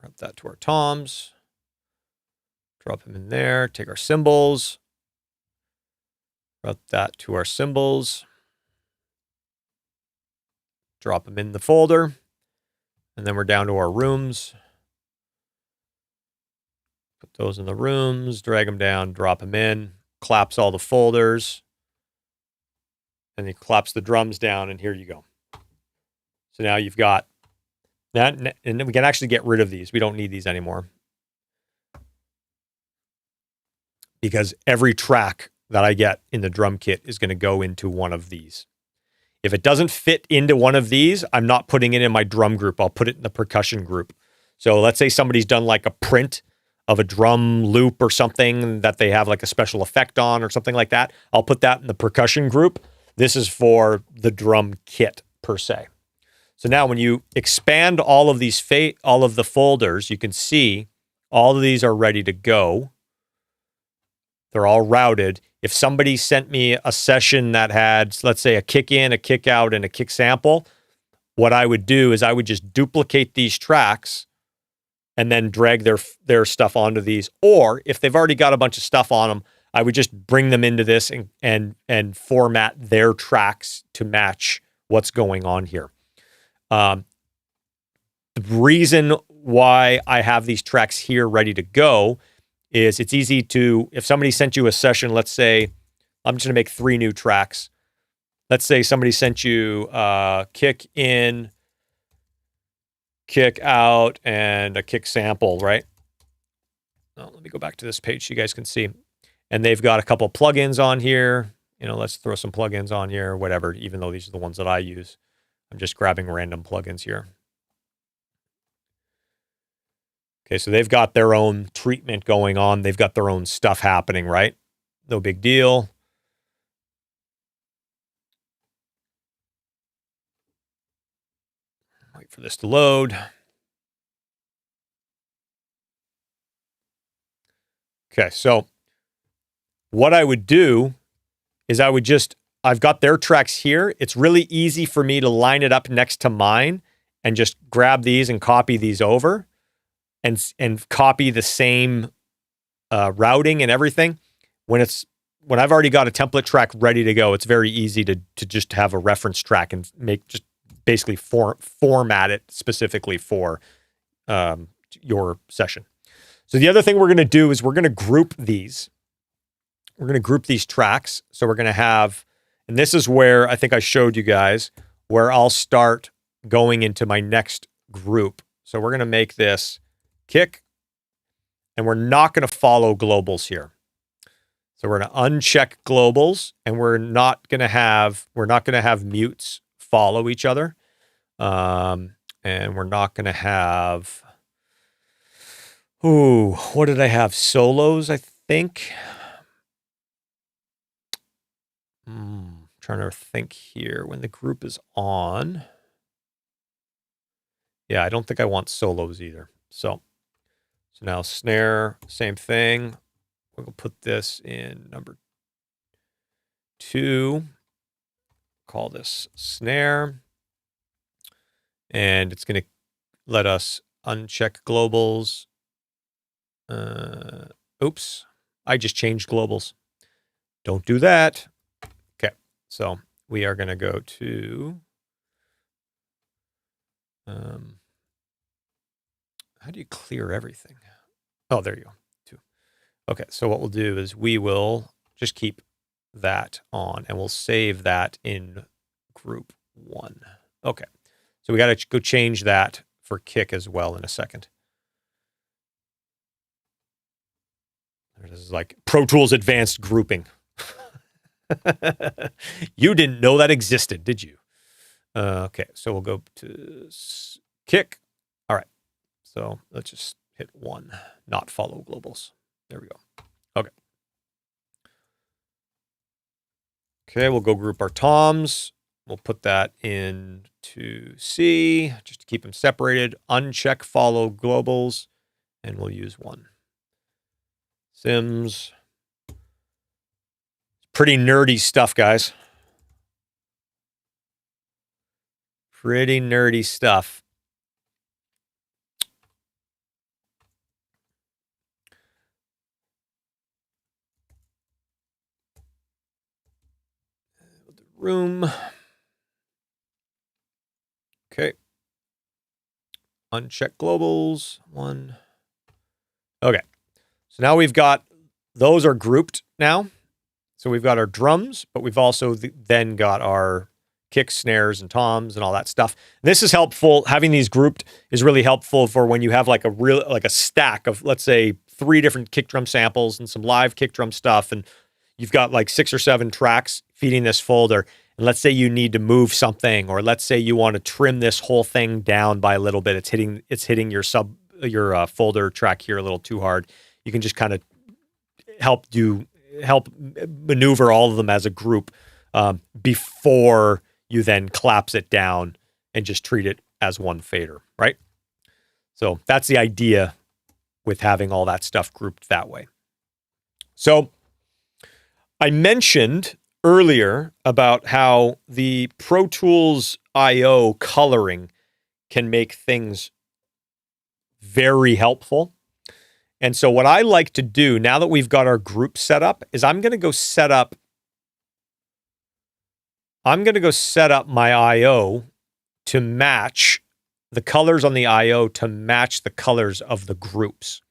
Route that to our toms. Drop them in there. Take our cymbals. Route that to our cymbals. Drop them in the folder. And then we're down to our rooms. Put those in the rooms. Drag them down. Drop them in. Collapse all the folders. And you collapse the drums down, and here you go. So now you've got that, and then we can actually get rid of these. We don't need these anymore. Because every track that I get in the drum kit is going to go into one of these. If it doesn't fit into one of these, I'm not putting it in my drum group. I'll put it in the percussion group. So let's say somebody's done like a print of a drum loop or something that they have like a special effect on or something like that. I'll put that in the percussion group. This is for the drum kit per se. So now when you expand all of these all of the folders, you can see all of these are ready to go. They're all routed. If somebody sent me a session that had, let's say, a kick in, a kick out, and a kick sample, what I would do is I would just duplicate these tracks and then drag their stuff onto these. Or if they've already got a bunch of stuff on them, I would just bring them into this and format their tracks to match what's going on here. The reason why I have these tracks here ready to go is it's easy to, if somebody sent you a session, let's say, I'm just going to make 3 new tracks. Let's say somebody sent you kick in, kick out, and a kick sample, right? Oh, let me go back to this page so you guys can see. And they've got a couple plugins on here. You know, let's throw some plugins on here, whatever, even though these are the ones that I use. I'm just grabbing random plugins here. Okay, so they've got their own treatment going on. They've got their own stuff happening, right? No big deal. Wait for this to load. Okay, so what I would do is I've got their tracks here. It's really easy for me to line it up next to mine and just grab these and copy these over and copy the same routing and everything. When I've already got a template track ready to go, it's very easy to just have a reference track and just basically format it specifically for your session. So the other thing we're going to do is we're going to group these. We're going to group these tracks. So we're going to have, and this is where I think I showed you guys, where I'll start going into my next group. So we're going to make this kick, and we're not going to follow globals here. So we're going to uncheck globals, and we're not going to have mutes follow each other. And we're not going to have, what did I have? Solos, I think. Trying to think here. When the group is on. Yeah, I don't think I want solos either. So now snare, same thing. We'll put this in number 2. Call this snare. And it's going to let us uncheck globals. Oops, I just changed globals. Don't do that. Okay, so we are going to go to, how do you clear everything? Oh, there you go. 2. Okay, so what we'll do is we will just keep that on, and we'll save that in group 1. Okay, so we got to go change that for kick as well in a second. This is like Pro Tools Advanced Grouping. You didn't know that existed, did you? Okay, so we'll go to kick. All right, so let's just hit 1, not follow globals. There we go. Okay. Okay, we'll go group our toms. We'll put that into C just to keep them separated. Uncheck follow globals, and we'll use 1. Sims. Pretty nerdy stuff, guys. Pretty nerdy stuff. The room. Okay. Uncheck globals. 1. Okay. So now we've got, those are grouped now. So we've got our drums, but we've also then got our kicks, snares, and toms and all that stuff. This is helpful. Having these grouped is really helpful for when you have like a stack of, let's say, 3 different kick drum samples and some live kick drum stuff, and you've got like 6 or 7 tracks feeding this folder. And let's say you need to move something, or let's say you want to trim this whole thing down by a little bit. It's hitting your folder track here a little too hard. You can just kind of help maneuver all of them as a group before you then collapse it down and just treat it as one fader, right? So that's the idea with having all that stuff grouped that way. So I mentioned earlier about how the Pro Tools I/O coloring can make things very helpful. And so what I like to do now that we've got our group set up is I'm going to go set up my I/O to match the colors on the I/O to match the colors of the groups.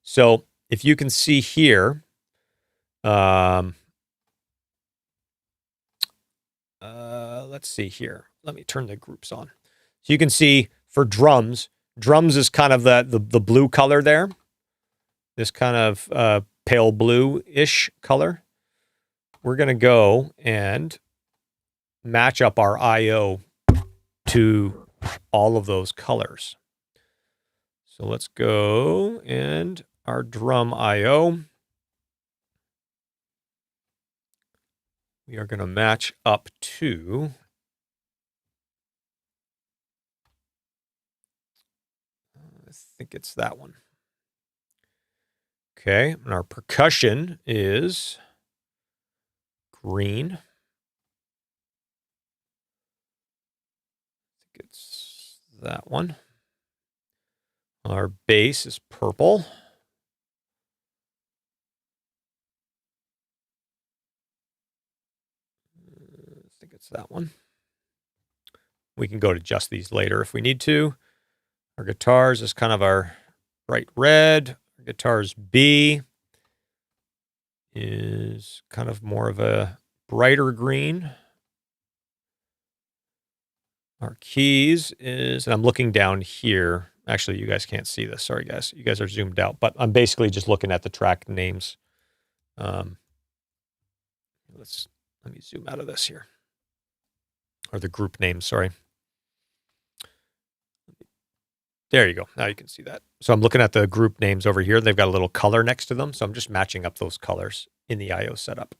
So if you can see here, let's see here. Let me turn the groups on. So you can see for drums is kind of the blue color there. This kind of pale blue-ish color. We're going to go and match up our I/O to all of those colors. So let's go and our drum I/O. We are going to match up to I think it's that one. Okay, and our percussion is green. I think it's that one. Our bass is purple. I think it's that one. We can go to just these later if we need to. Our guitars is kind of our bright red. Our guitars B is kind of more of a brighter green. Our keys is, and I'm looking down here. Actually, you guys can't see this. Sorry, guys. You guys are zoomed out, but I'm basically just looking at the track names. Let me zoom out of this here. Or the group name, sorry. There you go. Now you can see that. So I'm looking at the group names over here. They've got a little color next to them. So I'm just matching up those colors in the I/O setup.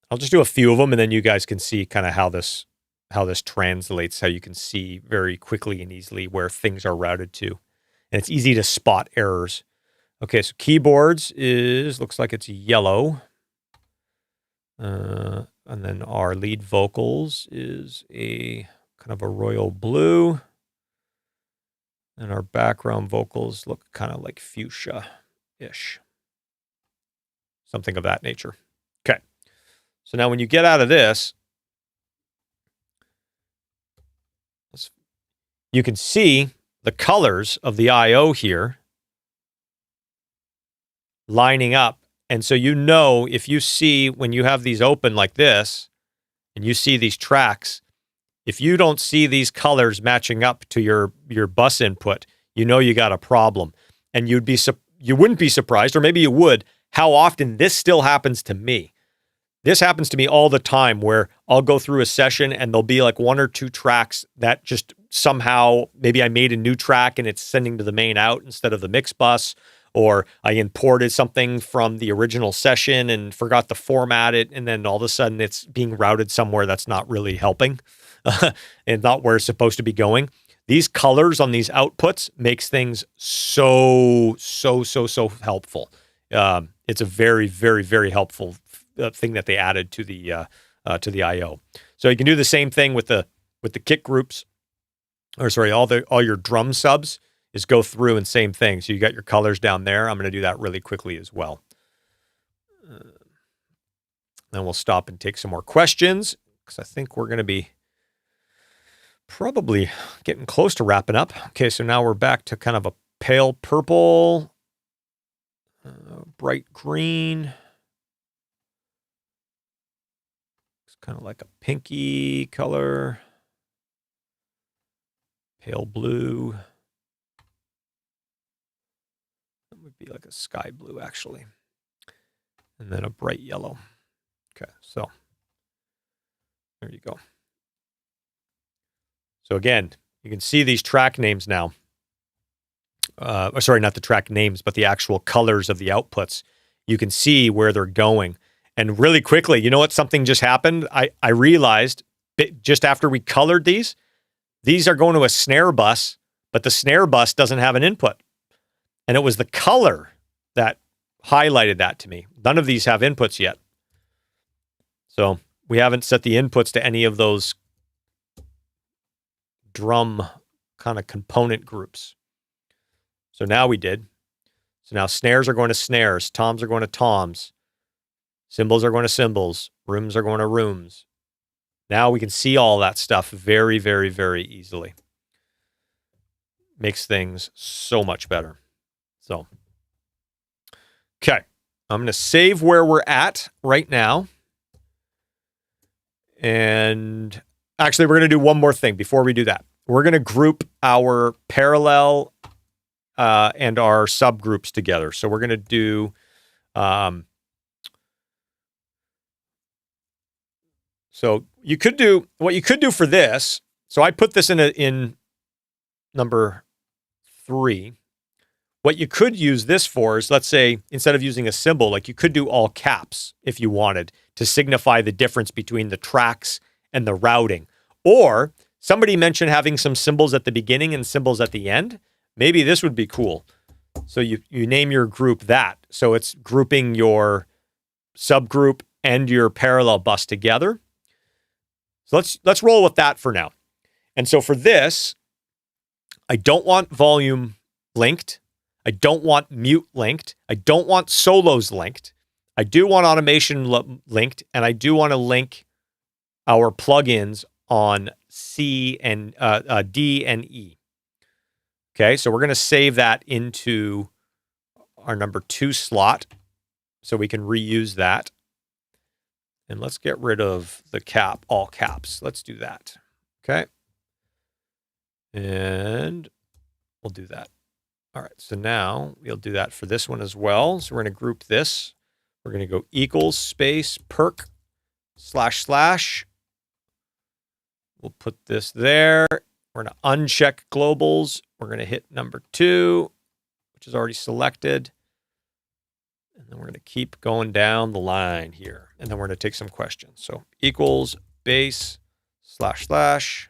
I'll just do a few of them, and then you guys can see kind of how this translates, how you can see very quickly and easily where things are routed to. And it's easy to spot errors. Okay, so keyboards looks like it's yellow. And then our lead vocals is a kind of a royal blue. And our background vocals look kind of like fuchsia-ish. Something of that nature. Okay. So now when you get out of this, you can see the colors of the I/O here lining up. And so you know, if you see when you have these open like this, and you see these tracks, if you don't see these colors matching up to your bus input, you know you got a problem. And you wouldn't be surprised, or maybe you would, how often this still happens to me. This happens to me all the time, where I'll go through a session and there'll be like one or two tracks that just somehow, maybe I made a new track and it's sending to the main out instead of the mix bus, or I imported something from the original session and forgot to format it, and then all of a sudden it's being routed somewhere that's not really helping and not where it's supposed to be going. These colors on these outputs makes things so helpful. It's a very, very, very helpful thing that they added to the I/O. So you can do the same thing with the kick groups, or sorry, all your drum subs. Is go through and same thing. So you got your colors down there. I'm going to do that really quickly as well. Then we'll stop and take some more questions, because I think we're going to be probably getting close to wrapping up. Okay, so now we're back to kind of a pale purple, bright green. It's kind of like a pinky color, pale blue. Would be like a sky blue, actually. And then a bright yellow. Okay, so there you go. So again, you can see these track names now. Sorry, not the track names, but the actual colors of the outputs. You can see where they're going. And really quickly, you know what? Something just happened. I realized just after we colored these are going to a snare bus, but the snare bus doesn't have an input. And it was the color that highlighted that to me. None of these have inputs yet. So we haven't set the inputs to any of those drum kind of component groups. So now we did. So now snares are going to snares, toms are going to toms, cymbals are going to cymbals, rooms are going to rooms. Now we can see all that stuff very, very, very easily. Makes things so much better. So, okay, I'm going to save where we're at right now. And actually, we're going to do one more thing before we do that. We're going to group our parallel and our subgroups together. So we're going to do, so you could do, what you could do for this, so I put this in number 3. What you could use this for is, let's say, instead of using a symbol, like you could do all caps if you wanted to signify the difference between the tracks and the routing. Or somebody mentioned having some symbols at the beginning and symbols at the end. Maybe this would be cool. So you name your group that. So it's grouping your subgroup and your parallel bus together. So let's roll with that for now. And so for this, I don't want volume linked. I don't want mute linked. I don't want solos linked. I do want automation linked, and I do want to link our plugins on C and D and E. Okay, so we're going to save that into our number 2 slot so we can reuse that. And let's get rid of the cap, all caps. Let's do that. Okay. And we'll do that. All right, so now we'll do that for this one as well. So we're going to group this. We're going to go equals space perk //. We'll put this there. We're going to uncheck globals. We're going to hit number 2, which is already selected. And then we're going to keep going down the line here. And then we're going to take some questions. So equals base //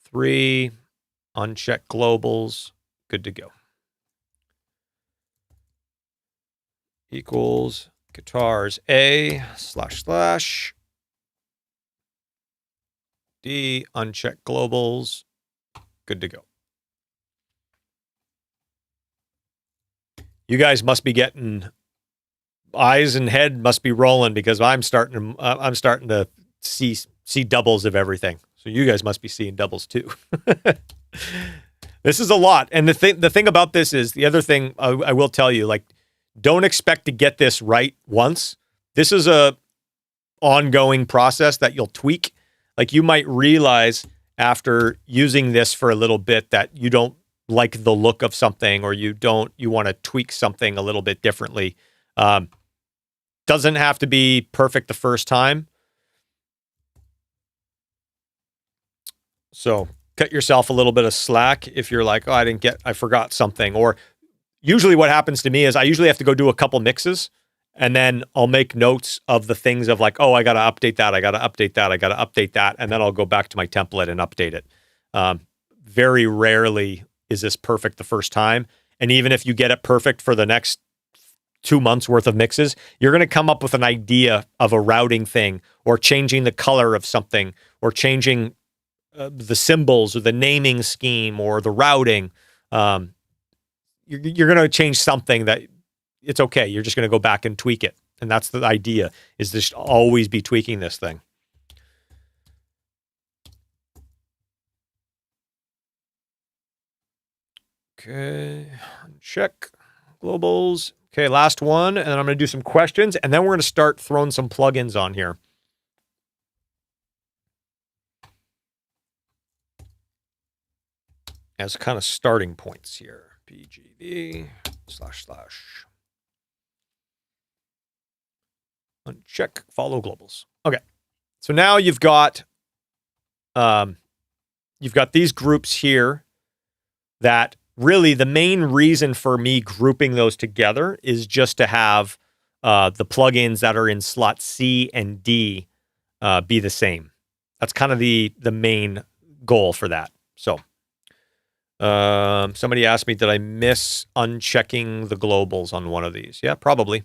3, uncheck globals, good to go. Equals guitars A // D, uncheck globals, good to go. You guys must be getting eyes and head must be rolling because I'm starting to see doubles of everything. So you guys must be seeing doubles too. This is a lot. And the thing about this is the other thing I will tell you, like, don't expect to get this right once. This is a ongoing process that you'll tweak. Like, you might realize after using this for a little bit that you don't like the look of something, or you want to tweak something a little bit differently. Doesn't have to be perfect the first time. So cut yourself a little bit of slack if you're like, oh, I forgot something. Or usually what happens to me is I usually have to go do a couple mixes, and then I'll make notes of the things of like, oh, I got to update that. I got to update that. I got to update that. And then I'll go back to my template and update it. Very rarely is this perfect the first time. And even if you get it perfect for the next 2 months worth of mixes, you're going to come up with an idea of a routing thing, or changing the color of something, or changing the symbols, or the naming scheme, or the routing. You're going to change something that it's okay. You're just going to go back and tweak it. And that's the idea, is to always be tweaking this thing. Okay, check globals. Okay, last one, and then I'm going to do some questions, and then we're going to start throwing some plugins on here. As kind of starting points here. PGV / uncheck follow globals. Okay, so now you've got these groups here that really the main reason for me grouping those together is just to have the plugins that are in slot C and D be the same. That's kind of the main goal for that. So somebody asked me, did I miss unchecking the globals on one of these? Yeah, probably.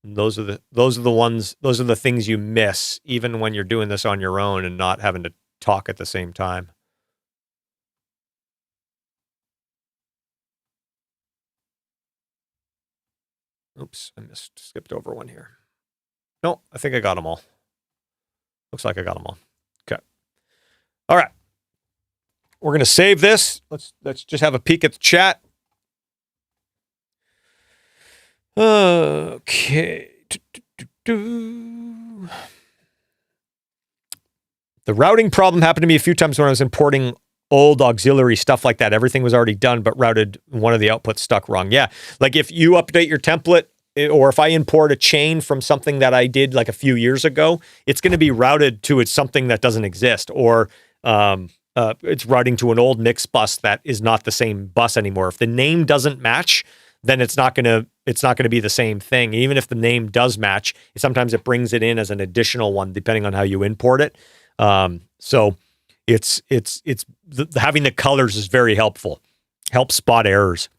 Those are the things you miss even when you're doing this on your own and not having to talk at the same time. Oops, skipped over one here. No, I think I got them all. Looks like I got them all. Okay. All right. We're going to save this. Let's just have a peek at the chat. Okay. The routing problem happened to me a few times when I was importing old auxiliary stuff like that. Everything was already done, but routed, one of the outputs stuck wrong. Yeah. Like if you update your template, or if I import a chain from something that I did like a few years ago, it's going to be routed to something that doesn't exist, or it's routing to an old mix bus that is not the same bus anymore. If the name doesn't match, then it's not going to be the same thing. Even if the name does match, sometimes it brings it in as an additional one, depending on how you import it. So having the colors is very helpful. Helps spot errors.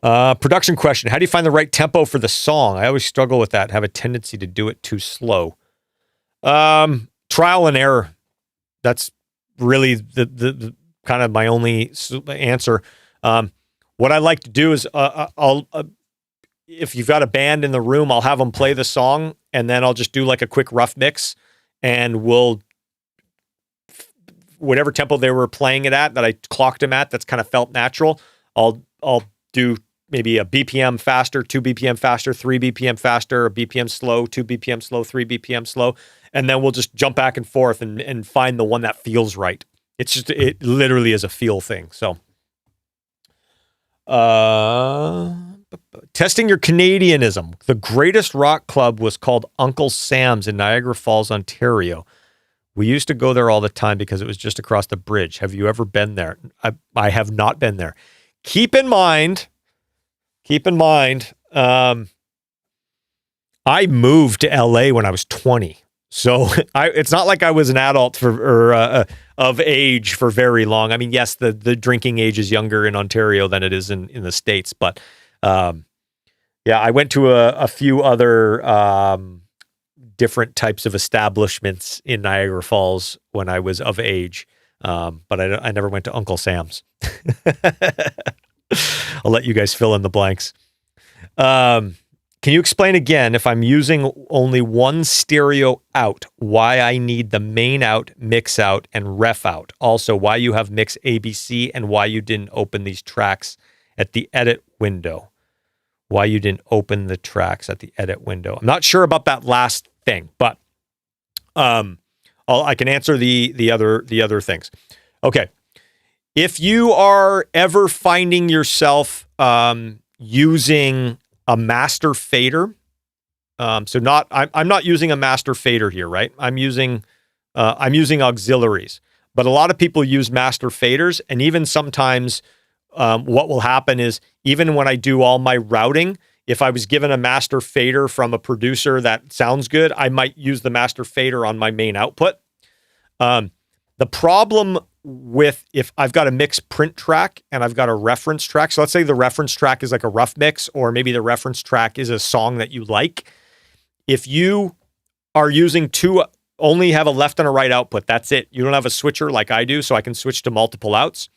Production question. How do you find the right tempo for the song? I always struggle with that. Have a tendency to do it too slow. Trial and error. That's really the kind of my only answer. What I like to do is if you've got a band in the room, I'll have them play the song, and then I'll just do like a quick rough mix, and whatever tempo they were playing it at, that I clocked them at, that's kind of felt natural, I'll do maybe a BPM faster, 2 BPM faster, 3 BPM faster, a BPM slow, 2 BPM slow, 3 BPM slow, and then we'll just jump back and forth and find the one that feels right. It's just, it literally is a feel thing. So, testing your Canadianism. The greatest rock club was called Uncle Sam's in Niagara Falls, Ontario. We used to go there all the time because it was just across the bridge. Have you ever been there? I have not been there. Keep in mind, I moved to LA when I was 20. So it's not like I was an adult of age for very long. I mean, yes, the drinking age is younger in Ontario than it is in the States. But yeah, I went to a few other different types of establishments in Niagara Falls when I was of age. But I never went to Uncle Sam's. I'll let you guys fill in the blanks. Can you explain again, if I'm using only one stereo out, why I need the main out, mix out, and ref out? Also, why you have mix ABC and why you didn't open these tracks at the edit window? Why you didn't open the tracks at the edit window? I'm not sure about that last thing, but I can answer the other things. Okay. If you are ever finding yourself using a master fader, I'm not using a master fader here, right? I'm using auxiliaries, but a lot of people use master faders, and even sometimes what will happen is, even when I do all my routing, if I was given a master fader from a producer that sounds good, I might use the master fader on my main output. The problem with, if I've got a mix print track and I've got a reference track, so let's say the reference track is like a rough mix, or maybe the reference track is a song that you like. If you are using only have a left and a right output, that's it. You don't have a switcher like I do, so I can switch to multiple outs.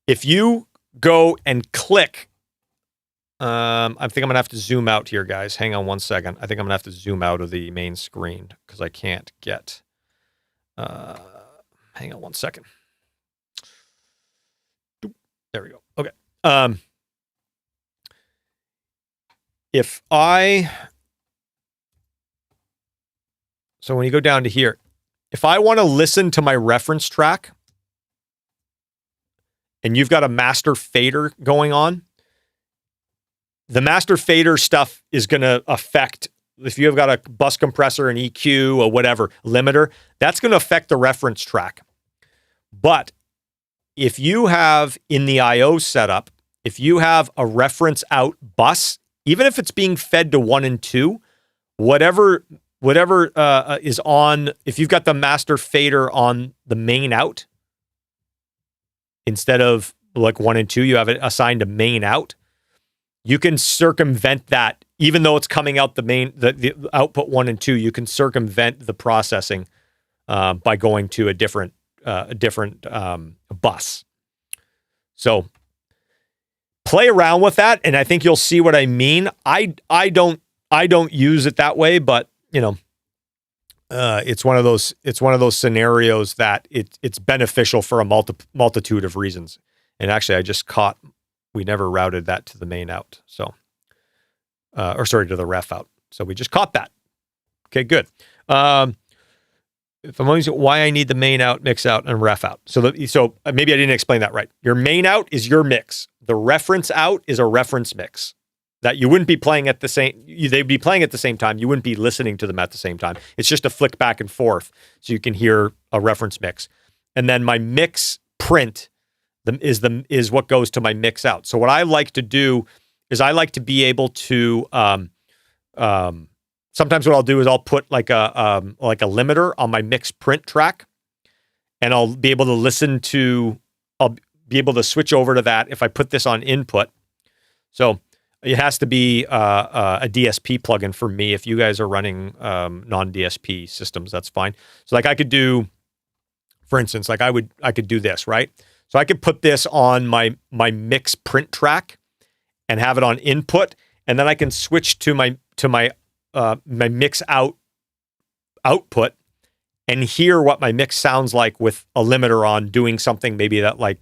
If you go and click, I think I'm going to have to zoom out here, guys. Hang on one second. I think I'm going to have to zoom out of the main screen because I can't get... hang on one second. There we go. Okay. So when you go down to here, if I want to listen to my reference track and you've got a master fader going on, the master fader stuff is going to affect, if you've got a bus compressor, an EQ, or whatever, limiter, that's going to affect the reference track. But if you have in the I/O setup, if you have a reference out bus, even if it's being fed to 1 and 2, whatever is on, if you've got the master fader on the main out, instead of like 1 and 2, you have it assigned to main out, you can circumvent that. Even though it's coming out the output 1 and 2, you can circumvent the processing by going to a different bus. So play around with that, and I think you'll see what I mean. I don't use it that way, but it's one of those scenarios that it's beneficial for a multitude of reasons. And actually, I just caught we never routed that to the main out, so. To the ref out. So we just caught that. Okay, good. If I'm using why I need the main out, mix out, and ref out. So maybe I didn't explain that right. Your main out is your mix. The reference out is a reference mix that you wouldn't be playing at the same. They'd be playing at the same time. You wouldn't be listening to them at the same time. It's just a flick back and forth, so you can hear a reference mix. And then my mix print is what goes to my mix out. So what I like to do is I like to be able to, sometimes what I'll do is I'll put like a limiter on my mix print track, and I'll be able to switch over to that if I put this on input. So it has to be a DSP plugin for me. If you guys are running non-DSP systems, that's fine. So like I could do, for instance, like I could do this, right? So I could put this on my mix print track and have it on input, and then I can switch to my mix out output and hear what my mix sounds like with a limiter on, doing something maybe that a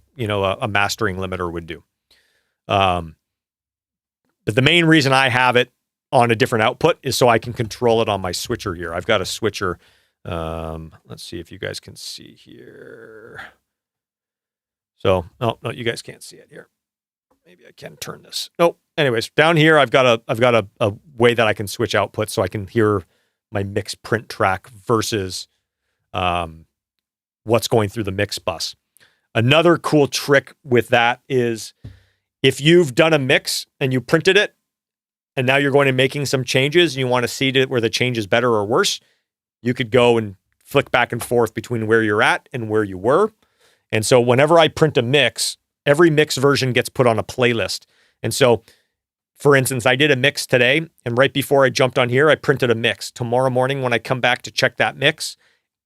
mastering limiter would do. But the main reason I have it on a different output is so I can control it on my switcher here. I've got a switcher Let's see if you guys can see here. So, no, you guys can't see it here. Maybe I can turn this. Nope. Anyways, down here, I've got a way that I can switch outputs so I can hear my mix print track versus what's going through the mix bus. Another cool trick with that is if you've done a mix and you printed it, and now you're going and making some changes, and you want to see where the change is better or worse, you could go and flick back and forth between where you're at and where you were. And so whenever I print a mix, every mix version gets put on a playlist. And so, for instance, I did a mix today, and right before I jumped on here, I printed a mix. Tomorrow morning, when I come back to check that mix,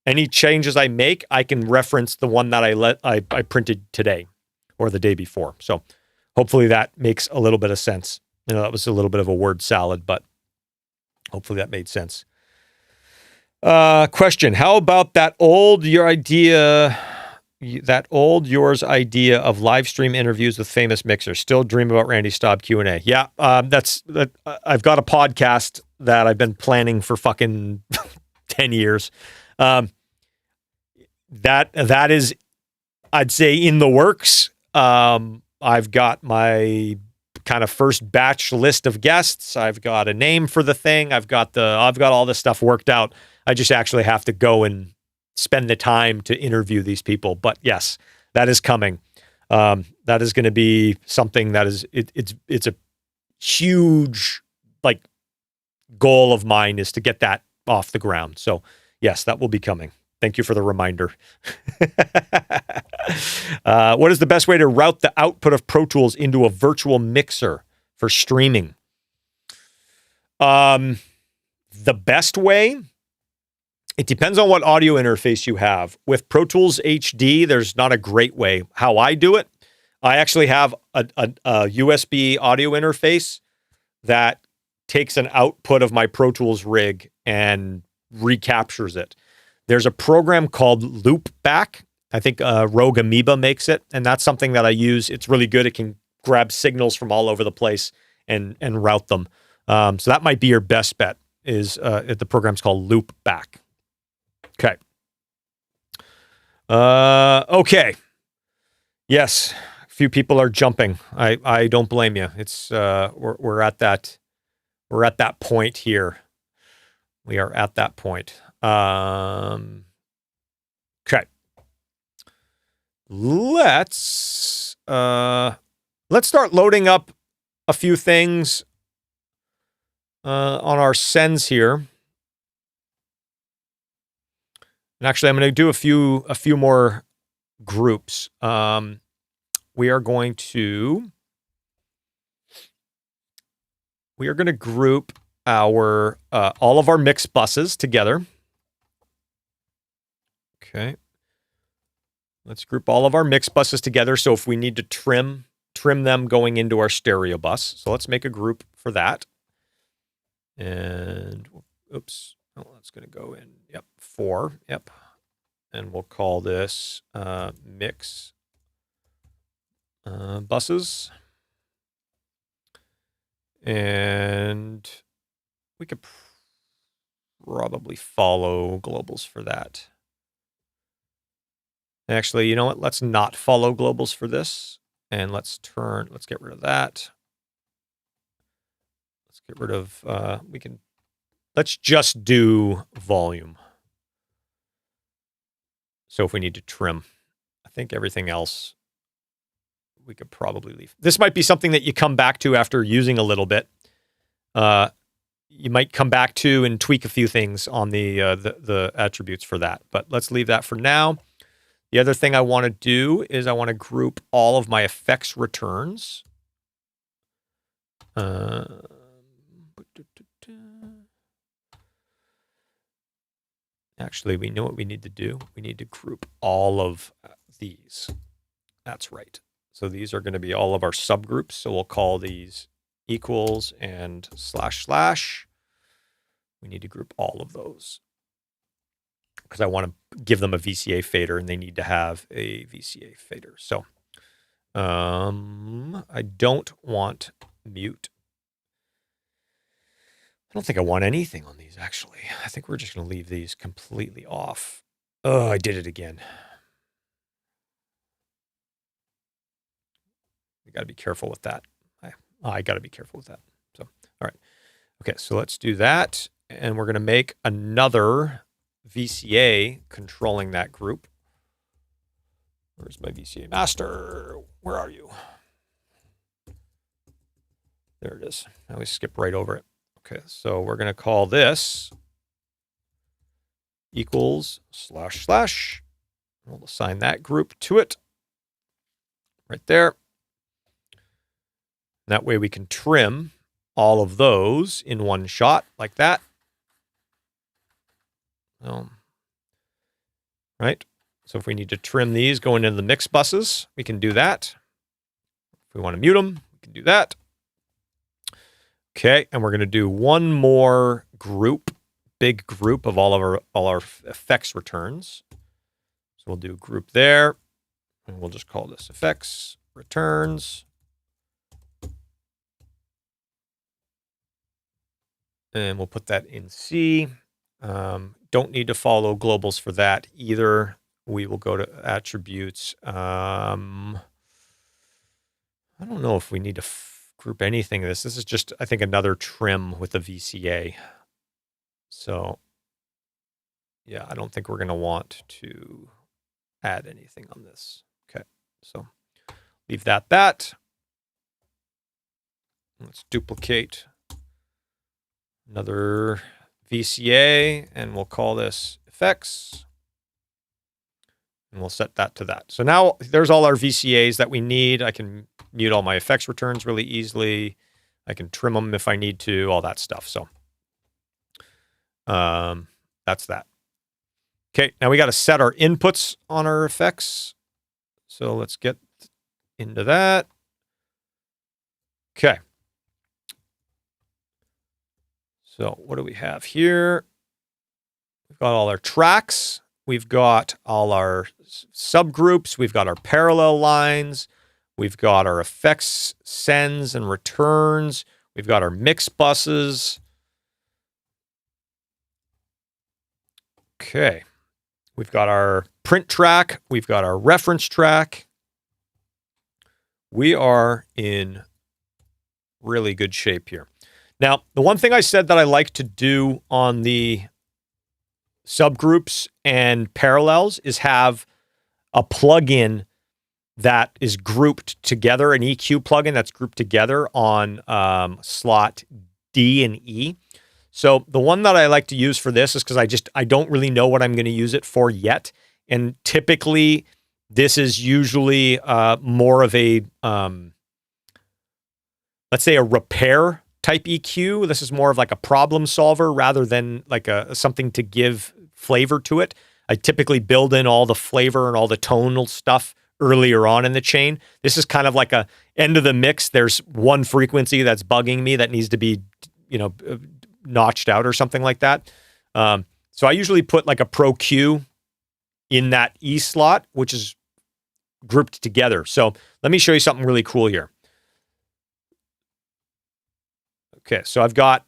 any changes I make, I can reference the one that I printed today or the day before. So hopefully that makes a little bit of sense. You know, that was a little bit of a word salad, but hopefully that made sense. Question: how about yours idea of live stream interviews with famous mixers? Still dream about Randy Staub Q&A. Yeah, I've got a podcast that I've been planning for fucking 10 years. That is, I'd say, in the works. I've got my kind of first batch list of guests. I've got a name for the thing. I've got all this stuff worked out. I just actually have to go and spend the time to interview these people. But yes, that is coming. That is going to be something that is, it's a huge, like, goal of mine is to get that off the ground. So yes, that will be coming. Thank you for the reminder. What is the best way to route the output of Pro Tools into a virtual mixer for streaming? The best way, it depends on what audio interface you have. With Pro Tools HD, there's not a great way. How I do it, I actually have a USB audio interface that takes an output of my Pro Tools rig and recaptures it. There's a program called Loopback. I think Rogue Amoeba makes it, and that's something that I use. It's really good. It can grab signals from all over the place and route them. So that might be your best bet, is the program's called Loopback. Okay. Okay. Yes, a few people are jumping. I don't blame you. It's we're at that point here. We are at that point. Okay. Let's start loading up a few things on our sends here. And actually, I'm going to do a few more groups. We are going to group our all of our mix buses together. Okay. Let's group all of our mix buses together. So if we need to trim them going into our stereo bus. So let's make a group for that. And oops. Oh, that's going to go in. Yep. 4. Yep. And we'll call this mix buses. And we could probably follow globals for that. Actually, you know what? Let's not follow globals for this. And let's get rid of that. Let's get rid of, let's just do volume. So if we need to trim, I think everything else we could probably leave. This might be something that you come back to after using a little bit. You might come back to and tweak a few things on the attributes for that. But let's leave that for now. The other thing I want to do is I want to group all of my effects returns. Actually, we know what we need to do. We need to group all of these. That's right. So these are going to be all of our subgroups. So we'll call these equals and // We need to group all of those because I want to give them a VCA fader and they need to have a VCA fader. So I don't want mute. I don't think I want anything on these, actually. I think we're just going to leave these completely off. Oh, I did it again. You got to be careful with that. I got to be careful with that. So, all right. Okay, so let's do that. And we're going to make another VCA controlling that group. Where's my VCA master? Where are you? There it is. Now we skip right over it. Okay, so we're going to call this equals //. We'll assign that group to it right there. That way we can trim all of those in one shot like that. Right? So if we need to trim these going into the mix buses, we can do that. If we want to mute them, we can do that. Okay, and we're going to do one more group, big group of all our effects returns. So we'll do group there, and we'll just call this effects returns. And we'll put that in C. Don't need to follow globals for that either. We will go to attributes. I don't know if we need to group anything of this. This is just, I think, another trim with the VCA. So, yeah, I don't think we're going to want to add anything on this. Okay, so leave that. Let's duplicate another VCA, and we'll call this effects. And we'll set that to that. So now there's all our VCAs that we need. I can mute all my effects returns really easily. I can trim them if I need to, all that stuff. So that's that. Okay, now we got to set our inputs on our effects. So let's get into that. Okay. So what do we have here? We've got all our tracks. We've got all our subgroups. We've got our parallel lines. We've got our effects sends and returns. We've got our mix buses. Okay. We've got our print track. We've got our reference track. We are in really good shape here. Now, the one thing I said that I like to do on the subgroups and parallels is have a plugin that is grouped together, an EQ plugin that's grouped together on slot D and E. So the one that I like to use for this is because I don't really know what I'm going to use it for yet. And typically, this is usually more of a, let's say, a repair type EQ. This is more of like a problem solver rather than like something to give flavor to it. I typically build in all the flavor and all the tonal stuff earlier on in the chain. This is kind of like a end of the mix. There's one frequency that's bugging me that needs to be, notched out or something like that. So I usually put like a Pro Q in that E slot, which is grouped together. So let me show you something really cool here. Okay, so I've got,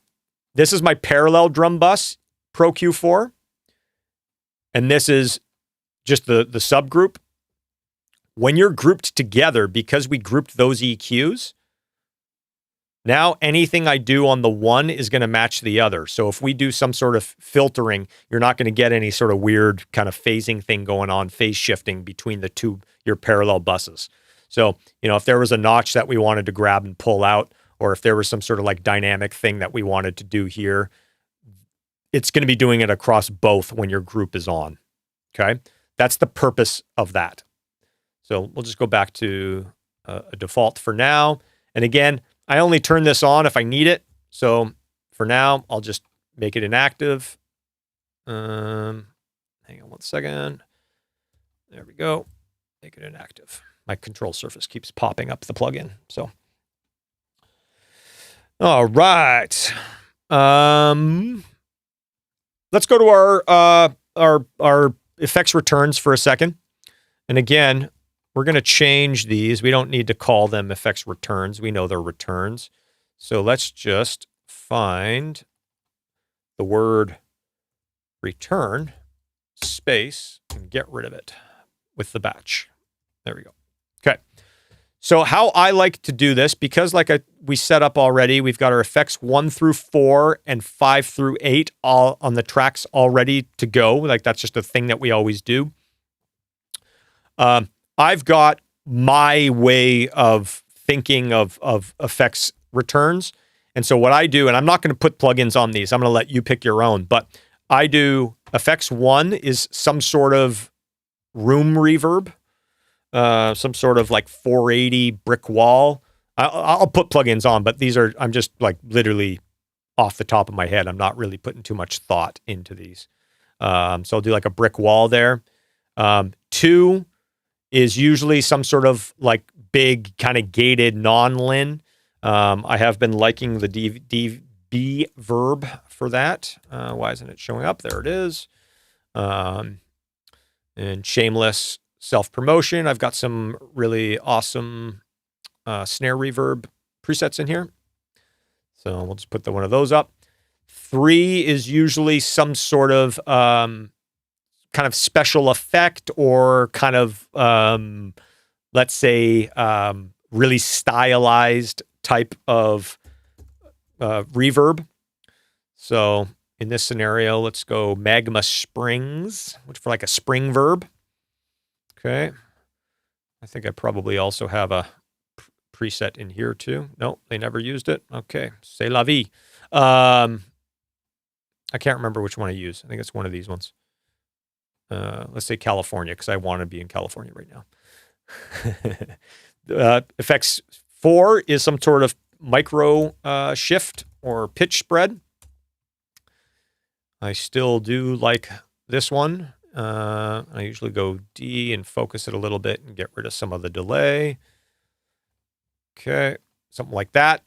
this is my parallel drum bus, Pro Q4. And this is just the subgroup. When you're grouped together, because we grouped those EQs, now anything I do on the one is going to match the other. So if we do some sort of filtering, you're not going to get any sort of weird kind of phasing thing going on, phase shifting between the two, your parallel buses. So, if there was a notch that we wanted to grab and pull out, or if there was some sort of like dynamic thing that we wanted to do here, it's going to be doing it across both when your group is on. Okay. That's the purpose of that. So we'll just go back to a default for now. And again, I only turn this on if I need it. So for now, I'll just make it inactive. Hang on one second. There we go. Make it inactive. My control surface keeps popping up the plugin. So, all right. Let's go to our effects returns for a second. And again, we're going to change these. We don't need to call them effects returns. We know they're returns. So let's just find the word return space and get rid of it with the batch. There we go. Okay. So how I like to do this, because we set up already, we've got our effects 1 through 4 and 5 through 8 all on the tracks already to go. Like that's just a thing that we always do. I've got my way of thinking of effects returns. And so what I do, and I'm not going to put plugins on these, I'm going to let you pick your own, but I do effects 1 is some sort of room reverb. Some sort of like 480 brick wall. I'll put plugins on, but I'm just like literally off the top of my head. I'm not really putting too much thought into these. So I'll do like a brick wall there. 2 is usually some sort of like big kind of gated non-lin. I have been liking the DB verb for that. Why isn't it showing up? There it is. And shameless self-promotion. I've got some really awesome snare reverb presets in here. So we'll just put one of those up. 3 is usually some sort of kind of special effect or kind of, let's say, really stylized type of reverb. So in this scenario, let's go Magma Springs, which for like a spring verb. Okay. I think I probably also have a preset in here too. No, they never used it. Okay. C'est la vie. I can't remember which one I use. I think it's one of these ones. Let's say California, because I want to be in California right now. Effects 4 is some sort of micro shift or pitch spread. I still do like this one. I usually go D and focus it a little bit and get rid of some of the delay. Okay, something like that.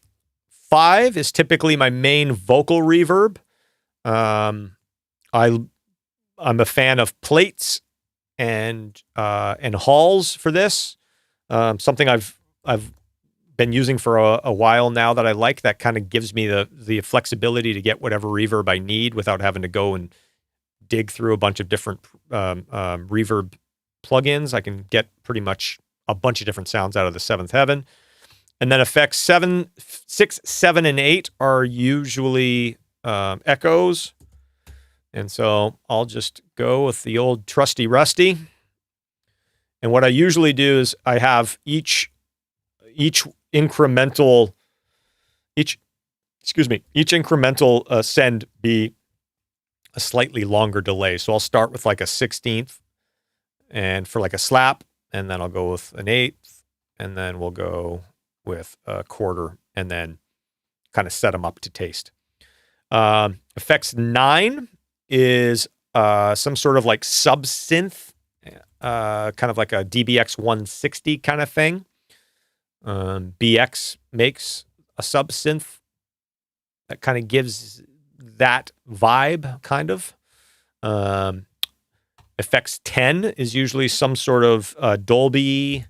5 is typically my main vocal reverb. I'm a fan of plates and halls for this. Something I've been using for a while now that I like, that kind of gives me the flexibility to get whatever reverb I need without having to go and dig through a bunch of different reverb plugins. I can get pretty much a bunch of different sounds out of the seventh heaven. And then effects 6, 7, and 8 are usually echoes. And so I'll just go with the old trusty rusty. And what I usually do is I have each incremental send be a slightly longer delay. So I'll start with like a 16th and for like a slap, and then I'll go with an 8th, and then we'll go with a quarter, and then kind of set them up to taste. Effects 9 is some sort of like sub-synth, kind of like a DBX 160 kind of thing. BX makes a sub-synth that kind of gives that vibe, kind of. Effects 10 is usually some sort of Dolby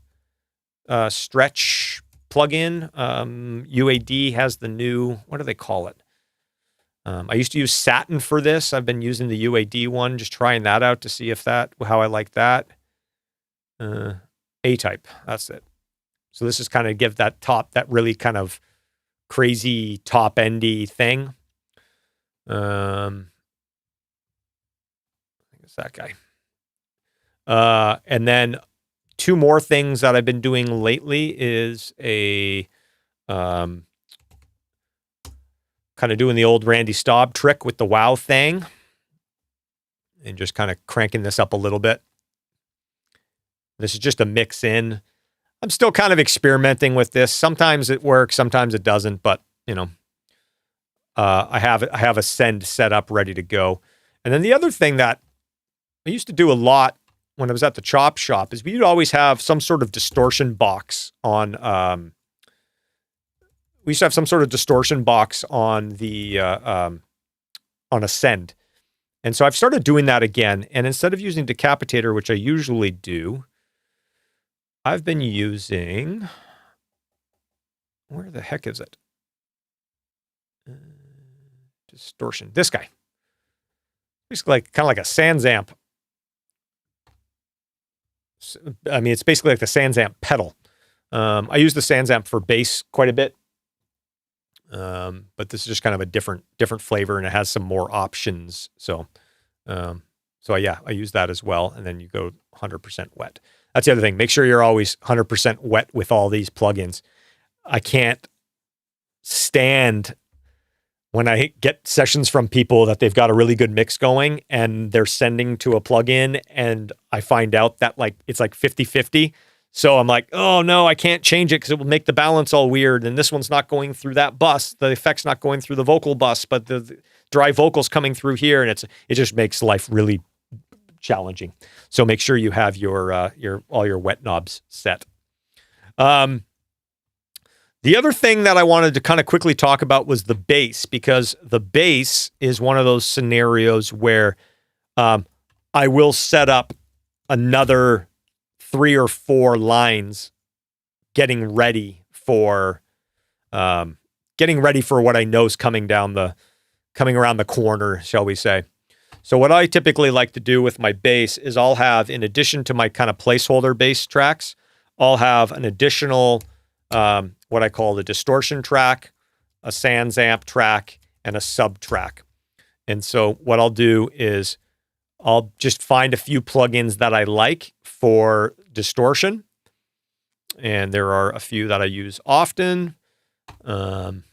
stretch plugin. UAD has the new, what do they call it? I used to use Satin for this. I've been using the UAD one, just trying that out to see how I like that. A-type, that's it. So this is kind of give that really kind of crazy top-endy thing. I think it's that guy. And then 2 more things that I've been doing lately is a kind of doing the old Randy Staub trick with the wow thing and just kind of cranking this up a little bit. This is just a mix in. I'm still kind of experimenting with this. Sometimes it works, sometimes it doesn't, but you know, I have a send set up ready to go. And then the other thing that I used to do a lot when I was at the chop shop is we'd always have some sort of distortion box on, we used to have some sort of distortion box on the, on a send. And so I've started doing that again. And instead of using Decapitator, which I usually do, I've been using, where the heck is it? Distortion, this guy. basically like kind of like a Sans amp. I mean, it's basically like the Sans amp pedal. I use the Sans amp for bass quite a bit. But this is just kind of a different flavor, and it has some more options. So yeah, I use that as well. And then you go 100% wet. That's the other thing. Make sure you're always 100% wet with all these plugins. I can't stand when I get sessions from people that they've got a really good mix going and they're sending to a plugin, and I find out that like it's like 50-50. So I'm like, oh no, I can't change it because it will make the balance all weird. And this one's not going through that bus. The effect's not going through the vocal bus, but the dry vocals coming through here. And it just makes life really challenging. So make sure you have your all your wet knobs set. The other thing that I wanted to kind of quickly talk about was the bass, because the bass is one of those scenarios where I will set up another 3 or 4 lines getting ready for what I know is coming around the corner, shall we say. So what I typically like to do with my bass is I'll have, in addition to my kind of placeholder bass tracks, I'll have an additional, what I call the distortion track, a Sans amp track, and a sub track. And so what I'll do is I'll just find a few plugins that I like for distortion. And there are a few that I use often. And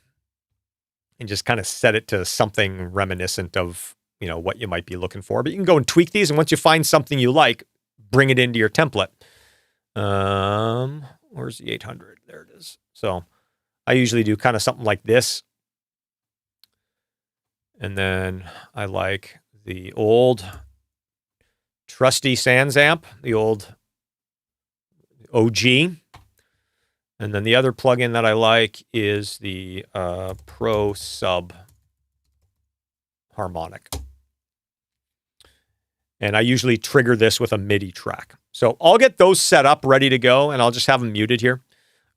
just kind of set it to something reminiscent of, what you might be looking for. But you can go and tweak these. And once you find something you like, bring it into your template. Where's the 800? There it is. So I usually do kind of something like this. And then I like the old trusty Sans amp, the old OG. And then the other plugin that I like is the Pro Sub harmonic. And I usually trigger this with a MIDI track. So I'll get those set up, ready to go, and I'll just have them muted here.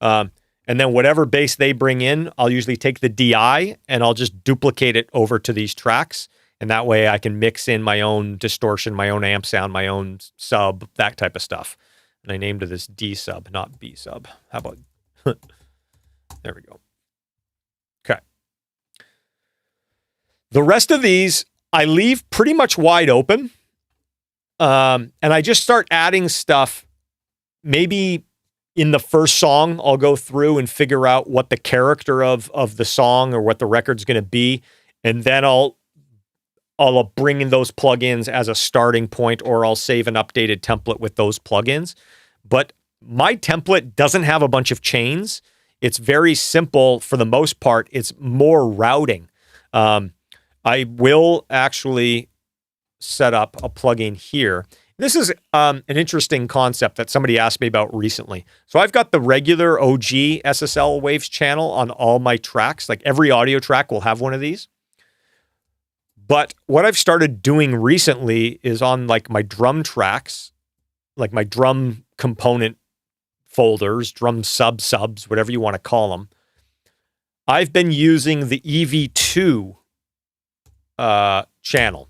And then whatever bass they bring in, I'll usually take the DI and I'll just duplicate it over to these tracks. And that way I can mix in my own distortion, my own amp sound, my own sub, that type of stuff. And I named this D sub, not B sub. How about, there we go. Okay. The rest of these I leave pretty much wide open. And I just start adding stuff. Maybe in the first song, I'll go through and figure out what the character of the song or what the record's going to be. And then I'll bring in those plugins as a starting point, or I'll save an updated template with those plugins. But my template doesn't have a bunch of chains. It's very simple for the most part. It's more routing. I will actually set up a plugin here. This is an interesting concept that somebody asked me about recently. So I've got the regular OG SSL Waves channel on all my tracks. Like every audio track will have one of these. But what I've started doing recently is on like my drum tracks, like my drum component folders, drum subs, whatever you want to call them. I've been using the EV2 channel.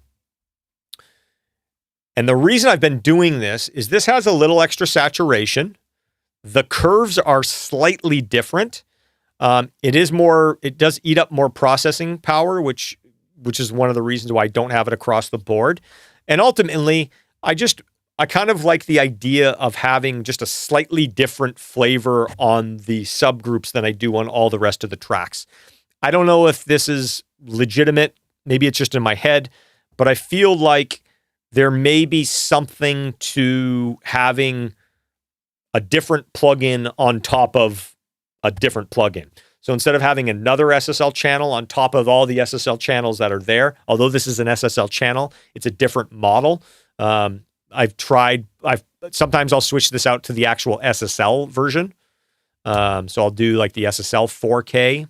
And the reason I've been doing this is this has a little extra saturation. The curves are slightly different. It does eat up more processing power, which is one of the reasons why I don't have it across the board. And ultimately, I kind of like the idea of having just a slightly different flavor on the subgroups than I do on all the rest of the tracks. I don't know if this is legitimate. Maybe it's just in my head, but I feel like there may be something to having a different plugin on top of a different plugin. So instead of having another SSL channel on top of all the SSL channels that are there, although this is an SSL channel, it's a different model. Sometimes I'll switch this out to the actual SSL version. So I'll do like the SSL 4K.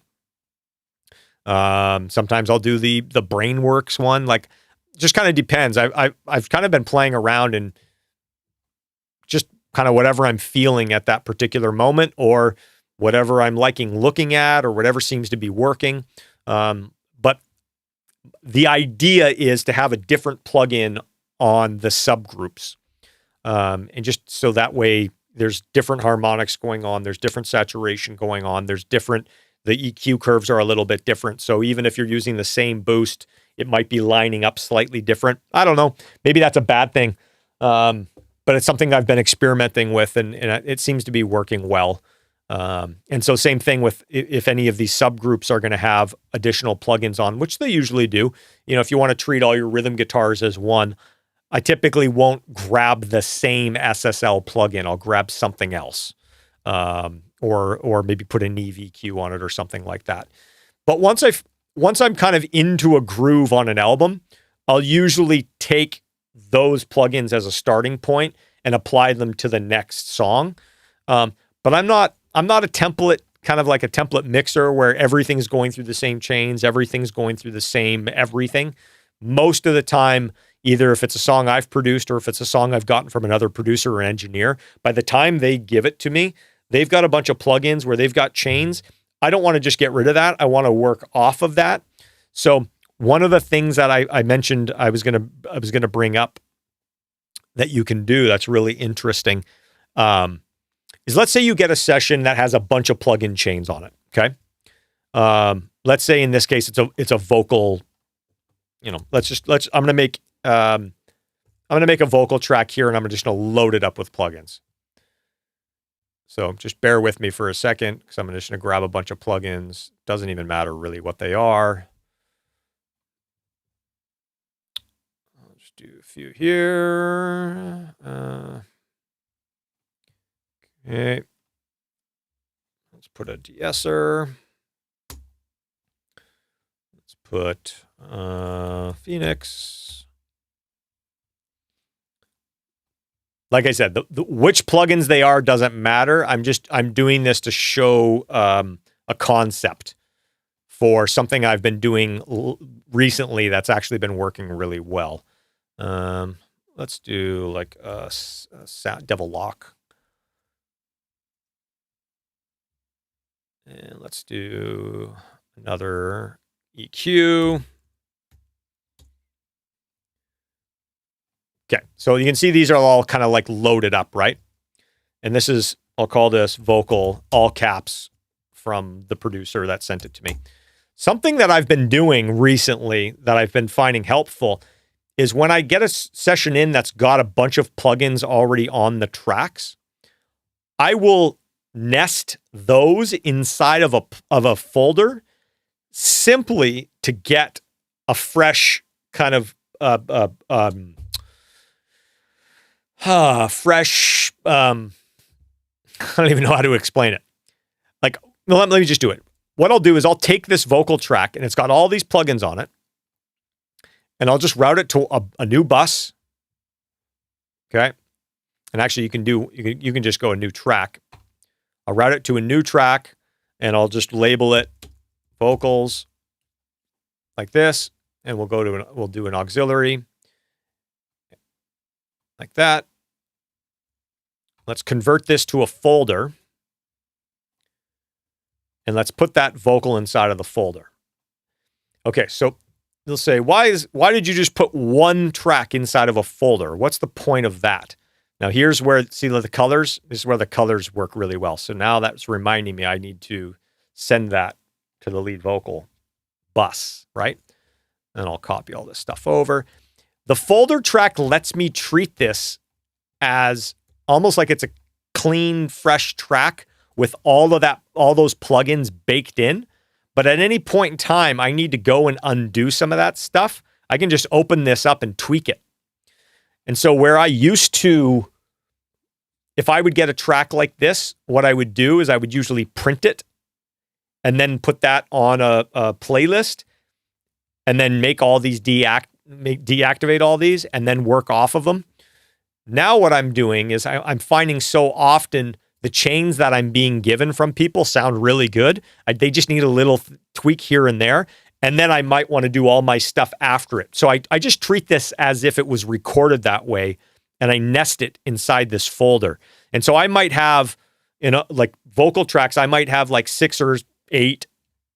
Sometimes I'll do the Brainworks one. Like, just kind of depends. I've kind of been playing around and just kind of whatever I'm feeling at that particular moment, or whatever I'm liking looking at, or whatever seems to be working. But the idea is to have a different plugin on the subgroups. And just so that way there's different harmonics going on, there's different saturation going on, the EQ curves are a little bit different. So even if you're using the same boost, it might be lining up slightly different. I don't know. Maybe that's a bad thing. But it's something I've been experimenting with, and it seems to be working well. And so same thing with if any of these subgroups are going to have additional plugins on, which they usually do. If you want to treat all your rhythm guitars as one, I typically won't grab the same SSL plugin. I'll grab something else, or maybe put a Neve EQ on it or something like that. But once I'm kind of into a groove on an album, I'll usually take those plugins as a starting point and apply them to the next song. But I'm not a template, kind of like a template mixer where everything's going through the same chains, everything's going through the same everything. Most of the time, either if it's a song I've produced or if it's a song I've gotten from another producer or engineer, by the time they give it to me, they've got a bunch of plugins where they've got chains. I don't want to just get rid of that. I want to work off of that. So one of the things that I mentioned I was gonna bring up that you can do that's really interesting is, let's say you get a session that has a bunch of plugin chains on it. Okay, let's say in this case it's a vocal. I'm gonna make a vocal track here, and I'm just gonna load it up with plugins. So just bear with me for a second, because I'm just gonna grab a bunch of plugins. Doesn't even matter really what they are. I'll just do a few here. Okay. Let's put a de-esser. Let's put Phoenix. Like I said, which plugins they are doesn't matter. I'm doing this to show a concept for something I've been doing recently that's actually been working really well. Let's do like a Devil Lock. And let's do another EQ. Okay, so you can see these are all kind of like loaded up, right? And this is, I'll call this vocal, all caps, from the producer that sent it to me. Something that I've been doing recently that I've been finding helpful is when I get a session in that's got a bunch of plugins already on the tracks, I will nest those inside of a folder simply to get a fresh kind of fresh, I don't even know how to explain it. Like, let me just do it. What I'll do is I'll take this vocal track, and it's got all these plugins on it, and I'll just route it to a new bus. Okay. And actually you can just go a new track. I'll route it to a new track, and I'll just label it vocals like this, and we'll do an auxiliary like that. Let's convert this to a folder, and let's put that vocal inside of the folder. Okay, so they'll say, why did you just put one track inside of a folder? What's the point of that? Now here's where, see the colors? This is where the colors work really well. So now that's reminding me I need to send that to the lead vocal bus, right? And I'll copy all this stuff over. The folder track lets me treat this as almost like it's a clean, fresh track with all those plugins baked in. But at any point in time, I need to go and undo some of that stuff. I can just open this up and tweak it. And so where I used to, if I would get a track like this, what I would do is I would usually print it and then put that on a playlist, and then make all these deactivate all these and then work off of them. Now what I'm doing is I'm finding so often the chains that I'm being given from people sound really good. They just need a little tweak here and there. And then I might want to do all my stuff after it. So I just treat this as if it was recorded that way, and I nest it inside this folder. And so I might have, like vocal tracks, I might have like 6 or 8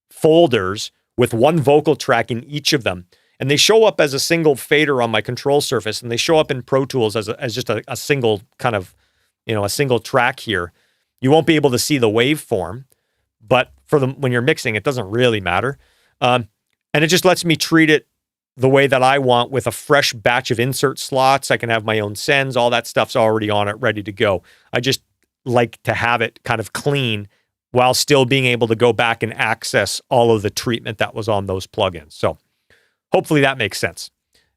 folders with one vocal track in each of them. and they show up as a single fader on my control surface, and they show up in Pro Tools as just a single kind of, a single track here. You won't be able to see the waveform, but when you're mixing, it doesn't really matter. And it just lets me treat it the way that I want with a fresh batch of insert slots. I can have my own sends. All that stuff's already on it, ready to go. I just like to have it kind of clean while still being able to go back and access all of the treatment that was on those plugins. So hopefully that makes sense.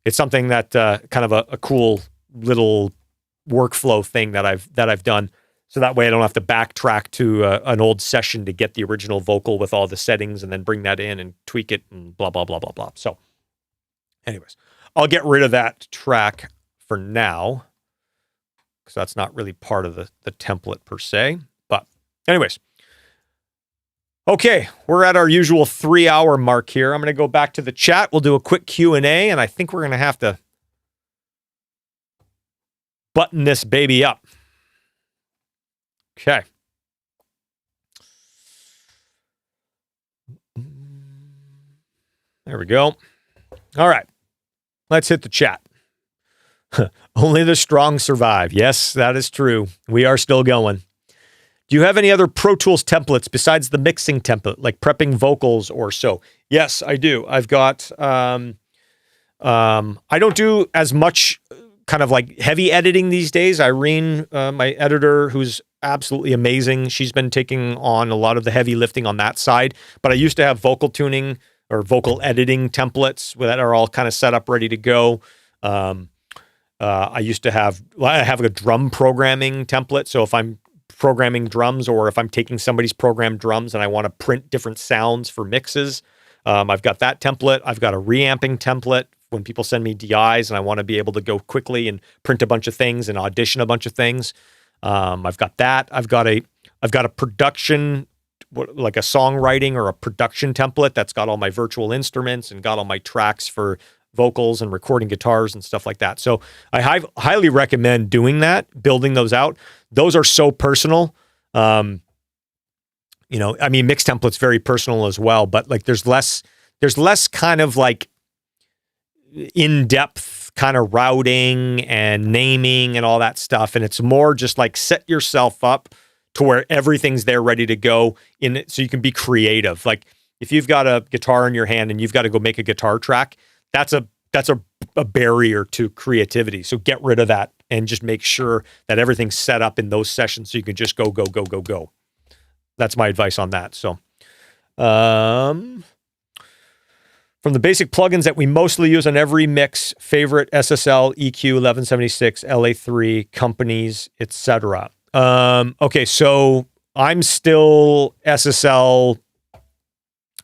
It's something that kind of a cool little workflow thing that I've done. So that way I don't have to backtrack to an old session to get the original vocal with all the settings and then bring that in and tweak it and blah, blah, blah, blah, blah. So anyways, I'll get rid of that track for now because that's not really part of the template per se. But anyways, okay, we're at our usual 3-hour mark here. I'm going to go back to the chat. We'll do a quick Q&A, and I think we're going to have to button this baby up. Okay. There we go. All right. Let's hit the chat. Only the strong survive. Yes, that is true. We are still going. Do you have any other Pro Tools templates besides the mixing template, like prepping vocals or so? Yes, I do. I've got, I don't do as much kind of like heavy editing these days. Irene, my editor, who's absolutely amazing, she's been taking on a lot of the heavy lifting on that side. But I used to have vocal tuning or vocal editing templates that are all kind of set up, ready to go. I used to have a drum programming template. So if I'm programming drums or if I'm taking somebody's programmed drums and I want to print different sounds for mixes, I've got that template. I've got a reamping template when people send me DIs and I want to be able to go quickly and print a bunch of things and audition a bunch of things. I've got that. I've got a production, like a songwriting or a production template that's got all my virtual instruments and got all my tracks for vocals and recording guitars and stuff like that. So I highly recommend doing that, building those out. Those are so personal. I mean, mix template's very personal as well, but like there's less kind of like in-depth kind of routing and naming and all that stuff. And it's more just like set yourself up to where everything's there ready to go in it so you can be creative. Like if you've got a guitar in your hand and you've got to go make a guitar track, that's a barrier to creativity. So get rid of that and just make sure that everything's set up in those sessions so you can just go. That's my advice on that. So, from the basic plugins that we mostly use on every mix, favorite SSL, EQ, 1176, LA3, companies, etc. Okay, so I'm still SSL,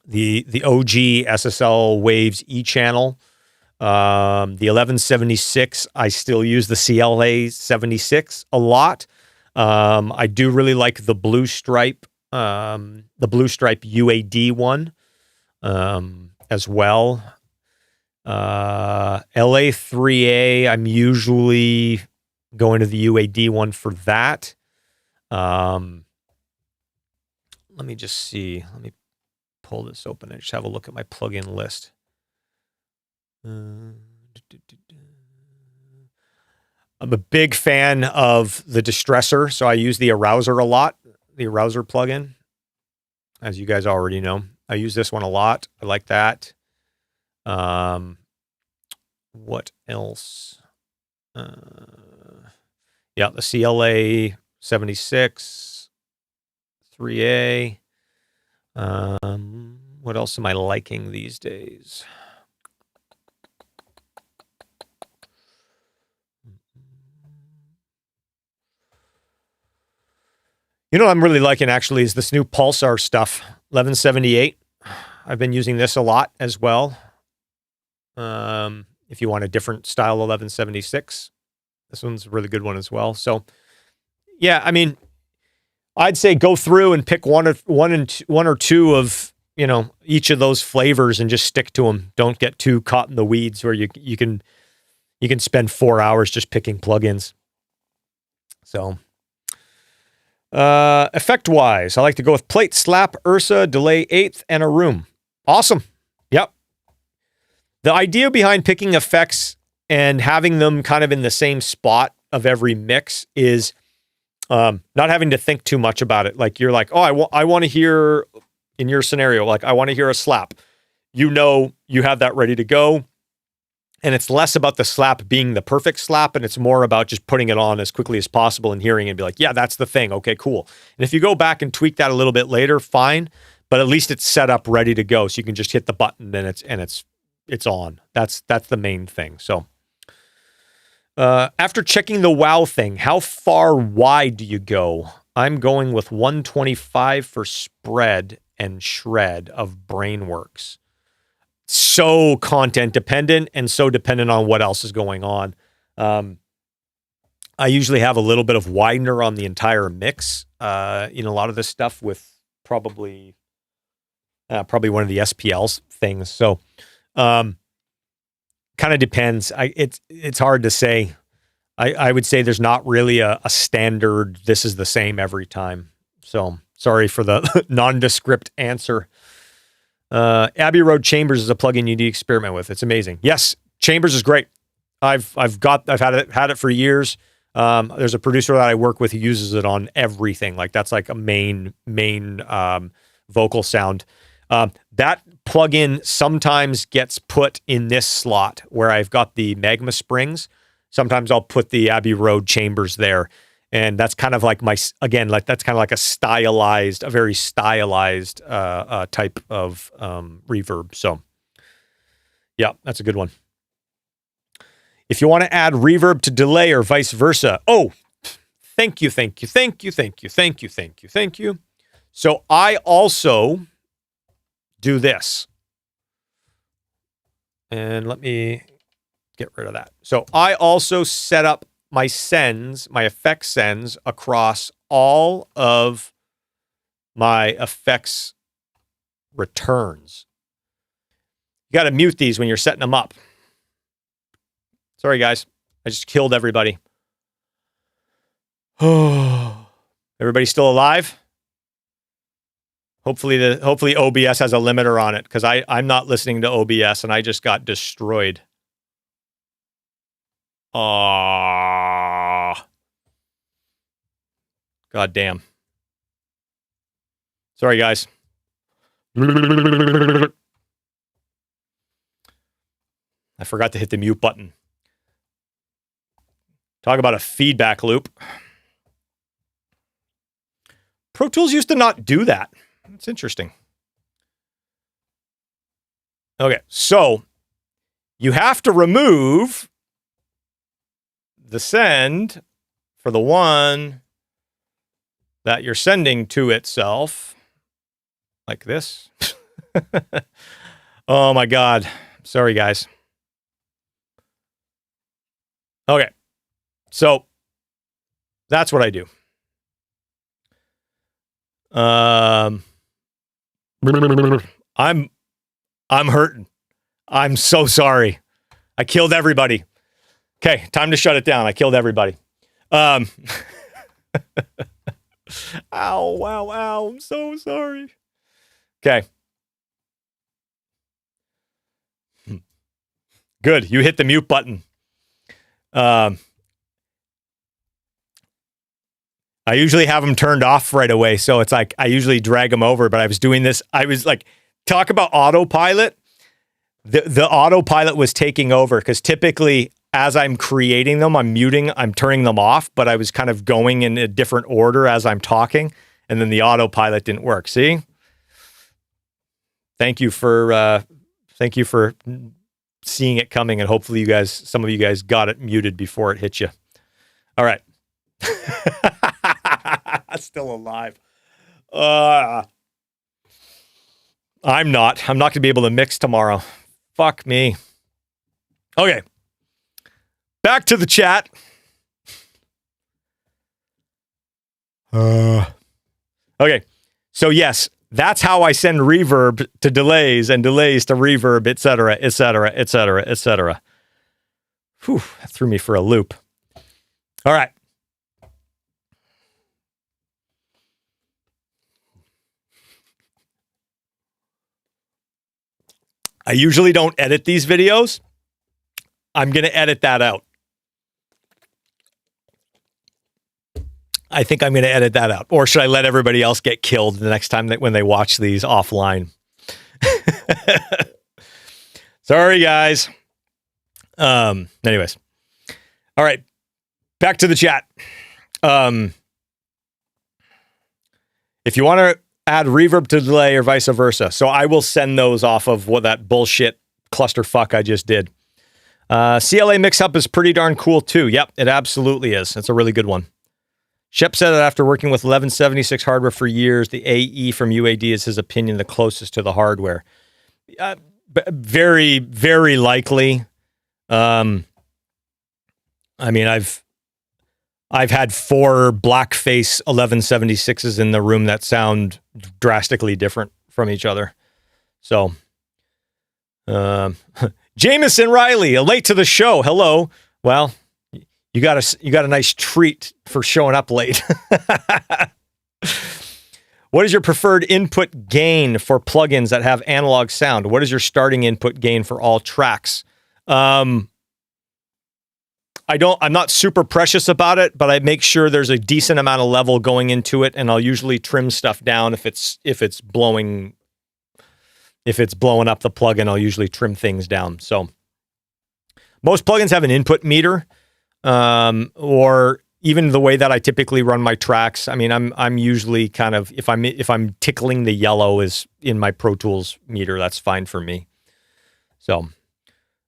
the OG SSL Waves E-channel. The 1176, I still use the CLA 76 a lot. I do really like the Blue Stripe UAD one as well. LA3A, I'm usually going to the UAD one for that. Let me just see. Let me pull this open and just have a look at my plugin list. I'm a big fan of the Distressor, so I use the Arouser a lot, the Arouser plugin, as you guys already know. I use this one a lot. I like that. What else? Yeah, the CLA 76, 3A. What else am I liking these days? You know what I'm really liking actually is this new Pulsar stuff, 1178. I've been using this a lot as well. If you want a different style 1176, this one's a really good one as well. So yeah, I mean, I'd say go through and pick one or two of, each of those flavors and just stick to them. Don't get too caught in the weeds where you can spend 4 hours just picking plugins. So effect wise, I like to go with plate, slap, Ursa, delay, eighth, and a room. Awesome. Yep. The idea behind picking effects and having them kind of in the same spot of every mix is not having to think too much about it. Like you're like, oh, I want to hear, in your scenario, like I want to hear a slap. You know, you have that ready to go. And it's less about the slap being the perfect slap, and it's more about just putting it on as quickly as possible and hearing it and be like, yeah, that's the thing. Okay, cool. And if you go back and tweak that a little bit later, fine. But at least it's set up ready to go. So you can just hit the button and it's on. That's the main thing. So after checking the wow thing, how far wide do you go? I'm going with 125 for spread and shred of Brainworks. So content dependent and so dependent on what else is going on. I usually have a little bit of widener on the entire mix. A lot of this stuff with probably one of the SPL's things. So, kind of depends. It's hard to say. I would say there's not really a standard, this is the same every time. So sorry for the nondescript answer. Abbey Road Chambers is a plugin you need to experiment with. It's amazing. Yes, Chambers is great. I've had it for years. There's a producer that I work with who uses it on everything. Like that's like a main vocal sound. That plugin sometimes gets put in this slot where I've got the Magma Springs. Sometimes I'll put the Abbey Road Chambers there. And that's kind of like that's kind of like a very stylized type of reverb. So yeah, that's a good one. If you want to add reverb to delay or vice versa. Oh, thank you. So I also do this. And let me get rid of that. So I also set up my effects sends across all of my effects returns. You got to mute these when you're setting them up. Sorry, guys. I just killed everybody. Everybody still alive? Hopefully OBS has a limiter on it because I'm not listening to OBS and I just got destroyed. Ah, God damn. Sorry, guys. I forgot to hit the mute button. Talk about a feedback loop. Pro Tools used to not do that. It's interesting. Okay, so you have to remove the send for the one that you're sending to itself, like this. Oh my God. Sorry, guys. Okay. So that's what I do. I'm hurting. I'm so sorry. I killed everybody. Okay, time to shut it down. I killed everybody. Ow, wow. I'm so sorry. Okay. Good. You hit the mute button. I usually have them turned off right away. So it's like, I usually drag them over, but I was doing this. I was like, talk about autopilot. The autopilot was taking over because typically as I'm creating them, I'm turning them off, but I was kind of going in a different order as I'm talking. And then the autopilot didn't work. See? Thank you for seeing it coming. And hopefully some of you guys got it muted before it hit you. All right. Still alive. I'm not going to be able to mix tomorrow. Fuck me. Okay. Back to the chat. Okay. So yes, that's how I send reverb to delays and delays to reverb, etc., etc., etc., etc. Whew, that threw me for a loop. All right. I usually don't edit these videos. I'm going to edit that out. I think I'm going to edit that out. Or should I let everybody else get killed the next time when they watch these offline? Sorry, guys. Anyways. All right. Back to the chat. If you want to add reverb to delay or vice versa. So I will send those off of what that bullshit clusterfuck I just did. CLA mix-up is pretty darn cool too. Yep, it absolutely is. It's a really good one. Shep said that after working with 1176 hardware for years, the AE from UAD is his opinion the closest to the hardware. Very, very likely. I mean, I've had 4 blackface 1176s in the room that sound drastically different from each other. So, Jameson Riley, late to the show. Hello. Well, you got a nice treat for showing up late. What is your preferred input gain for plugins that have analog sound? What is your starting input gain for all tracks? I'm not super precious about it, but I make sure there's a decent amount of level going into it, and I'll usually trim stuff down if it's blowing up the plugin. I'll usually trim things down. So most plugins have an input meter, or even the way that I typically run my tracks. I mean, I'm usually kind of, if I'm tickling the yellow is in my Pro Tools meter, that's fine for me. So.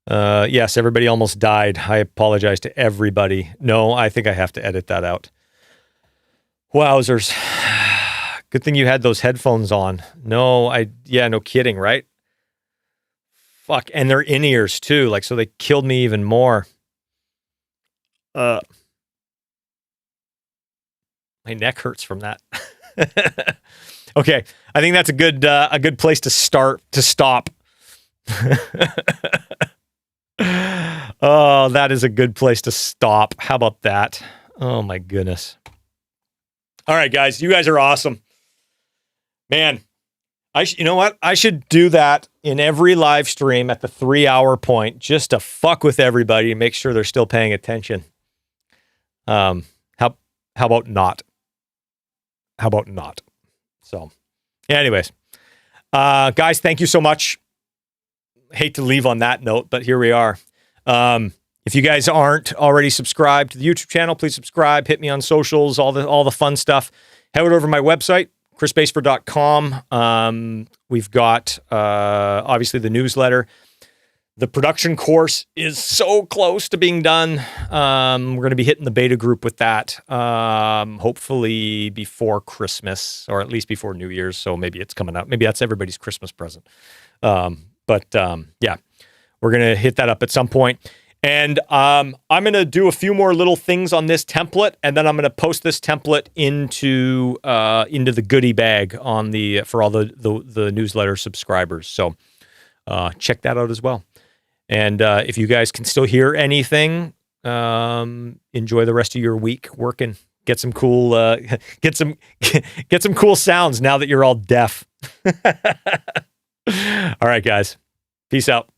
Yes, everybody almost died. I apologize to everybody. No, I think I have to edit that out. Wowzers. Good thing you had those headphones on. No kidding, right? Fuck, and they're in-ears too, so they killed me even more. My neck hurts from that. Okay, I think that's a good place to stop. Oh, that is a good place to stop. How about that? Oh my goodness. All right, guys, you guys are awesome. Man, you know what? I should do that in every live stream at the 3-hour point just to fuck with everybody and make sure they're still paying attention. How about not? How about not? So, anyways, guys, thank you so much. Hate to leave on that note, but here we are. If you guys aren't already subscribed to the YouTube channel, please subscribe. Hit me on socials, all the fun stuff. Head over to my website, chrisbaseford.com. We've got obviously the newsletter. The production course is so close to being done. We're going to be hitting the beta group with that, hopefully before Christmas, or at least before New Year's. So maybe it's coming out. Maybe that's everybody's Christmas present. Yeah, we're going to hit that up at some point. And I'm going to do a few more little things on this template, and then I'm going to post this template into the goodie bag for all the newsletter subscribers. So check that out as well. And if you guys can still hear anything, enjoy the rest of your week working. Get some cool get some cool sounds now that you're all deaf. All right, guys. Peace out.